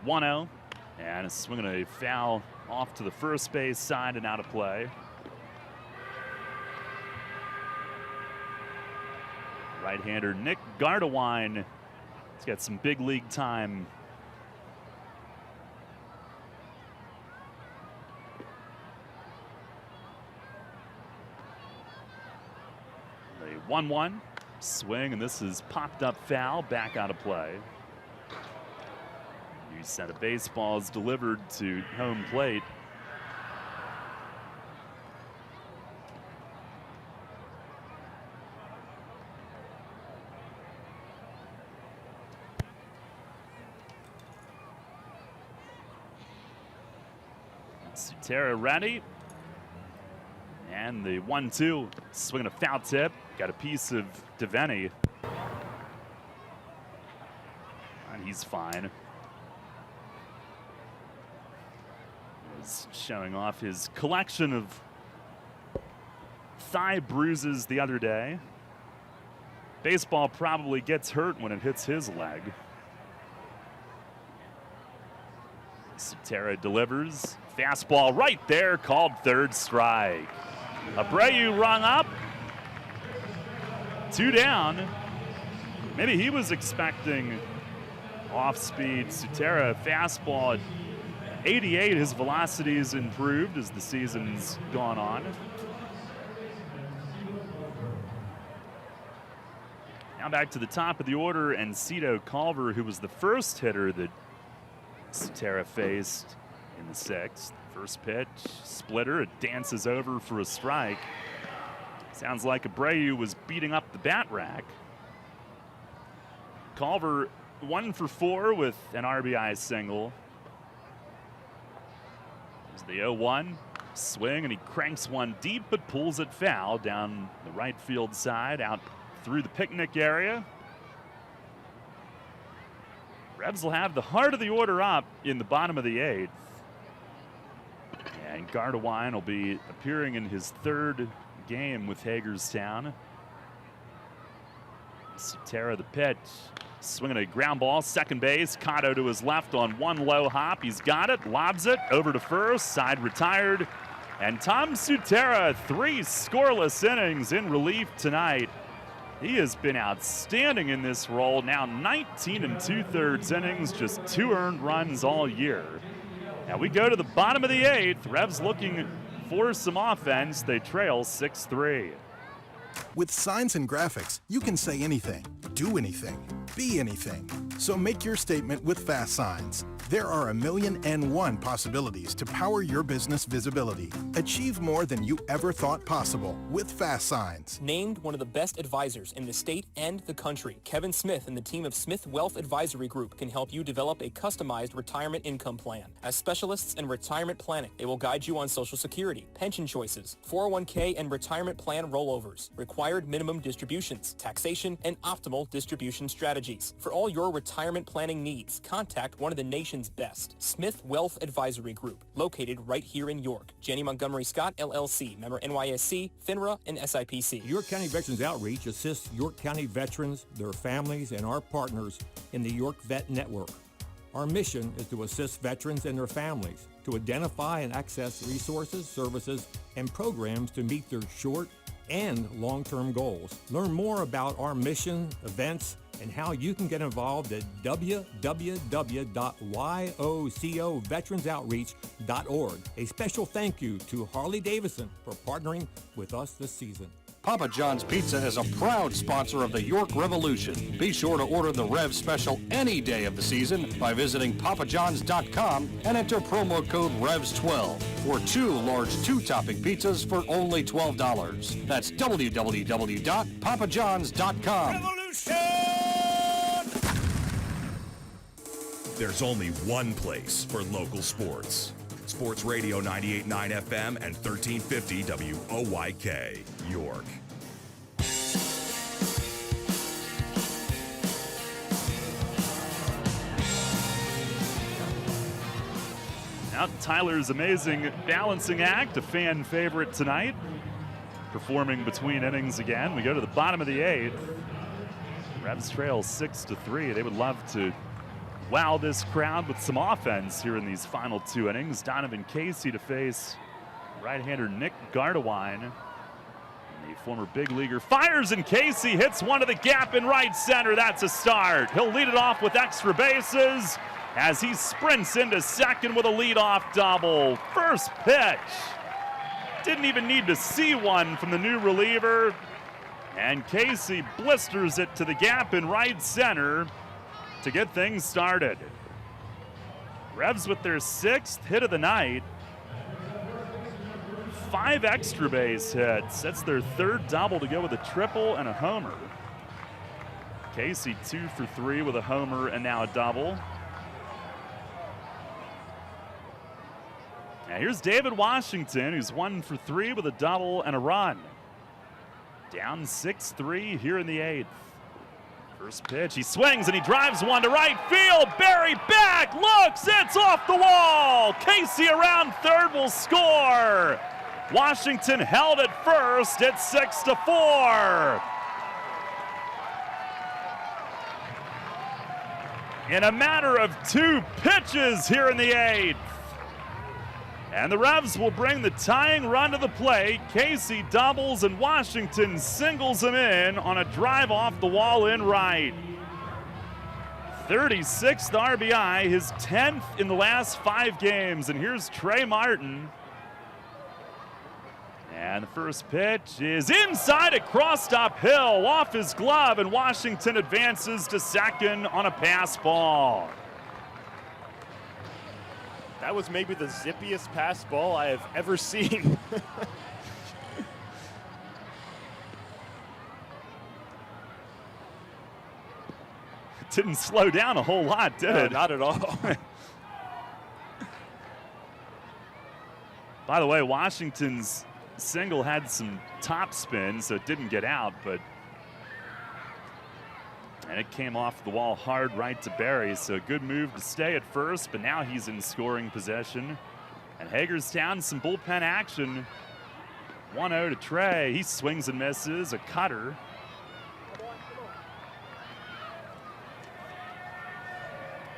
1-0, and a swing and a foul off to the first base side and out of play. Right-hander Nick Gardewine. He's got some big league time. A 1-1 swing, and this is popped up foul, back out of play. New set of baseballs delivered to home plate. Sutera ready. And the 1-2, swinging a foul tip. Got a piece of Devaney. And he's fine. He's showing off his collection of thigh bruises the other day. Baseball probably gets hurt when it hits his leg. Sutera delivers. Fastball right there, called third strike. Abreu rung up. 2 down. Maybe he was expecting off-speed. Sutera fastball at 88. His velocity's improved as the season's gone on. Now back to the top of the order, and Cito Culver, who was the first hitter that Sutera faced in the 6th. First pitch, splitter, it dances over for a strike. Sounds like Abreu was beating up the bat rack. Culver 1 for 4 with an RBI single. There's the 0-1 swing, and he cranks one deep but pulls it foul down the right field side, out through the picnic area. Revs will have the heart of the order up in the bottom of the 8th. And Gardewine will be appearing in his 3rd game with Hagerstown. Sutera the pitch. Swinging a ground ball, second base. Cotto to his left on one low hop. He's got it, lobs it over to first, side retired. And Tom Sutera, 3 scoreless innings in relief tonight. He has been outstanding in this role. Now 19 2/3 innings, just 2 earned runs all year. Now we go to the bottom of the 8th. Revs looking for some offense. They trail 6-3. With signs and graphics, you can say anything, do anything, be anything. So make your statement with Fast Signs. There are 1,000,001 possibilities to power your business visibility. Achieve more than you ever thought possible with Fast Signs. Named one of the best advisors in the state and the country, Kevin Smith and the team of Smith Wealth Advisory Group can help you develop a customized retirement income plan. As specialists in retirement planning, they will guide you on Social Security, pension choices, 401k and retirement plan rollovers, required minimum distributions, taxation, and optimal distribution strategies. For all your retirement planning needs, contact one of the nation's best, Smith Wealth Advisory Group, located right here in York. Jenny Montgomery Scott, LLC, member NYSC, FINRA, and SIPC. York County Veterans Outreach assists York County veterans, their families, and our partners in the York Vet Network. Our mission is to assist veterans and their families to identify and access resources, services, and programs to meet their short and long-term goals. Learn more about our mission, events, and how you can get involved at www.yocoveteransoutreach.org. A special thank you to Harley Davidson for partnering with us this season. Papa John's Pizza is a proud sponsor of the York Revolution. Be sure to order the Rev Special any day of the season by visiting papajohns.com and enter promo code REVS12 for 2 large 2-topping pizzas for only $12. That's www.papajohns.com. Revolution! There's only one place for local sports. Sports Radio 98.9 FM and 1350 WOYK, York. Now Tyler's amazing balancing act, a fan favorite tonight, performing between innings again. We go to the bottom of the 8th. Revs trail 6-3. They would love to wow this crowd with some offense here in these final 2 innings. Donovan Casey to face right-hander Nick Gardewine. The former big leaguer fires, and Casey hits one to the gap in right center. That's a start. He'll lead it off with extra bases as he sprints into second with a leadoff double. First pitch. Didn't even need to see one from the new reliever. And Casey blisters it to the gap in right center to get things started. Revs with their 6th hit of the night. 5 extra base hits. That's their 3rd double to go with a triple and a homer. Casey 2 for 3 with a homer and now a double. Now here's David Washington, who's 1 for 3 with a double and a run. Down 6-3 here in the 8th. First pitch, he swings and he drives one to right field. Barry back, looks, it's off the wall. Casey around third will score. Washington held at first. It's 6-4. In a matter of 2 pitches here in the 8th. And the Revs will bring the tying run to the plate. Casey doubles and Washington singles him in on a drive off the wall in right. 36th RBI, his 10th in the last 5 games. And here's Trey Martin. And the first pitch is inside, across top hill, off his glove, and Washington advances to second on a pass ball. That was maybe the zippiest pass ball I have ever seen. Didn't slow down a whole lot, did it? Not at all. By the way, Washington's single had some top spin, so it didn't get out, and it came off the wall hard right to Barry, so a good move to stay at first, but now he's in scoring possession. And Hagerstown, some bullpen action. 1-0 to Trey. He swings and misses, a cutter.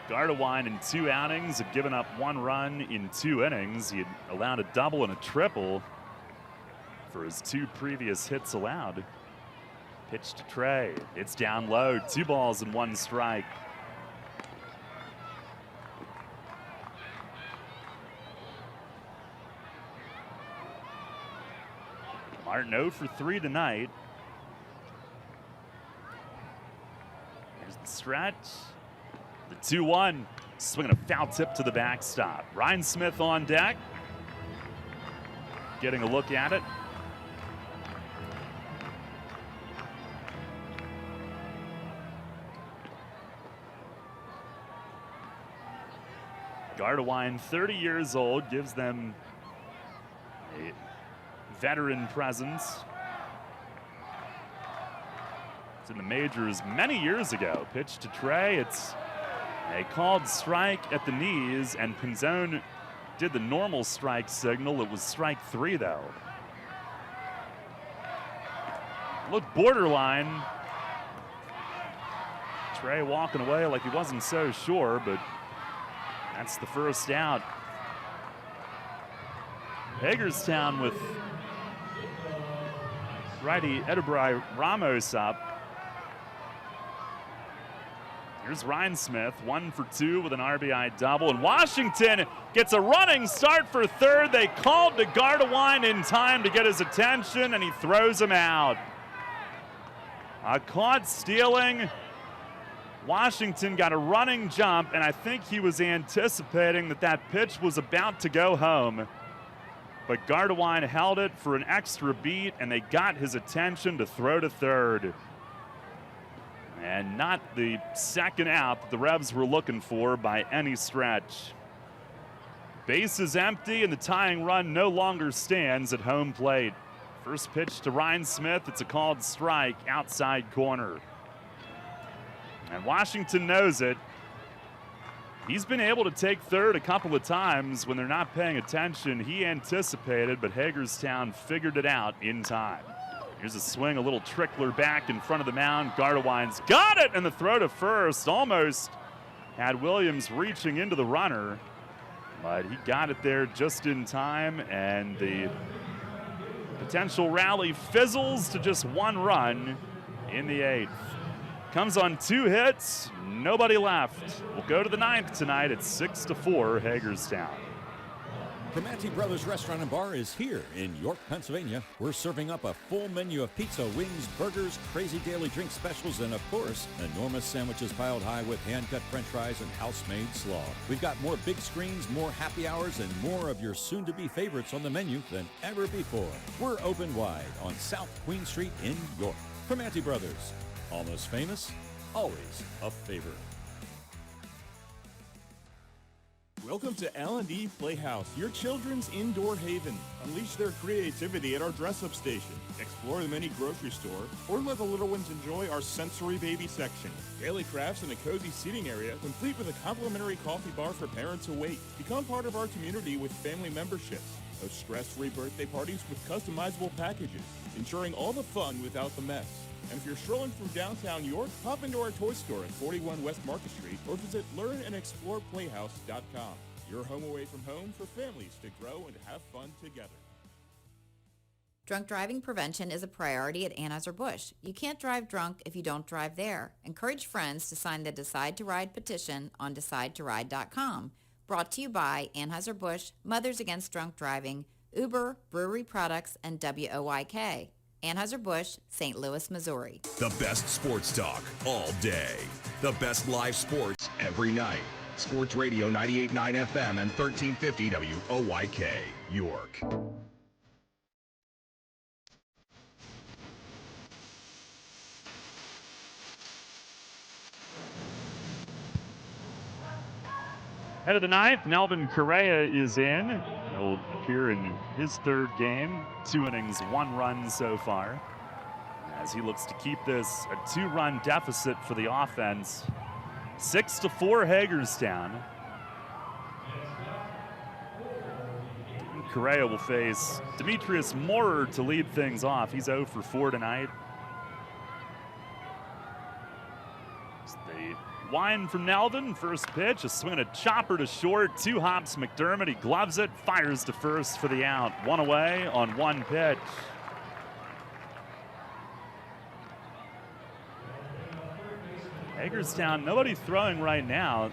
Gardewine in 2 outings had given up 1 run in 2 innings. He had allowed a double and a triple for his 2 previous hits allowed. Pitch to Trey. It's down low. 2 balls and 1 strike. Martin 0 for 3 tonight. Here's the stretch. The 2-1. Swinging a foul tip to the backstop. Ryan Smith on deck. Getting a look at it. Gardewine, 30 years old, gives them a veteran presence. It's in the majors many years ago. Pitch to Trey. It's a called strike at the knees, and Pinzone did the normal strike signal. It was strike 3, though. Looked borderline. Trey walking away like he wasn't so sure, but that's the first out. Hagerstown with righty Edibrai Ramos up. Here's Ryan Smith, 1 for 2 with an RBI double. And Washington gets a running start for third. They called to Gardewine in time to get his attention, and he throws him out. A caught stealing. Washington got a running jump, and I think he was anticipating that that pitch was about to go home. But Gardewine held it for an extra beat, and they got his attention to throw to third. And not the second out that the Revs were looking for by any stretch. Base is empty, and the tying run no longer stands at home plate. First pitch to Ryan Smith. It's a called strike outside corner. And Washington knows it. He's been able to take third a couple of times when they're not paying attention. He anticipated, but Hagerstown figured it out in time. Here's a swing, a little trickler back in front of the mound. Gardewine's got it, and the throw to first almost had Williams reaching into the runner, but he got it there just in time, and the potential rally fizzles to just 1 run in the 8th. Comes on 2 hits, nobody left. We'll go to the 9th tonight. It's 6-4 Hagerstown. Primanti Brothers Restaurant and Bar is here in York, Pennsylvania. We're serving up a full menu of pizza, wings, burgers, crazy daily drink specials, and of course, enormous sandwiches piled high with hand-cut french fries and house-made slaw. We've got more big screens, more happy hours, and more of your soon-to-be favorites on the menu than ever before. We're open wide on South Queen Street in York. Primanti Brothers, almost famous, always a favorite. Welcome to L&D Playhouse, your children's indoor haven. Unleash their creativity at our dress-up station. Explore the mini grocery store, or let the little ones enjoy our sensory baby section. Daily crafts in a cozy seating area, complete with a complimentary coffee bar for parents who wait. Become part of our community with family memberships. Host stress-free birthday parties with customizable packages, ensuring all the fun without the mess. And if you're strolling through downtown York, pop into our toy store at 41 West Market Street or visit learnandexploreplayhouse.com. Your home away from home for families to grow and have fun together. Drunk driving prevention is a priority at Anheuser-Busch. You can't drive drunk if you don't drive there. Encourage friends to sign the Decide to Ride petition on DecideToRide.com. Brought to you by Anheuser-Busch, Mothers Against Drunk Driving, Uber, Brewery Products, and WOYK. Anheuser-Busch, St. Louis, Missouri. The best sports talk all day. The best live sports every night. Sports Radio 98.9 FM and 1350 WOYK, York. Head of the 9th, Melvin Correa is in. He'll appear in his 3rd game. 2 innings, 1 run so far, as he looks to keep this a 2-run deficit for the offense. 6-4 Hagerstown. Correa will face Demetrius Moorer to lead things off. He's 0 for 4 tonight. Wine from Nelvin, first pitch, a swing and a chopper to short, 2 hops McDermott, he gloves it, fires to first for the out. 1 away on 1 pitch. Hagerstown, nobody throwing right now.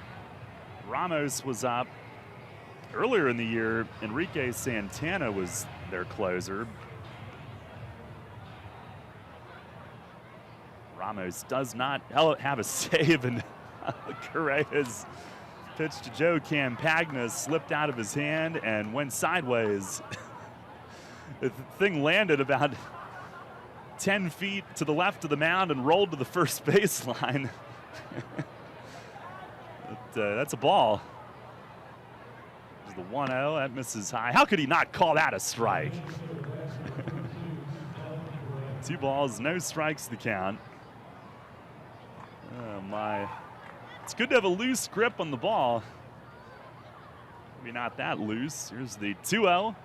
Ramos was up. Earlier in the year, Enrique Santana was their closer. Ramos does not have a save, and Correa's pitch to Joe Campagna slipped out of his hand and went sideways. The thing landed about 10 feet to the left of the mound and rolled to the first baseline. That's a ball. There's the 1-0. That misses high. How could he not call that a strike? 2 balls, no strikes to count. Oh, my. It's good to have a loose grip on the ball. Maybe not that loose. Here's the 2-0.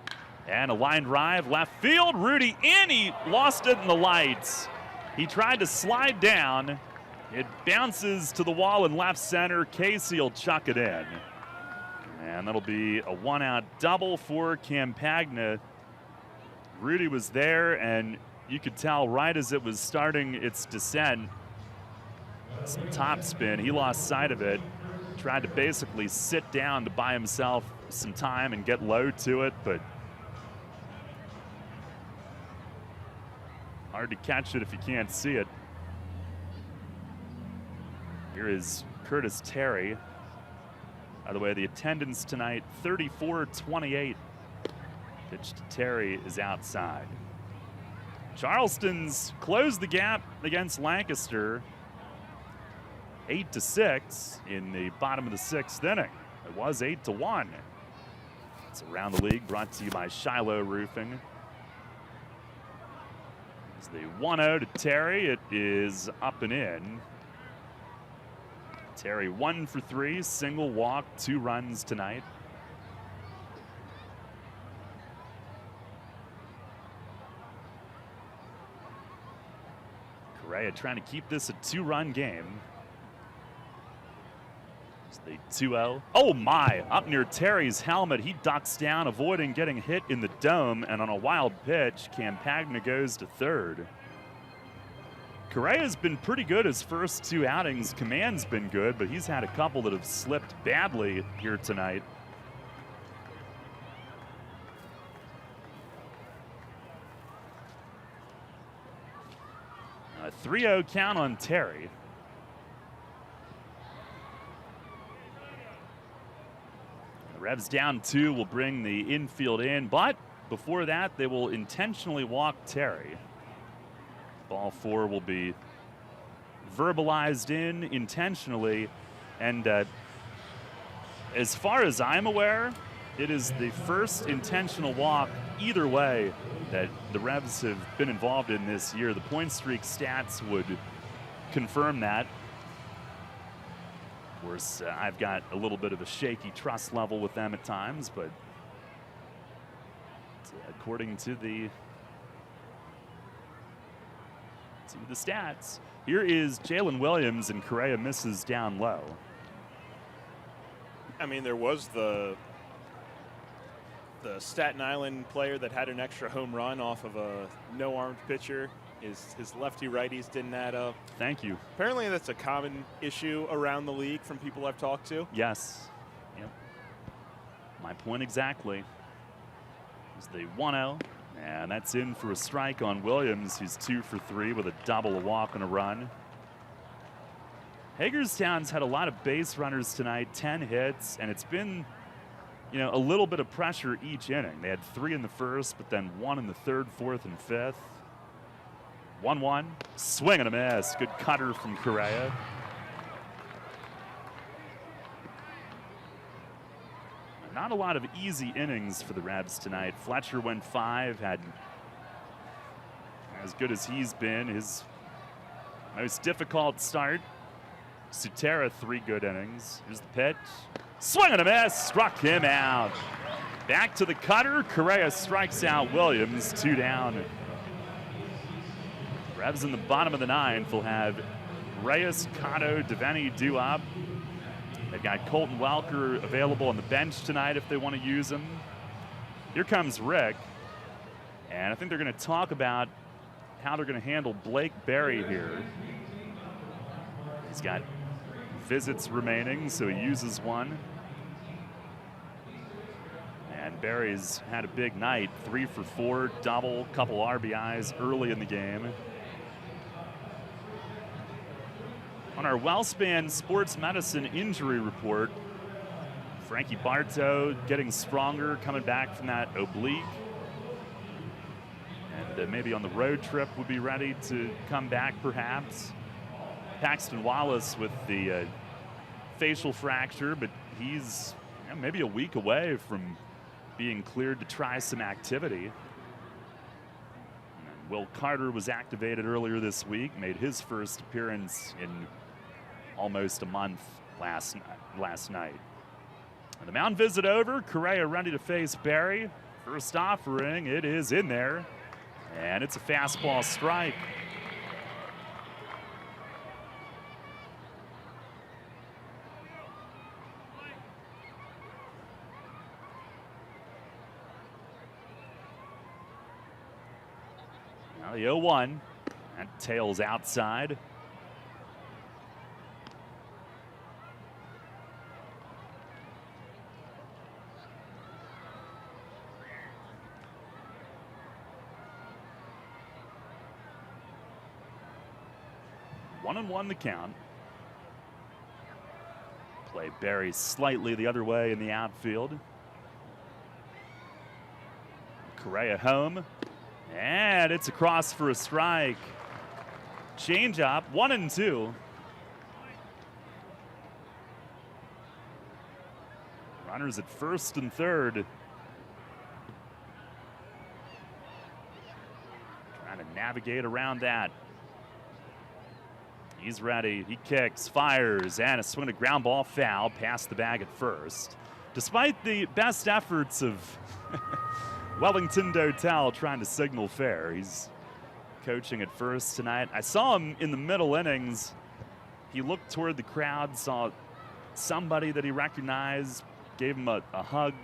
And a line drive, left field. Rudy in. He lost it in the lights. He tried to slide down. It bounces to the wall in left center. Casey will chuck it in. And that'll be a 1-out double for Campagna. Rudy was there, and you could tell right as it was starting its descent, some top spin. He lost sight of it. Tried to basically sit down to buy himself some time and get low to it, but hard to catch it if you can't see it. Here is Curtis Terry. By the way, the attendance tonight, 34-28. Pitch to Terry is outside. Charleston's closed the gap against Lancaster, 8-6 in the bottom of the 6th inning. It was 8-1. It's Around the League, brought to you by Shiloh Roofing. It's the 1-0 to Terry. It is up and in. Terry 1 for 3, single walk, 2 runs tonight. Correa trying to keep this a 2-run game. It's the 2-0. Oh my, up near Terry's helmet. He ducks down, avoiding getting hit in the dome, and on a wild pitch, Campagna goes to third. Correa's been pretty good his first 2 outings. Command's been good, but he's had a couple that have slipped badly here tonight. A 3-0 count on Terry. The Revs down 2 will bring the infield in, but before that, they will intentionally walk Terry. Ball 4 will be verbalized in intentionally, and as far as I'm aware, it is the first intentional walk either way that the Revs have been involved in this year. The point streak stats would confirm that. Of course, I've got a little bit of a shaky trust level with them at times, but according to the stats. Here is Jalen Williams, and Correa misses down low. I mean, there was the Staten Island player that had an extra home run off of a no-armed pitcher. His lefty-righties didn't add up. Thank you. Apparently that's a common issue around the league from people I've talked to. Yes. Yep. My point exactly. Is the 1-0. And that's in for a strike on Williams, who's 2 for 3 with a double, a walk, and a run. Hagerstown's had a lot of base runners tonight, 10 hits, and it's been, a little bit of pressure each inning. They had 3 in the first, but then 1 in the third, fourth, and fifth. 1-1, swing and a miss. Good cutter from Correa. Not a lot of easy innings for the Revs tonight. Fletcher went 5, had as good as he's been. His most difficult start. Sutera, 3 good innings. Here's the pitch. Swing and a miss, struck him out. Back to the cutter. Correa strikes out Williams, 2 down. Revs in the bottom of the 9th will have Reyes, Cotto, Devaney, Duab. They've got Colton Welker available on the bench tonight if they want to use him. Here comes Rick. And I think they're going to talk about how they're going to handle Blake Berry here. He's got visits remaining, so he uses one. And Berry's had a big night, 3 for 4, double, couple RBIs early in the game. our WellSpan Sports Medicine injury report. Frankie Bartow getting stronger, coming back from that oblique. And maybe on the road trip would be ready to come back perhaps. Paxton Wallace with the facial fracture, but he's maybe a week away from being cleared to try some activity. And Will Carter was activated earlier this week, made his first appearance in almost a month last night. And the mound visit over. Correa ready to face Barry. First offering, it is in there. And it's a fastball strike. Now the 0-1. That tails outside. One and one the count. Play Barry slightly the other way in the outfield. Correa home. And it's across for a strike. Change up, 1-2. Runners at first and third. Trying to navigate around that. He's ready, he kicks, fires, and a swing to ground ball foul past the bag at first. Despite the best efforts of Wellington Dotel trying to signal fair, he's coaching at first tonight. I saw him in the middle innings. He looked toward the crowd, saw somebody that he recognized, gave him a hug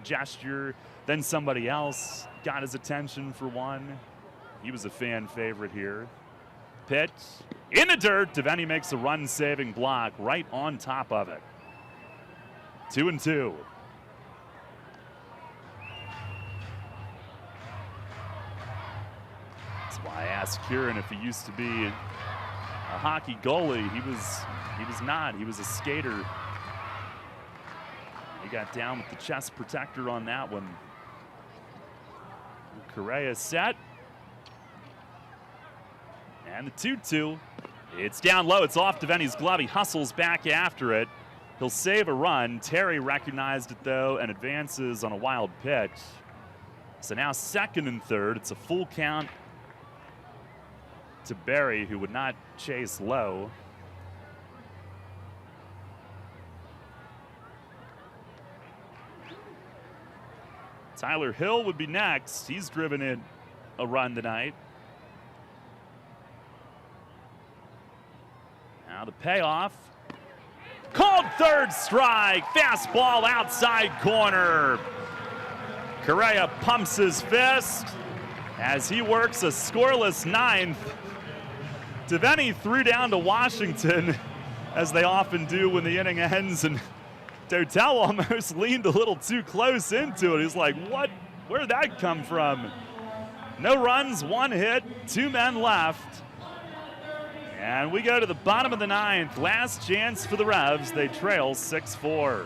gesture, then somebody else got his attention for one. He was a fan favorite here. Pitch in the dirt. Devaney makes a run-saving block right on top of it. 2-2. That's why I asked Kieran if he used to be a hockey goalie. He was not. He was a skater. He got down with the chest protector on that one. Correa set. And the 2-2, it's down low. It's off Devaney's glove. He hustles back after it. He'll save a run. Terry recognized it, though, and advances on a wild pitch. So now second and third. It's a full count to Barry, who would not chase low. Tyler Hill would be next. He's driven in a run tonight. Now the payoff. Called third strike. Fastball outside corner. Correa pumps his fist as he works a scoreless ninth. Devaney threw down to Washington, as they often do when the inning ends, and Dotel almost leaned a little too close into it. He's like, what? Where'd that come from? No runs, one hit, two men left. And we go to the bottom of the ninth. Last chance for the Revs. They trail 6-4.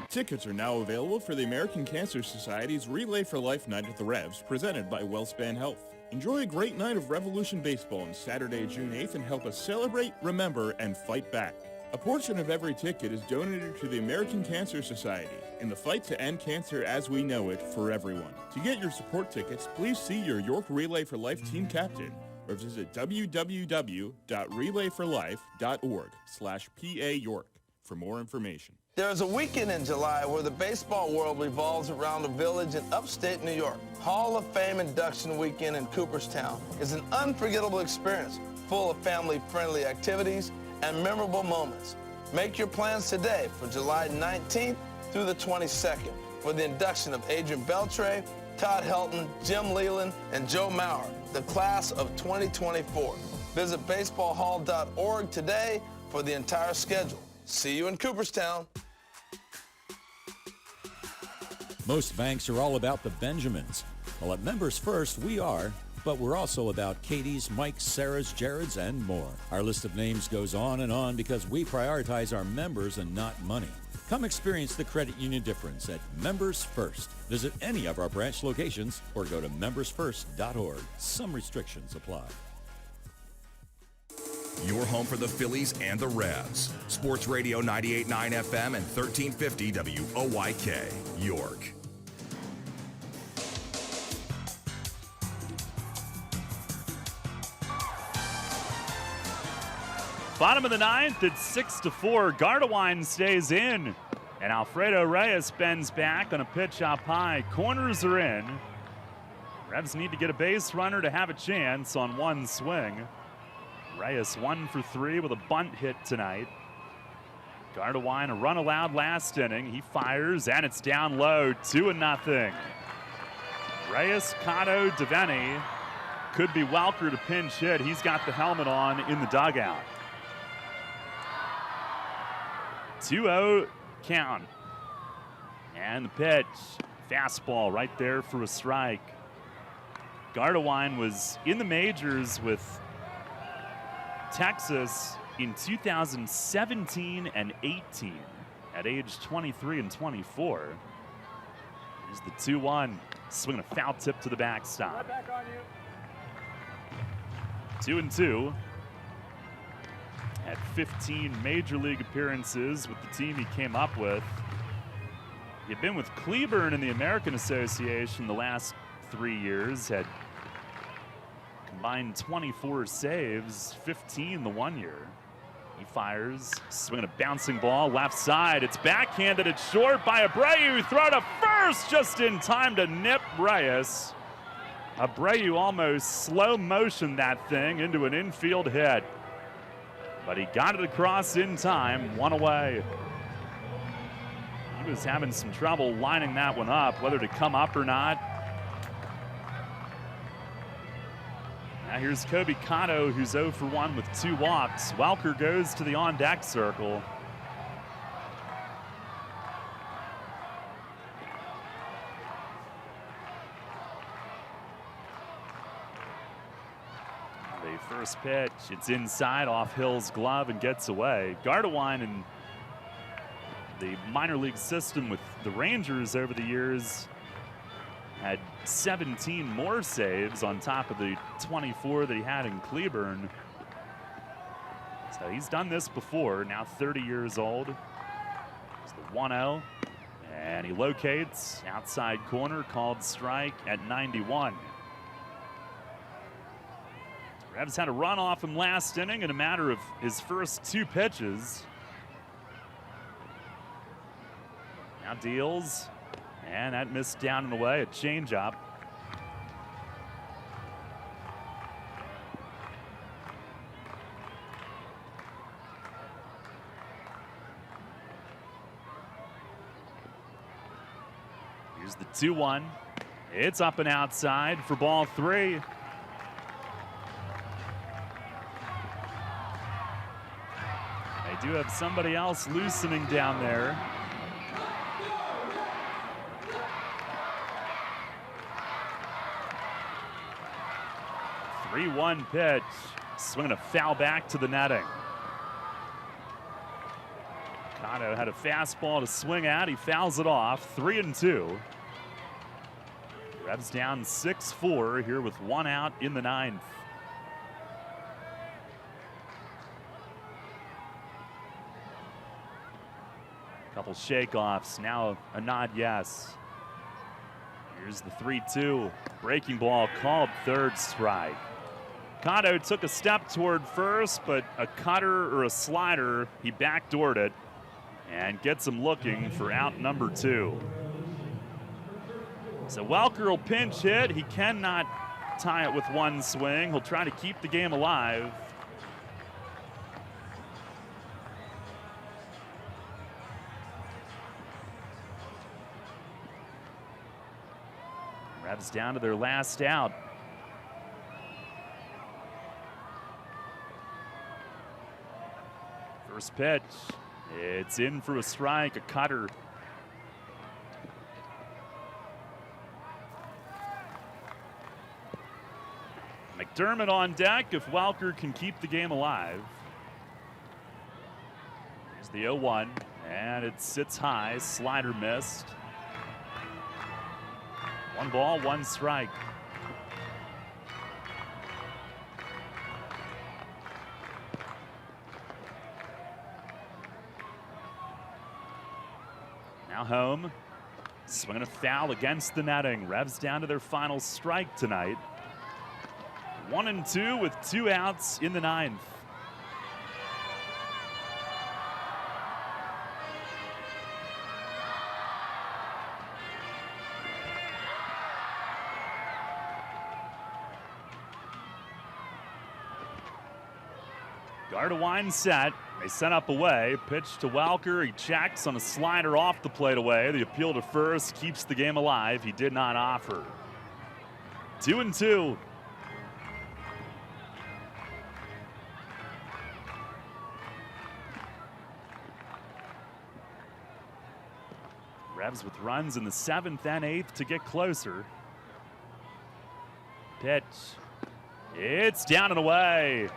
Tickets are now available for the American Cancer Society's Relay for Life Night at the Revs, presented by WellSpan Health. Enjoy a great night of Revolution Baseball on Saturday, June 8th, and help us celebrate, remember, and fight back. A portion of every ticket is donated to the American Cancer Society in the fight to end cancer as we know it for everyone. To get your support tickets, please see your York Relay for Life team captain or visit www.relayforlife.org/PA York for more information. There is a weekend in July where the baseball world revolves around a village in upstate New York. Hall of Fame induction weekend in Cooperstown is an unforgettable experience full of family-friendly activities and memorable moments. Make your plans today for July 19th through the 22nd for the induction of Adrian Beltre, Todd Helton, Jim Leland, and Joe Maurer, the class of 2024. Visit baseballhall.org today for the entire schedule. See you in Cooperstown. Most banks are all about the Benjamins. Well, at Members First, we are but we're also about Katie's, Mike's, Sarah's, Jared's, and more. Our list of names goes on because we prioritize our members and not money. Come experience the credit union difference at Members First. Visit any of our branch locations or go to membersfirst.org. Some restrictions apply. Your home for the Phillies and the Revs. Sports Radio 98.9 FM and 1350 WOYK, York. Bottom of the ninth, it's 6-4. Gardewine stays in, and Alfredo Reyes bends back on a pitch up high. Corners are in. Revs need to get a base runner to have a chance on one swing. Reyes 1 for 3 with a bunt hit tonight. Gardewine, a run allowed last inning. He fires, and it's down low, 2-0. Reyes, Cotto, Devaney. Could be Welker to pinch hit. He's got the helmet on in the dugout. 2-0 count. And the pitch. Fastball right there for a strike. Gardewine was in the majors with Texas in 2017 and 18 at age 23 and 24. Here's the 2-1. Swinging a foul tip to the backstop. 2-2. Had 15 major league appearances with the team he came up with. He'd been with Cleburne in the American Association the last 3 years. Had combined 24 saves, 15 the 1 year. He fires, swinging a bouncing ball left side. It's backhanded, it's short by Abreu. Throw to first just in time to nip Reyes. Abreu almost slow motioned that thing into an infield hit. But he got it across in time, one away. He was having some trouble lining that one up, whether to come up or not. Now here's Kobe Cotto, who's 0 for 1 with 2 walks. Welker goes to the on-deck circle. The first pitch, it's inside off Hill's glove and gets away. Gardewine in the minor league system with the Rangers over the years had 17 more saves on top of the 24 that he had in Cleburne. So he's done this before, now 30 years old. It's the 1-0, and he locates outside corner, called strike at 91. Revs had a run off him last inning in a matter of his first 2 pitches. Now deals, and that missed down and away, a changeup. Here's the 2-1. It's up and outside for ball 3. They do have somebody else loosening down there. The 3-1 pitch, swinging a foul back to the netting. Cotto had a fastball to swing at. He fouls it off. 3-2. Revs down 6-4 here with 1 out in the 9th. Couple shakeoffs, now a nod yes. Here's the 3-2. Breaking ball called, 3rd strike. Cotto took a step toward first, but a cutter or a slider, he backdoored it and gets him looking for out number 2. So Welker will pinch hit. He cannot tie it with one swing. He'll try to keep the game alive. Revs down to their last out. First pitch, it's in for a strike, a cutter. McDermott on deck if Welker can keep the game alive. Here's the 0-1, and it sits high. Slider missed. 1 ball, 1 strike. Now home. Swinging a foul against the netting. Revs down to their final strike tonight. 1-2 with 2 outs in the 9th. Gardewine set. They set up away. Pitch to Welker. He checks on a slider off the plate away. The appeal to first keeps the game alive. He did not offer. 2-2. Revs with runs in the 7th and 8th to get closer. Pitch. It's down and away.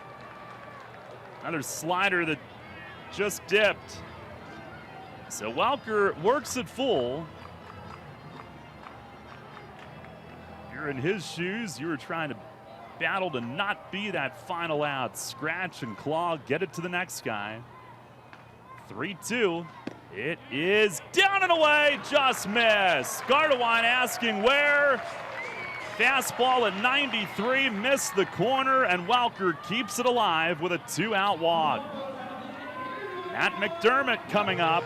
Another slider that just dipped. So Welker works it full. You're in his shoes. You were trying to battle to not be that final out. Scratch and claw, get it to the next guy. 3-2. It is down and away, just missed. Gardewine asking where. Fastball at 93, missed the corner, and Welker keeps it alive with a 2-out walk. Matt McDermott coming up.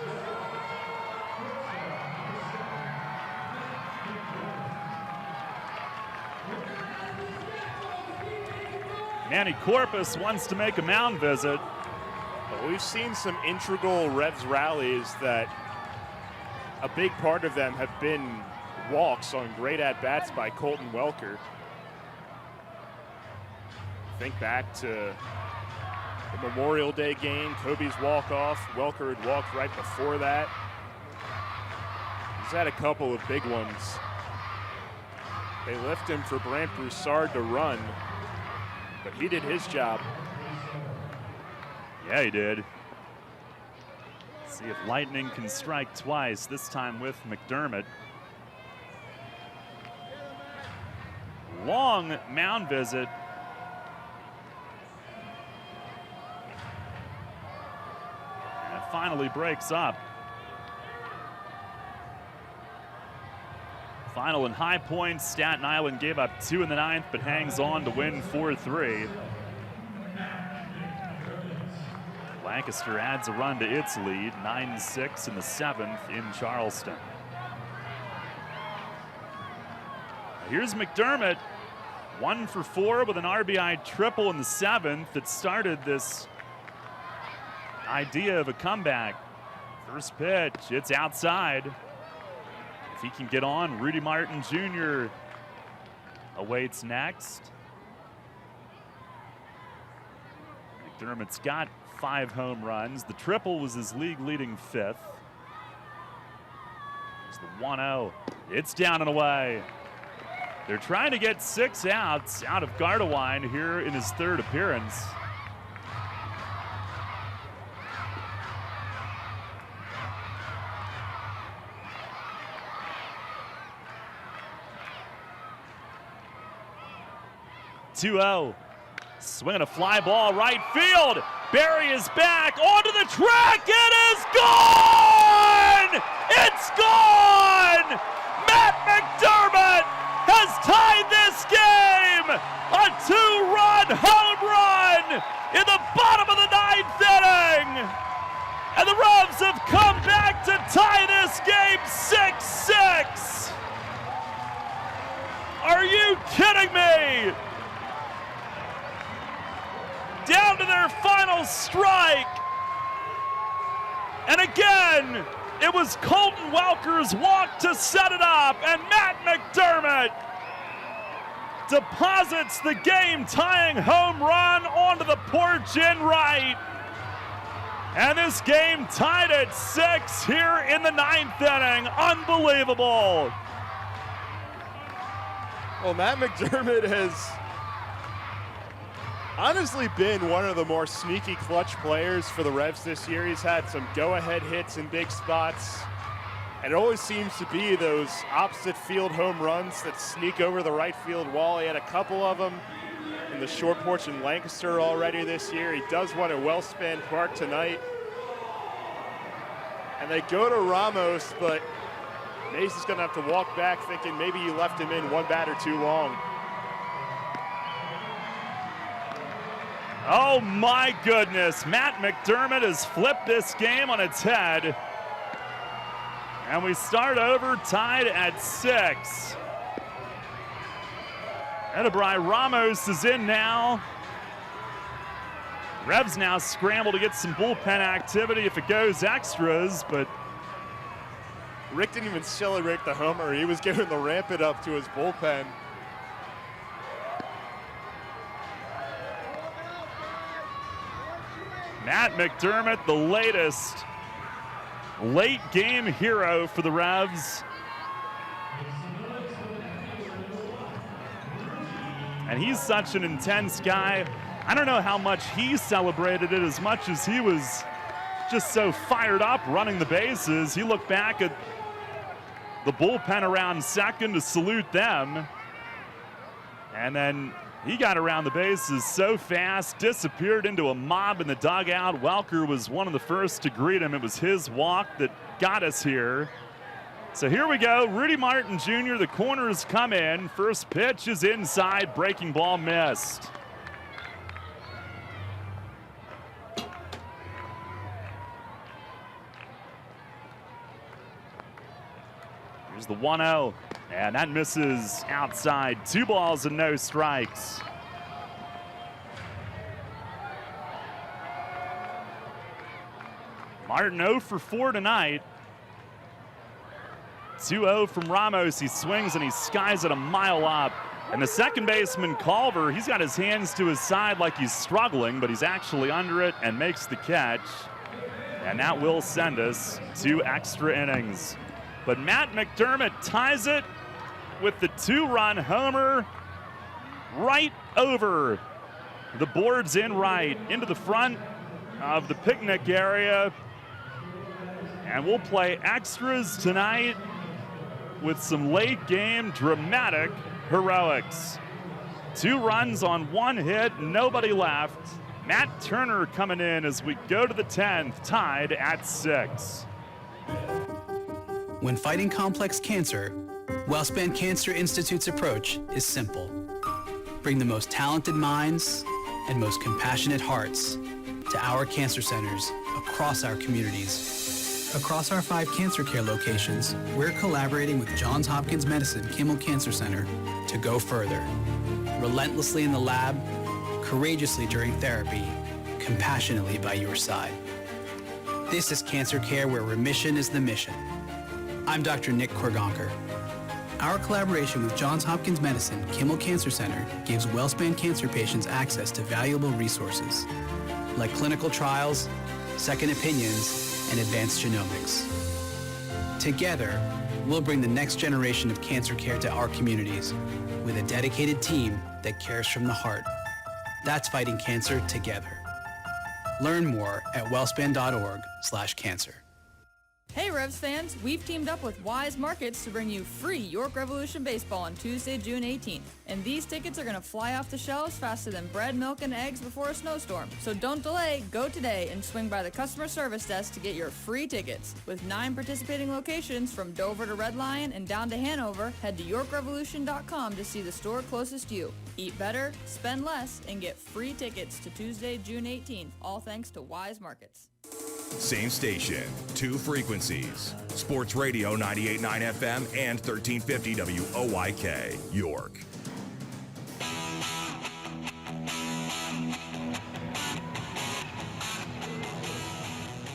Manny Corpus wants to make a mound visit. Well, we've seen some integral Revs rallies that a big part of them have been walks on great at-bats by Colton Welker. Think back to the Memorial Day game, Kobe's walk-off. Welker had walked right before that. He's had a couple of big ones. They left him for Brant Broussard to run, but he did his job. Yeah, he did. See if Lightning can strike twice, this time with McDermott. Long mound visit. And it finally breaks up. Final in High Point, Staten Island gave up 2 in the 9th, but hangs on to win 4-3. Lancaster adds a run to its lead, 9-6 in the 7th in Charleston. Here's McDermott, 1 for 4 with an RBI triple in the 7th that started this idea of a comeback. First pitch, it's outside. If he can get on, Rudy Martin Jr. awaits next. McDermott's got 5 home runs. The triple was his league-leading 5th. There's the 1-0. It's down and away. They're trying to get 6 outs out of Gardewine here in his 3rd appearance. (2-0). Swinging a fly ball right field. Barry is back onto the track. It is gone! It's gone! Matt McDermott has tied this game! A 2-run home run in the bottom of the 9th inning! And the Revs have come back to tie this game 6-6! Are you kidding me? Down to their final strike. And again, it was Colton Welker's walk to set it up, and Matt McDermott deposits the game-tying home run onto the porch in right. And this game tied at 6 here in the 9th inning. Unbelievable. Well, Matt McDermott has honestly been one of the more sneaky clutch players for the Revs this year. He's had some go-ahead hits in big spots. And it always seems to be those opposite field home runs that sneak over the right field wall. He had a couple of them in the short porch in Lancaster already this year. He does one at Wellspan Park tonight. And they go to Ramos, but Mace is going to have to walk back thinking maybe he left him in one batter too long. Oh my goodness, Matt McDermott has flipped this game on its head. And we start over tied at 6. Edebry Ramos is in now. Revs now scramble to get some bullpen activity if it goes extras, but Rick didn't even celebrate the homer. He was giving the ramp it up to his bullpen. Matt McDermott, the latest late game hero for the Revs. And he's such an intense guy. I don't know how much he celebrated it as much as he was just so fired up running the bases. He looked back at the bullpen around second to salute them. And then he got around the bases so fast, disappeared into a mob in the dugout. Welker was one of the first to greet him. It was his walk that got us here. So here we go. Rudy Martin Jr., the corners come in. First pitch is inside. Breaking ball missed. Here's the 1-0. And that misses outside. 2 balls and no strikes. Martin 0 for 4 tonight. 2-0 from Ramos. He swings and he skies it a mile up. And the second baseman, Culver, he's got his hands to his side like he's struggling, but he's actually under it and makes the catch. And that will send us to extra innings. But Matt McDermott ties it with the 2-run homer right over the boards in right into the front of the picnic area. And we'll play extras tonight with some late game dramatic heroics. 2 runs on 1 hit, nobody left. Matt Turner coming in as we go to the 10th, tied at 6. When fighting complex cancer, WellSpan Cancer Institute's approach is simple. Bring the most talented minds and most compassionate hearts to our cancer centers across our communities. Across our 5 cancer care locations, we're collaborating with Johns Hopkins Medicine Kimmel Cancer Center to go further. Relentlessly in the lab, courageously during therapy, compassionately by your side. This is cancer care where remission is the mission. I'm Dr. Nick Korgonker. Our collaboration with Johns Hopkins Medicine Kimmel Cancer Center gives WellSpan cancer patients access to valuable resources like clinical trials, second opinions, and advanced genomics. Together, we'll bring the next generation of cancer care to our communities with a dedicated team that cares from the heart. That's fighting cancer together. Learn more at wellspan.org/cancer. Hey Revs fans, we've teamed up with Wise Markets to bring you free York Revolution Baseball on Tuesday, June 18th. And these tickets are going to fly off the shelves faster than bread, milk, and eggs before a snowstorm. So don't delay, go today and swing by the customer service desk to get your free tickets. With 9 participating locations from Dover to Red Lion and down to Hanover, head to YorkRevolution.com to see the store closest to you. Eat better, spend less, and get free tickets to Tuesday, June 18th, all thanks to Wise Markets. Same station, 2 frequencies. Sports Radio 98.9 FM and 1350 WOYK, York.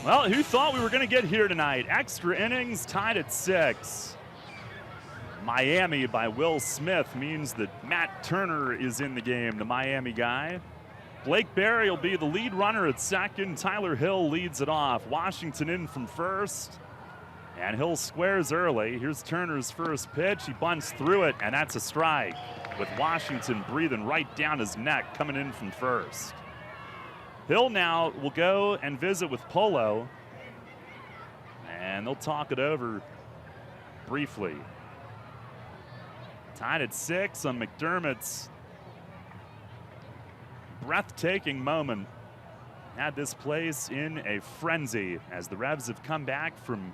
Well, who thought we were going to get here tonight? Extra innings tied at 6. Miami by Will Smith means that Matt Turner is in the game, the Miami guy. Blake Berry will be the lead runner at second. Tyler Hill leads it off. Washington in from first. And Hill squares early. Here's Turner's first pitch. He bunts through it, and that's a strike, with Washington breathing right down his neck coming in from first. Hill now will go and visit with Polo, and they'll talk it over briefly. Tied at 6 on McDermott's breathtaking moment. Had this place in a frenzy as the Revs have come back from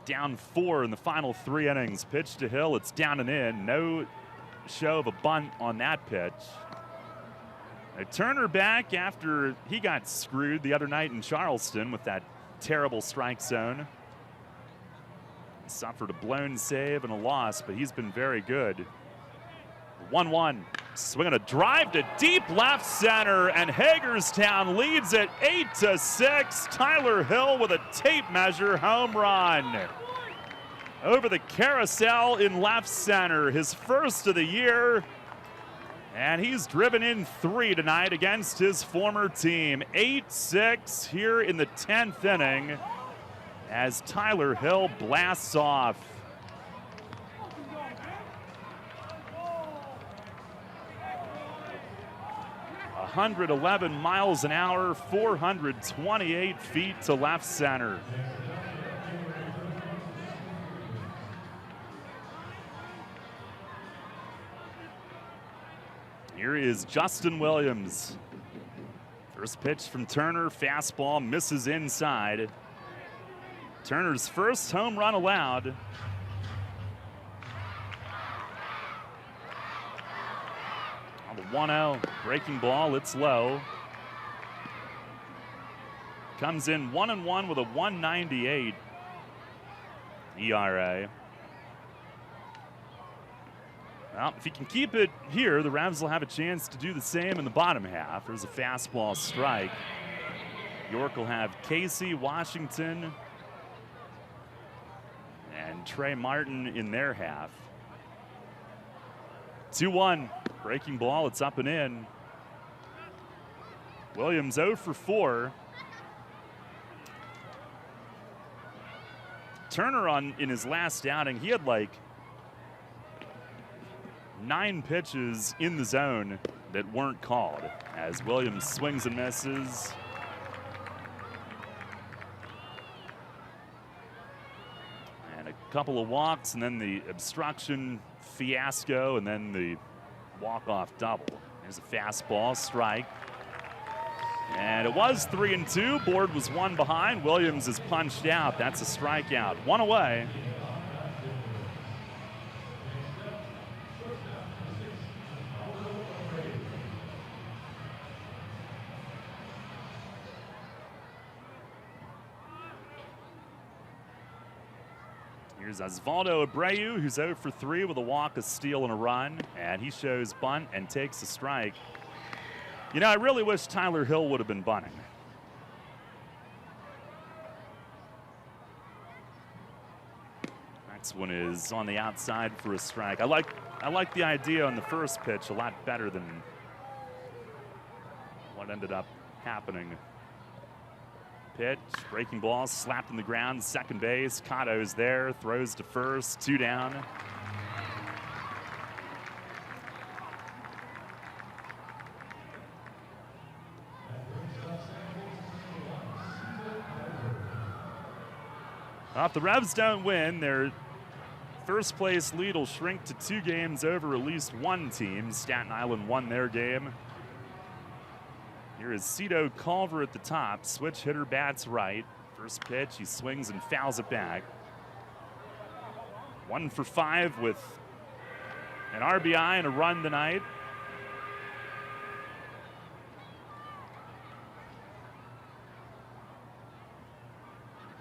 down 4 in the final 3 innings. Pitch to Hill, it's down and in. No show of a bunt on that pitch. A Turner back after he got screwed the other night in Charleston with that terrible strike zone. Suffered a blown save and a loss, but he's been very good. 1-1. Swinging a drive to deep left center, and Hagerstown leads it 8-6. Tyler Hill with a tape measure home run. Over the carousel in left center, his first of the year. And he's driven in 3 tonight against his former team. 8-6 here in the 10th inning as Tyler Hill blasts off. A 111 miles an hour, 428 feet to left center. Here is Justin Williams. First pitch from Turner, fastball misses inside. Turner's first home run allowed. On the 1-0, breaking ball, it's low. Comes in 1-1 with a 1.98 ERA. Well, if he can keep it here, the Revs will have a chance to do the same in the bottom half. There's a fastball strike. York will have Casey, Washington, and Trey Martin in their half. 2-1, breaking ball, it's up and in. Williams 0 for 4. Turner in his last outing, he had like 9 pitches in the zone that weren't called as Williams swings and misses. And a couple of walks, and then the obstruction fiasco, and then the walk-off double. There's a fastball, strike. And it was 3-2. Board was 1 behind. Williams is punched out. That's a strikeout. 1 away. Here's Osvaldo Abreu, who's 0 for 3 with a walk, a steal, and a run. And he shows bunt and takes a strike. You know, I really wish Tyler Hill would have been bunting. Next one is on the outside for a strike. I like the idea on the first pitch a lot better than what ended up happening. Pitch, breaking ball, slapped in the ground, second base. Cotto's there, throws to first, 2 down. If the Revs don't win, their first place lead will shrink to 2 games over at least one team. Staten Island won their game. Here is Cito Culver at the top. Switch hitter bats right. First pitch, he swings and fouls it back. 1 for 5 with an RBI and a run tonight.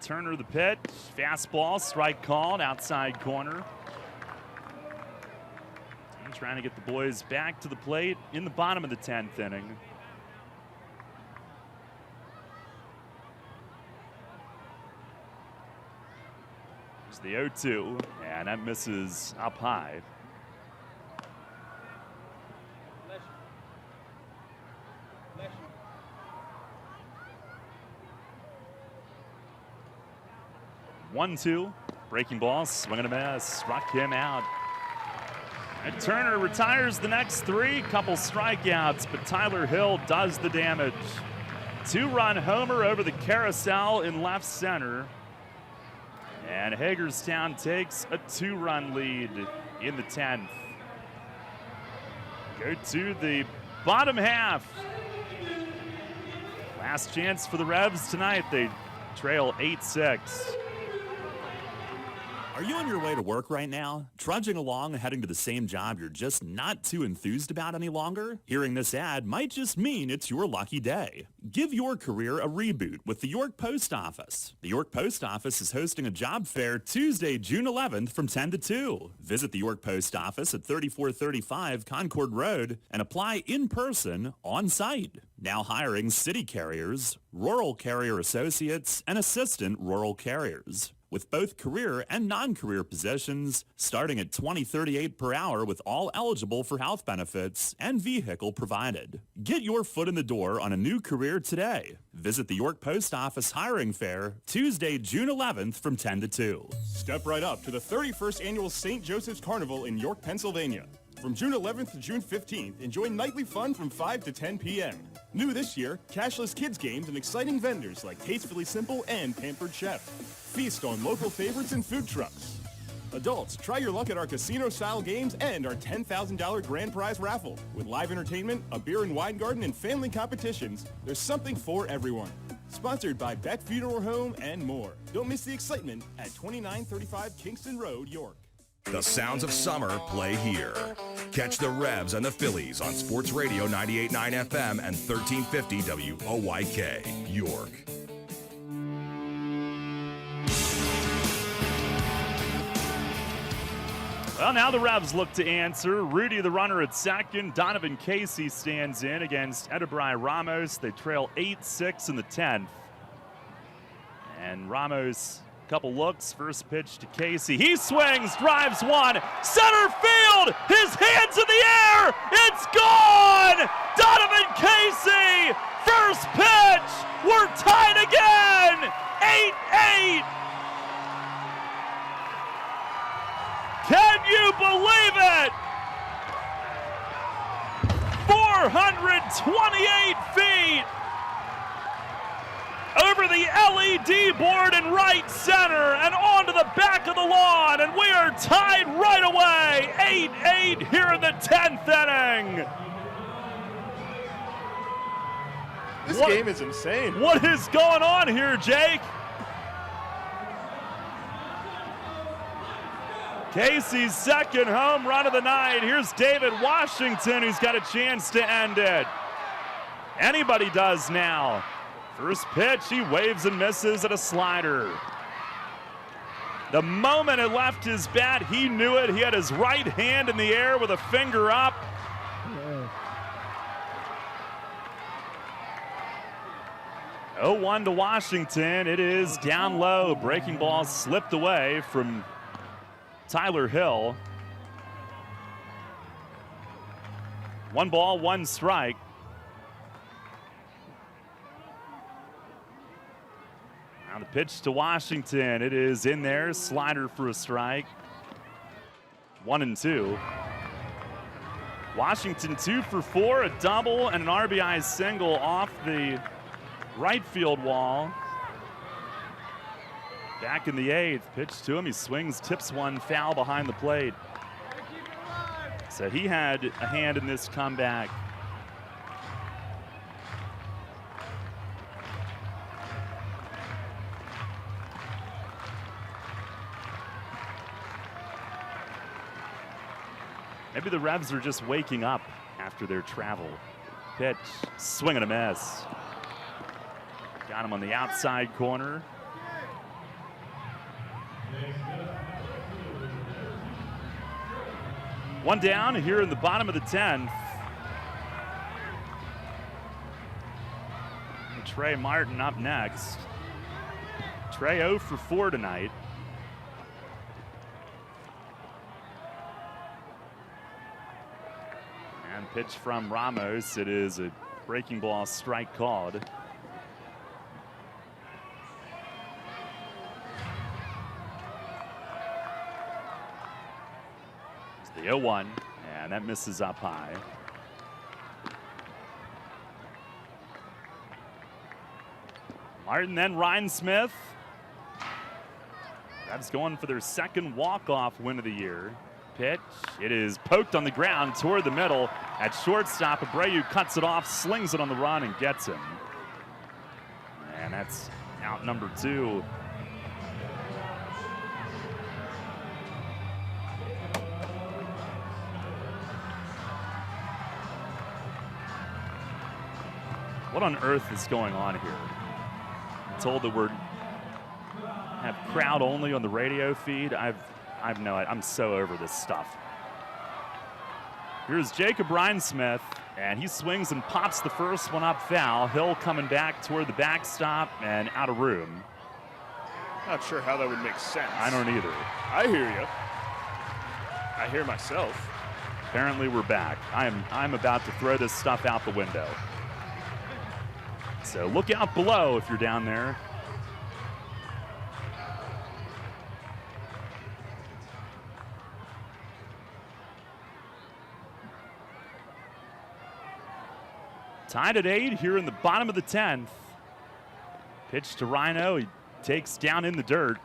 Turner the pitch, fastball, strike called, outside corner. And trying to get the boys back to the plate in the bottom of the 10th inning. The 0-2, and that misses up high. Bless you. 1-2. Breaking ball, swing and a miss, struck him out. And Turner retires the next 3, couple strikeouts, but Tyler Hill does the damage. 2-run homer over the carousel in left center. And Hagerstown takes a 2-run lead in the 10th. Go to the bottom half. Last chance for the Revs tonight. They trail 8-6. Are you on your way to work right now? Trudging along and heading to the same job you're just not too enthused about any longer? Hearing this ad might just mean it's your lucky day. Give your career a reboot with the York Post Office. The York Post Office is hosting a job fair Tuesday, June 11th from 10 to 2. Visit the York Post Office at 3435 Concord Road and apply in person on site. Now hiring city carriers, rural carrier associates, and assistant rural carriers, with both career and non-career positions starting at $20.38 per hour with all eligible for health benefits and vehicle provided. Get your foot in the door on a new career today. Visit the York Post Office Hiring Fair Tuesday, June 11th from 10 to 2. Step right up to the 31st Annual St. Joseph's Carnival in York, Pennsylvania. From June 11th to June 15th, enjoy nightly fun from 5 to 10 p.m. New this year, cashless kids games and exciting vendors like Tastefully Simple and Pampered Chef. Feast on local favorites and food trucks. Adults, try your luck at our casino-style games and our $10,000 grand prize raffle. With live entertainment, a beer and wine garden, and family competitions, there's something for everyone. Sponsored by Beck Funeral Home and more. Don't miss the excitement at 2935 Kingston Road, York. The sounds of summer play here. Catch the Revs and the Phillies on Sports Radio 98.9 FM and 1350 WOYK, York. Well, now the Revs look to answer. Rudy, the runner at second. Donovan Casey stands in against Edebrai Ramos. They trail 8-6 in the 10th. And Ramos, couple looks. First pitch to Casey. He swings, drives one. Center field. His hands in the air. It's gone. Donovan Casey. First pitch. We're tied again. 8-8. Can you believe it? 428 feet over the LED board in right center and onto the back of the lawn, and we are tied right away. 8-8 here in the 10th inning. This game is insane. What is going on here, Jake? Casey's second home run of the night. Here's David Washington, who's got a chance to end it. Anybody does now. First pitch, he waves and misses at a slider. The moment it left his bat, he knew it. He had his right hand in the air with a finger up. Yeah. 0-1 to Washington. It is down low. Breaking ball slipped away from Tyler Hill. 1 ball, 1 strike. Now the pitch to Washington. It is in there. Slider for a strike. 1-2. Washington 2 for 4, a double and an RBI single off the right field wall. Back in the 8th, pitch to him, he swings, tips one, foul behind the plate. So he had a hand in this comeback. Maybe the Revs are just waking up after their travel. Pitch, swing and a miss. Got him on the outside corner. One down here in the bottom of the 10th. Trey Martin up next. Trey 0 for 4 tonight. And pitch from Ramos. It is a breaking ball strike called. The 0-1, and that misses up high. Martin, then Ryan Smith. Revs going for their second walk-off win of the year. Pitch, it is poked on the ground toward the middle. At shortstop, Abreu cuts it off, slings it on the run, and gets him. And that's out number 2. What on earth is going on here? I'm told that we're have crowd only on the radio feed. I'm so over this stuff. Here's Jacob Rhinesmith, and he swings and pops the first one up foul. Hill coming back toward the backstop and out of room. Not sure how that would make sense. I don't either. I hear you. I hear myself. Apparently we're back. I'm about to throw this stuff out the window. So look out below if you're down there. Tied at 8 here in the bottom of the 10th. Pitch to Rhino. He takes down in the dirt.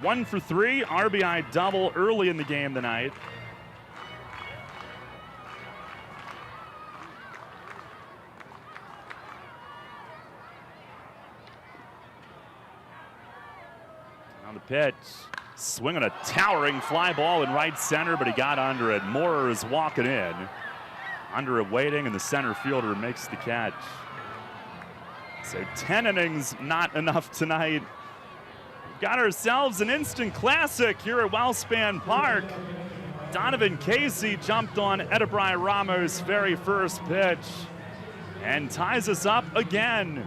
1 for 3. RBI double early in the game tonight. On the pitch. Swinging a towering fly ball in right center, but he got under it. Moorer is walking in. Under it waiting, and the center fielder makes the catch. So 10 innings, not enough tonight. We've got ourselves an instant classic here at Wellspan Park. Donovan Casey jumped on Edibrai Ramos' very first pitch and ties us up again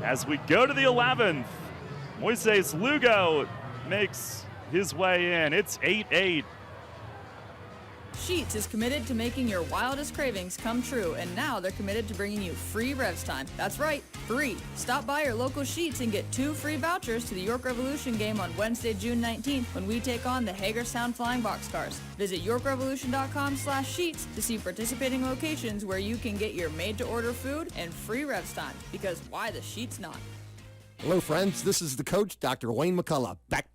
as we go to the 11th. Moises Lugo makes his way in. It's 8-8. Sheetz is committed to making your wildest cravings come true, and now they're committed to bringing you free Revs time. That's right, free. Stop by your local Sheetz and get 2 free vouchers to the York Revolution game on Wednesday, June 19th when we take on the Hagerstown Flying Boxcars. Visit yorkrevolution.com/Sheetz to see participating locations where you can get your made-to-order food and free Revs time, because why the Sheetz not? Hello, friends. This is the coach, Dr. Wayne McCullough, back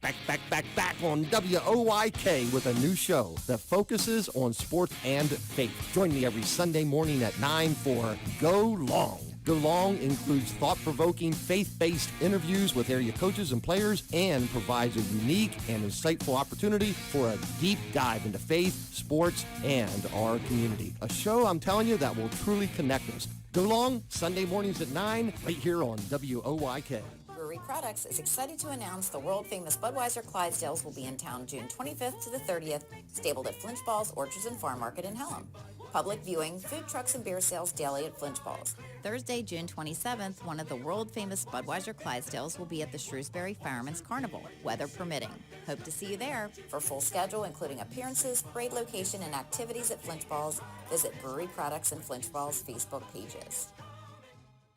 on WOYK with a new show that focuses on sports and faith. Join me every Sunday morning at 9 for Go Long. Go Long includes thought-provoking, faith-based interviews with area coaches and players and provides a unique and insightful opportunity for a deep dive into faith, sports, and our community. A show, I'm telling you, that will truly connect us. Go Long, Sunday mornings at 9, right here on WOYK. Brewery Products is excited to announce the world-famous Budweiser Clydesdales will be in town June 25th to the 30th, stabled at Flinch Balls Orchards and Farm Market in Pelham. Public viewing, food trucks, and beer sales daily at Flinch Balls. Thursday, June 27th, one of the world-famous Budweiser Clydesdales will be at the Shrewsbury Fireman's Carnival, weather permitting. Hope to see you there. For full schedule, including appearances, parade location, and activities at Flinch Balls, visit Brewery Products and Flinch Balls Facebook pages.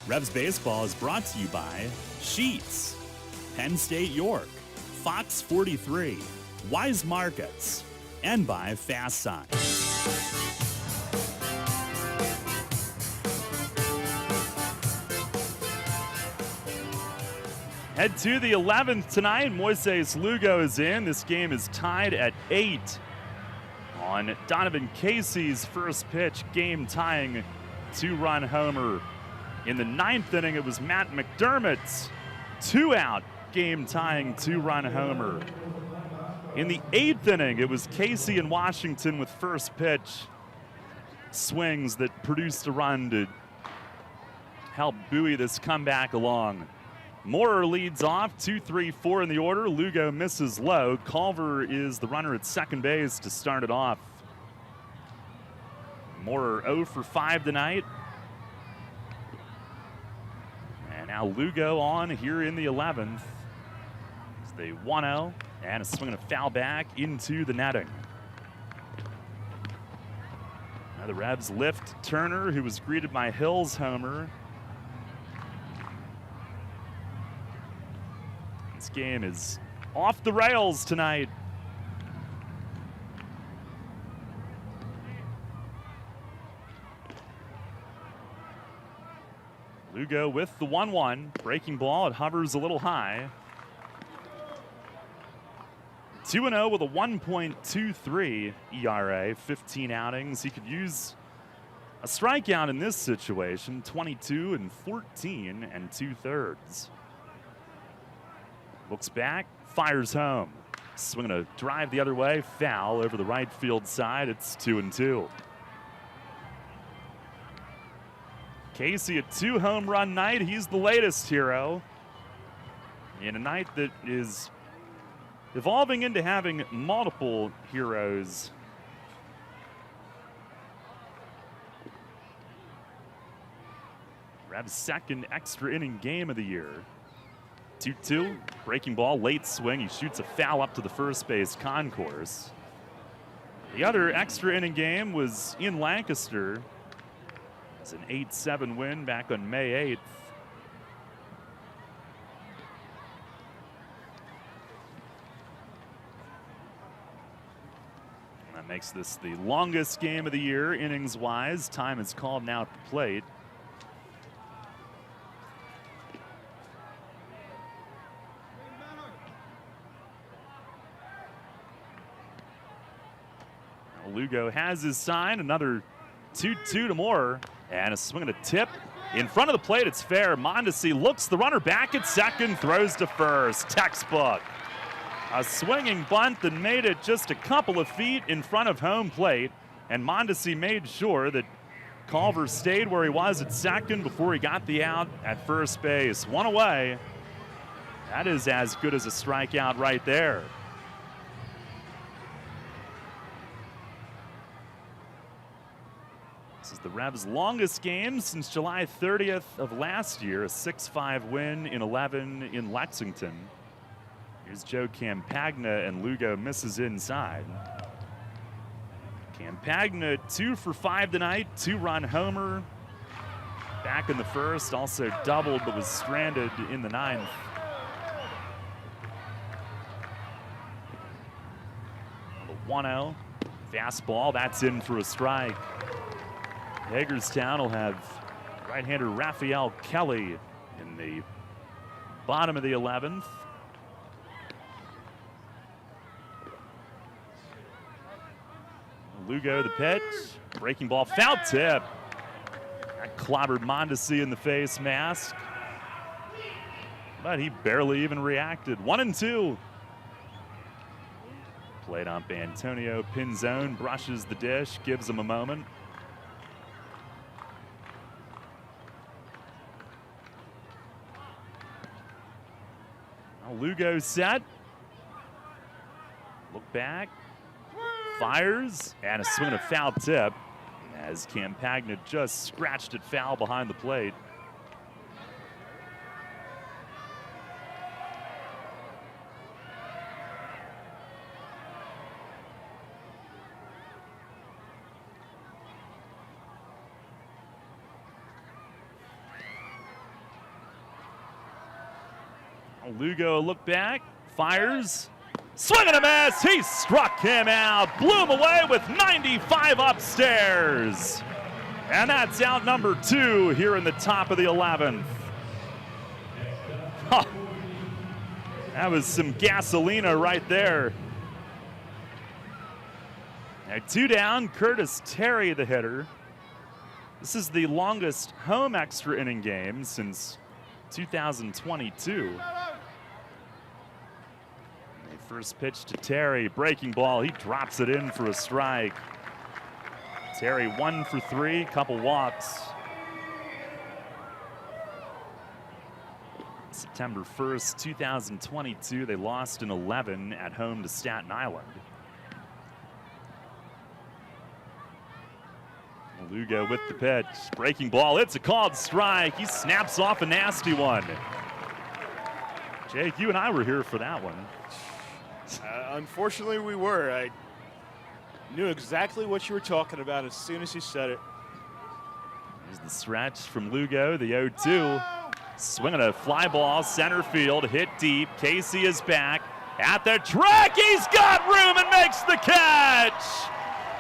Revs Baseball is brought to you by Sheetz, Penn State York, Fox 43, Wise Markets, and by Fast Signs. Head to the 11th tonight. Moises Lugo is in. This game is tied at 8 on Donovan Casey's first pitch, game-tying 2-run homer. In the 9th inning, it was Matt McDermott's 2-out, game-tying 2-run homer. In the 8th inning, it was Casey and Washington with first pitch swings that produced a run to help buoy this comeback along. Moorer leads off, 2-3-4 in the order. Lugo misses low. Culver is the runner at second base to start it off. Moorer 0 for 5 tonight. And now Lugo on here in the 11th. It's the 1-0 and a swing and a foul back into the netting. Now the Revs lift Turner, who was greeted by Hill's homer. This game is off the rails tonight. Lugo with the 1-1. Breaking ball, it hovers a little high. 2-0 with a 1.23 ERA, 15 outings. He could use a strikeout in this situation, 22 and 14 2/3. Looks back, fires home. Swinging a drive the other way, foul over the right field side. It's 2-2. Casey, a 2-home run night. He's the latest hero in a night that is evolving into having multiple heroes. Rev's second extra inning game of the year. 2-2, breaking ball, late swing. He shoots a foul up to the first base concourse. The other extra inning game was in Lancaster. It's an 8-7 win back on May 8th. And that makes this the longest game of the year, innings-wise. Time is called now at the plate. Lugo has his sign, another 2-2 to Moore, and a swing and a tip. In front of the plate, it's fair. Mondesi looks the runner back at second, throws to first. Textbook. A swinging bunt that made it just a couple of feet in front of home plate, and Mondesi made sure that Culver stayed where he was at second before he got the out at first base. One away. That is as good as a strikeout right there. This is the Revs' longest game since July 30th of last year, a 6-5 win in 11 in Lexington. Here's Joe Campagna, and Lugo misses inside. Campagna 2 for 5 tonight, 2-run homer. Back in the first, also doubled but was stranded in the 9th. The 1-0, fastball, that's in for a strike. Hagerstown will have right-hander Raphael Kelly in the bottom of the 11th. Lugo the pitch, breaking ball, foul tip. That clobbered Mondesi in the face mask, but he barely even reacted. 1-2. Plate ump Antonio Pinzone brushes the dish, gives him a moment. Lugo set. Look back. Fires. And a swing and a foul tip as Campagna just scratched it foul behind the plate. Lugo look back, fires, swing and a miss. He struck him out, blew him away with 95 upstairs. And that's out number 2 here in the top of the 11th. Huh. That was some gasolina right there. Now 2 down, Curtis Terry the hitter. This is the longest home extra inning game since 2022. First pitch to Terry, breaking ball, he drops it in for a strike. Terry 1 for 3, couple walks. September 1st, 2022, they lost in 11 at home to Staten Island. Lugo with the pitch, breaking ball, it's a called strike. He snaps off a nasty one. Jake, you and I were here for that one. Unfortunately, we were. I knew exactly what you were talking about as soon as you said it. Here's the stretch from Lugo, the 0-2. Swinging a fly ball, center field, hit deep. Casey is back at the track. He's got room and makes the catch.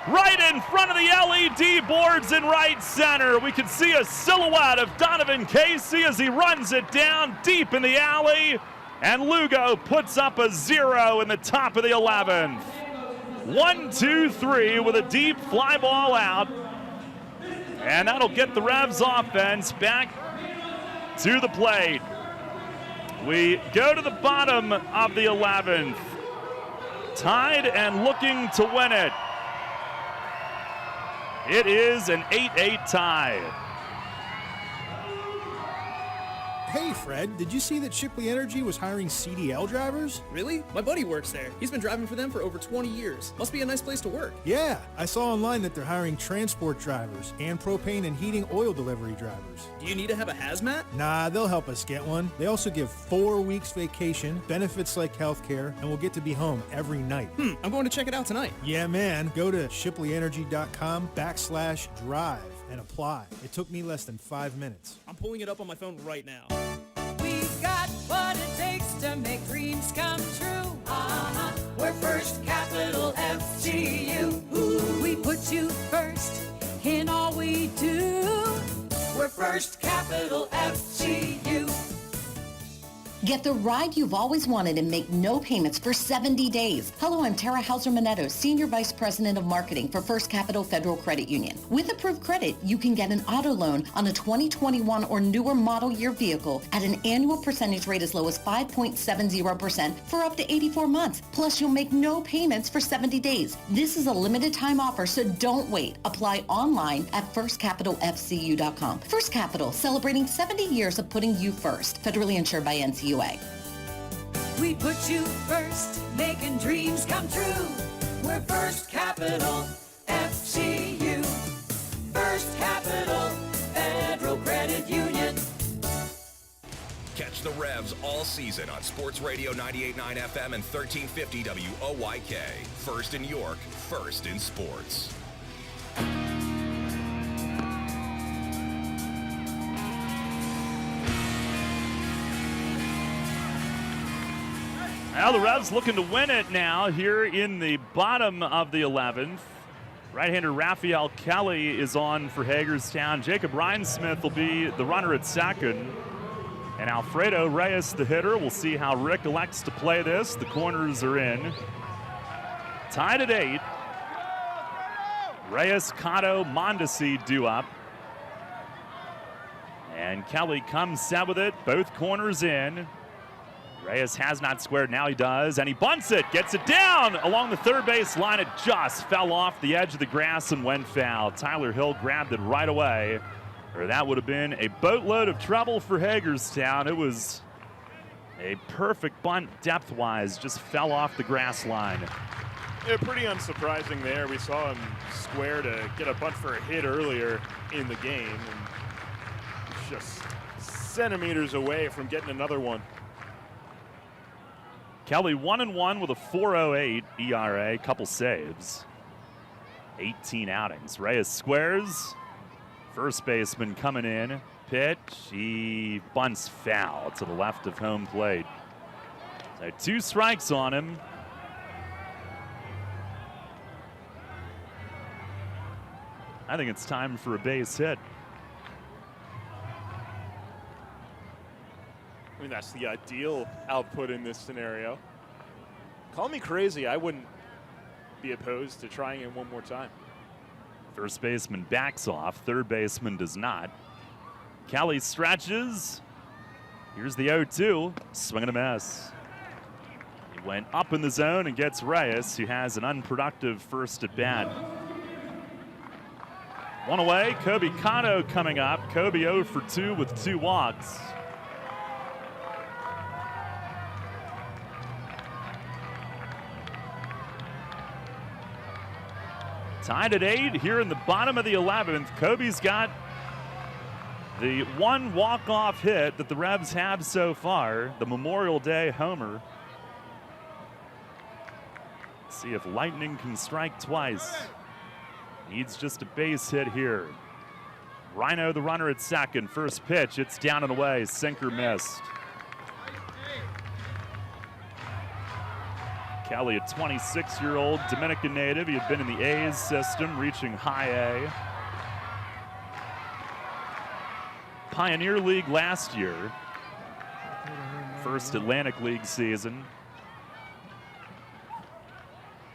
right in front of the LED boards in right center. We can see a silhouette of Donovan Casey as he runs it down deep in the alley, and Lugo puts up a 0 in the top of the 11th. 1-2-3 with a deep fly ball out, and that'll get the Revs offense back to the plate. We go to the bottom of the 11th, tied and looking to win it. It is an 8-8 tie. Hey, Fred, did you see that Shipley Energy was hiring CDL drivers? Really? My buddy works there. He's been driving for them for over 20 years. Must be a nice place to work. Yeah, I saw online that they're hiring transport drivers and propane and heating oil delivery drivers. Do you need to have a hazmat? Nah, they'll help us get one. They also give 4 weeks vacation, benefits like healthcare, and we'll get to be home every night. I'm going to check it out tonight. Yeah, man. Go to shipleyenergy.com/drive and apply. It took me less than 5 minutes. I'm pulling it up on my phone right now. We've got what it takes to make dreams come true. We're First Capital FCU. Ooh. We put you first in all we do. We're First Capital FCU. Get the ride you've always wanted and make no payments for 70 days. Hello, I'm Tara Hauser-Manetto, Senior Vice President of Marketing for First Capital Federal Credit Union. With approved credit, you can get an auto loan on a 2021 or newer model year vehicle at an annual percentage rate as low as 5.70% for up to 84 months. Plus, you'll make no payments for 70 days. This is a limited time offer, so don't wait. Apply online at firstcapitalfcu.com. First Capital, celebrating 70 years of putting you first. Federally insured by NCUA. We put you first, making dreams come true. We're First Capital FCU. First Capital Federal Credit Union. Catch the Revs all season on Sports Radio 98.9 FM and 1350 WOYK. First in York, first in sports. Now the Revs looking to win it now here in the bottom of the 11th. Right-hander Raphael Kelly is on for Hagerstown. Jacob Rhinesmith will be the runner at second. And Alfredo Reyes, the hitter. We'll see how Rick elects to play this. The corners are in. Tied at 8. Reyes, Cotto, Mondesi due up. And Kelly comes set with it. Both corners in. Reyes has not squared, now he does, and he bunts it, gets it down along the third base line. It just fell off the edge of the grass and went foul. Tyler Hill grabbed it right away, or that would have been a boatload of trouble for Hagerstown. It was a perfect bunt depth-wise, just fell off the grass line. Yeah, pretty unsurprising there. We saw him square to get a bunt for a hit earlier in the game, and just centimeters away from getting another one. Kelly 1-1 with a 4.08 ERA, couple saves, 18 outings. Reyes squares, first baseman coming in, pitch, he bunts foul to the left of home plate. So 2 strikes on him. I think it's time for a base hit. I mean, that's the ideal output in this scenario. Call me crazy, I wouldn't be opposed to trying it one more time. First baseman backs off, third baseman does not. Kelly stretches. Here's the 0-2, swing and a miss. He went up in the zone and gets Reyes, who has an unproductive first at bat. One away, Kobe Cotto coming up. Kobe 0 for 2 with 2 walks. Tied at 8 here in the bottom of the 11th. Kobe's got the 1 walk-off hit that the Revs have so far, the Memorial Day homer. See if lightning can strike twice. Needs just a base hit here. Rhino, the runner at second. First pitch, it's down and away. Sinker missed. Kelly, a 26-year-old Dominican native. He had been in the A's system, reaching high A. Pioneer League last year. First Atlantic League season.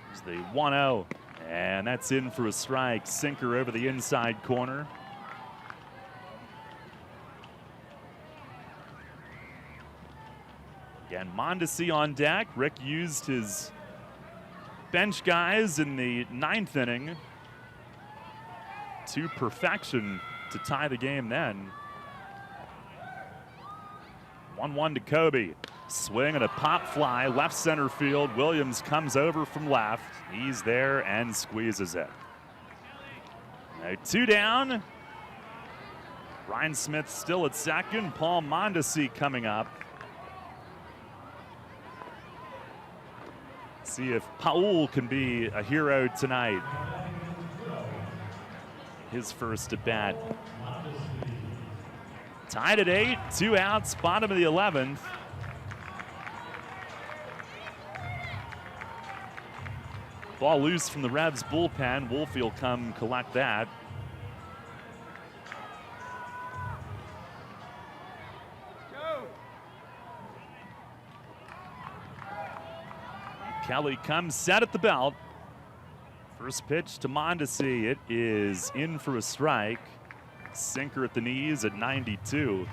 Here's the 1-0, and that's in for a strike. Sinker over the inside corner. Again, Mondesi on deck. Rick used his bench guys in the 9th inning to perfection to tie the game then. 1-1 to Kobe. Swing and a pop fly, left center field. Williams comes over from left. He's there and squeezes it. Now 2 down. Ryan Smith still at second. Paul Mondesi coming up. See if Paul can be a hero tonight. His first at bat. Tied at 8, 2 outs, bottom of the 11th. Ball loose from the Revs bullpen. Wolfie will come collect that. Kelly comes set at the belt. First pitch to Mondesi. It is in for a strike. Sinker at the knees at 92.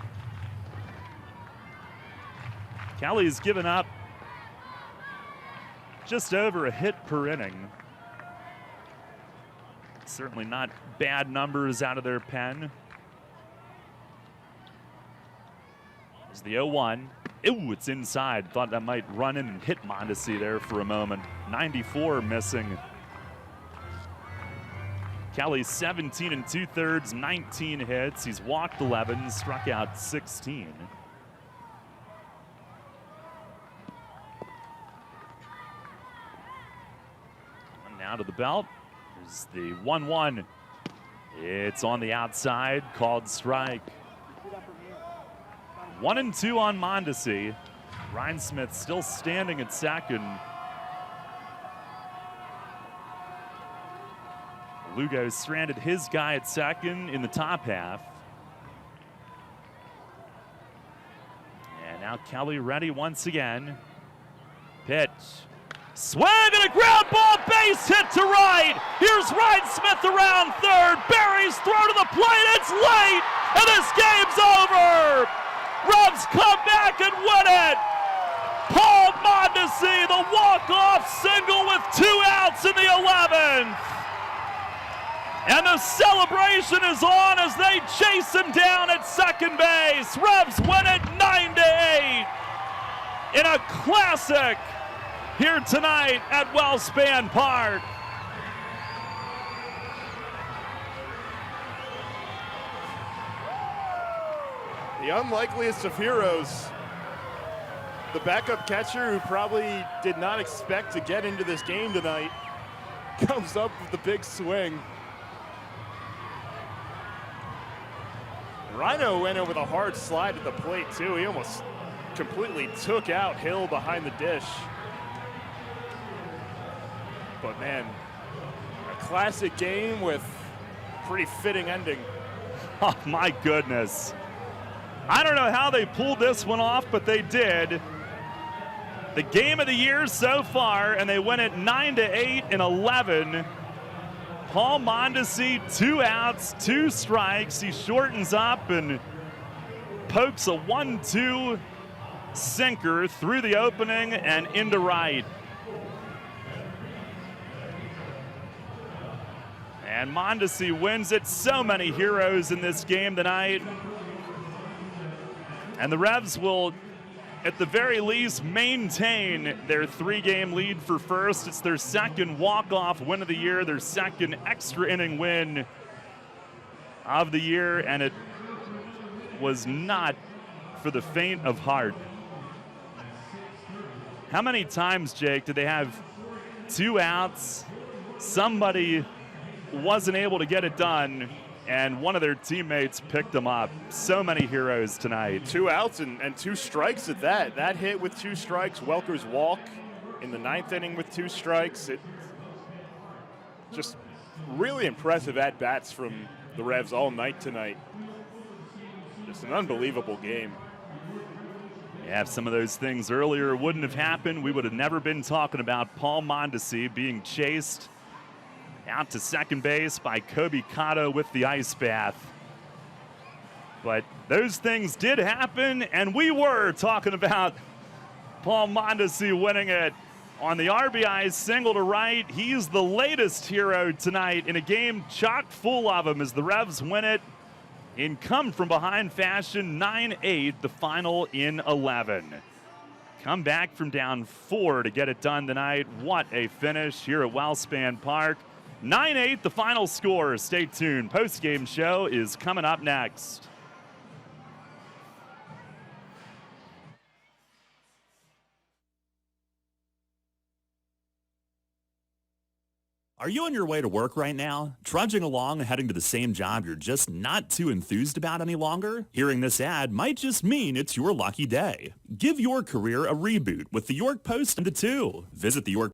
Kelly's given up just over a hit per inning. Certainly not bad numbers out of their pen. There's the 0-1. Ooh, it's inside. Thought that might run in and hit Mondesi there for a moment. 94 missing. Kelly 17 2/3, 19 hits. He's walked 11, struck out 16. And now to the belt. There's the 1-1. It's on the outside, called strike. 1-2 on Mondesi. Ryan Smith still standing at second. Lugo stranded his guy at second in the top half. And now Kelly ready once again. Pitch. Swing and a ground ball, base hit to right. Here's Ryan Smith around third. Barry's throw to the plate. It's late, and this game's over. Revs come back and win it. Paul Mondesi, the walk-off single with 2 outs in the 11th. And the celebration is on as they chase him down at second base. Revs win it 9-8 in a classic here tonight at Wellspan Park. The unlikeliest of heroes. The backup catcher, who probably did not expect to get into this game tonight, comes up with the big swing. Rhino went in with a hard slide at the plate, too. He almost completely took out Hill behind the dish. But, man, a classic game with pretty fitting ending. Oh, my goodness. I don't know how they pulled this one off, but they did. The game of the year so far, and they win it 9-8 in 11. Paul Mondesi, 2 outs, 2 strikes. He shortens up and pokes a 1-2 sinker through the opening and into right. And Mondesi wins it. So many heroes in this game tonight. And the Revs will, at the very least, maintain their 3-game lead for first. It's their second walk-off win of the year, their second extra inning win of the year, and it was not for the faint of heart. How many times, Jake, did they have 2 outs? Somebody wasn't able to get it done, and one of their teammates picked them up. So many heroes tonight. 2 outs and 2 strikes at that. That hit with 2 strikes, Welker's walk. in the 9th inning with 2 strikes. It just really impressive at-bats from the Revs all night tonight. Just an unbelievable game. Yeah, if some of those things earlier wouldn't have happened, we would have never been talking about Paul Mondesi being chased out to second base by Kobe Cotto with the ice bath. But those things did happen, and we were talking about Paul Mondesi winning it on the RBI single to right. He's the latest hero tonight in a game chock full of them as the Revs win it in come-from-behind fashion, 9-8, the final in 11. Come back from down 4 to get it done tonight. What a finish here at Wellspan Park. 9-8, the final score. Stay tuned. Post-game show is coming up next. Are you on your way to work right now? Trudging along and heading to the same job you're just not too enthused about any longer? Hearing this ad might just mean it's your lucky day. Give your career a reboot with the York Post and the 2. Visit the York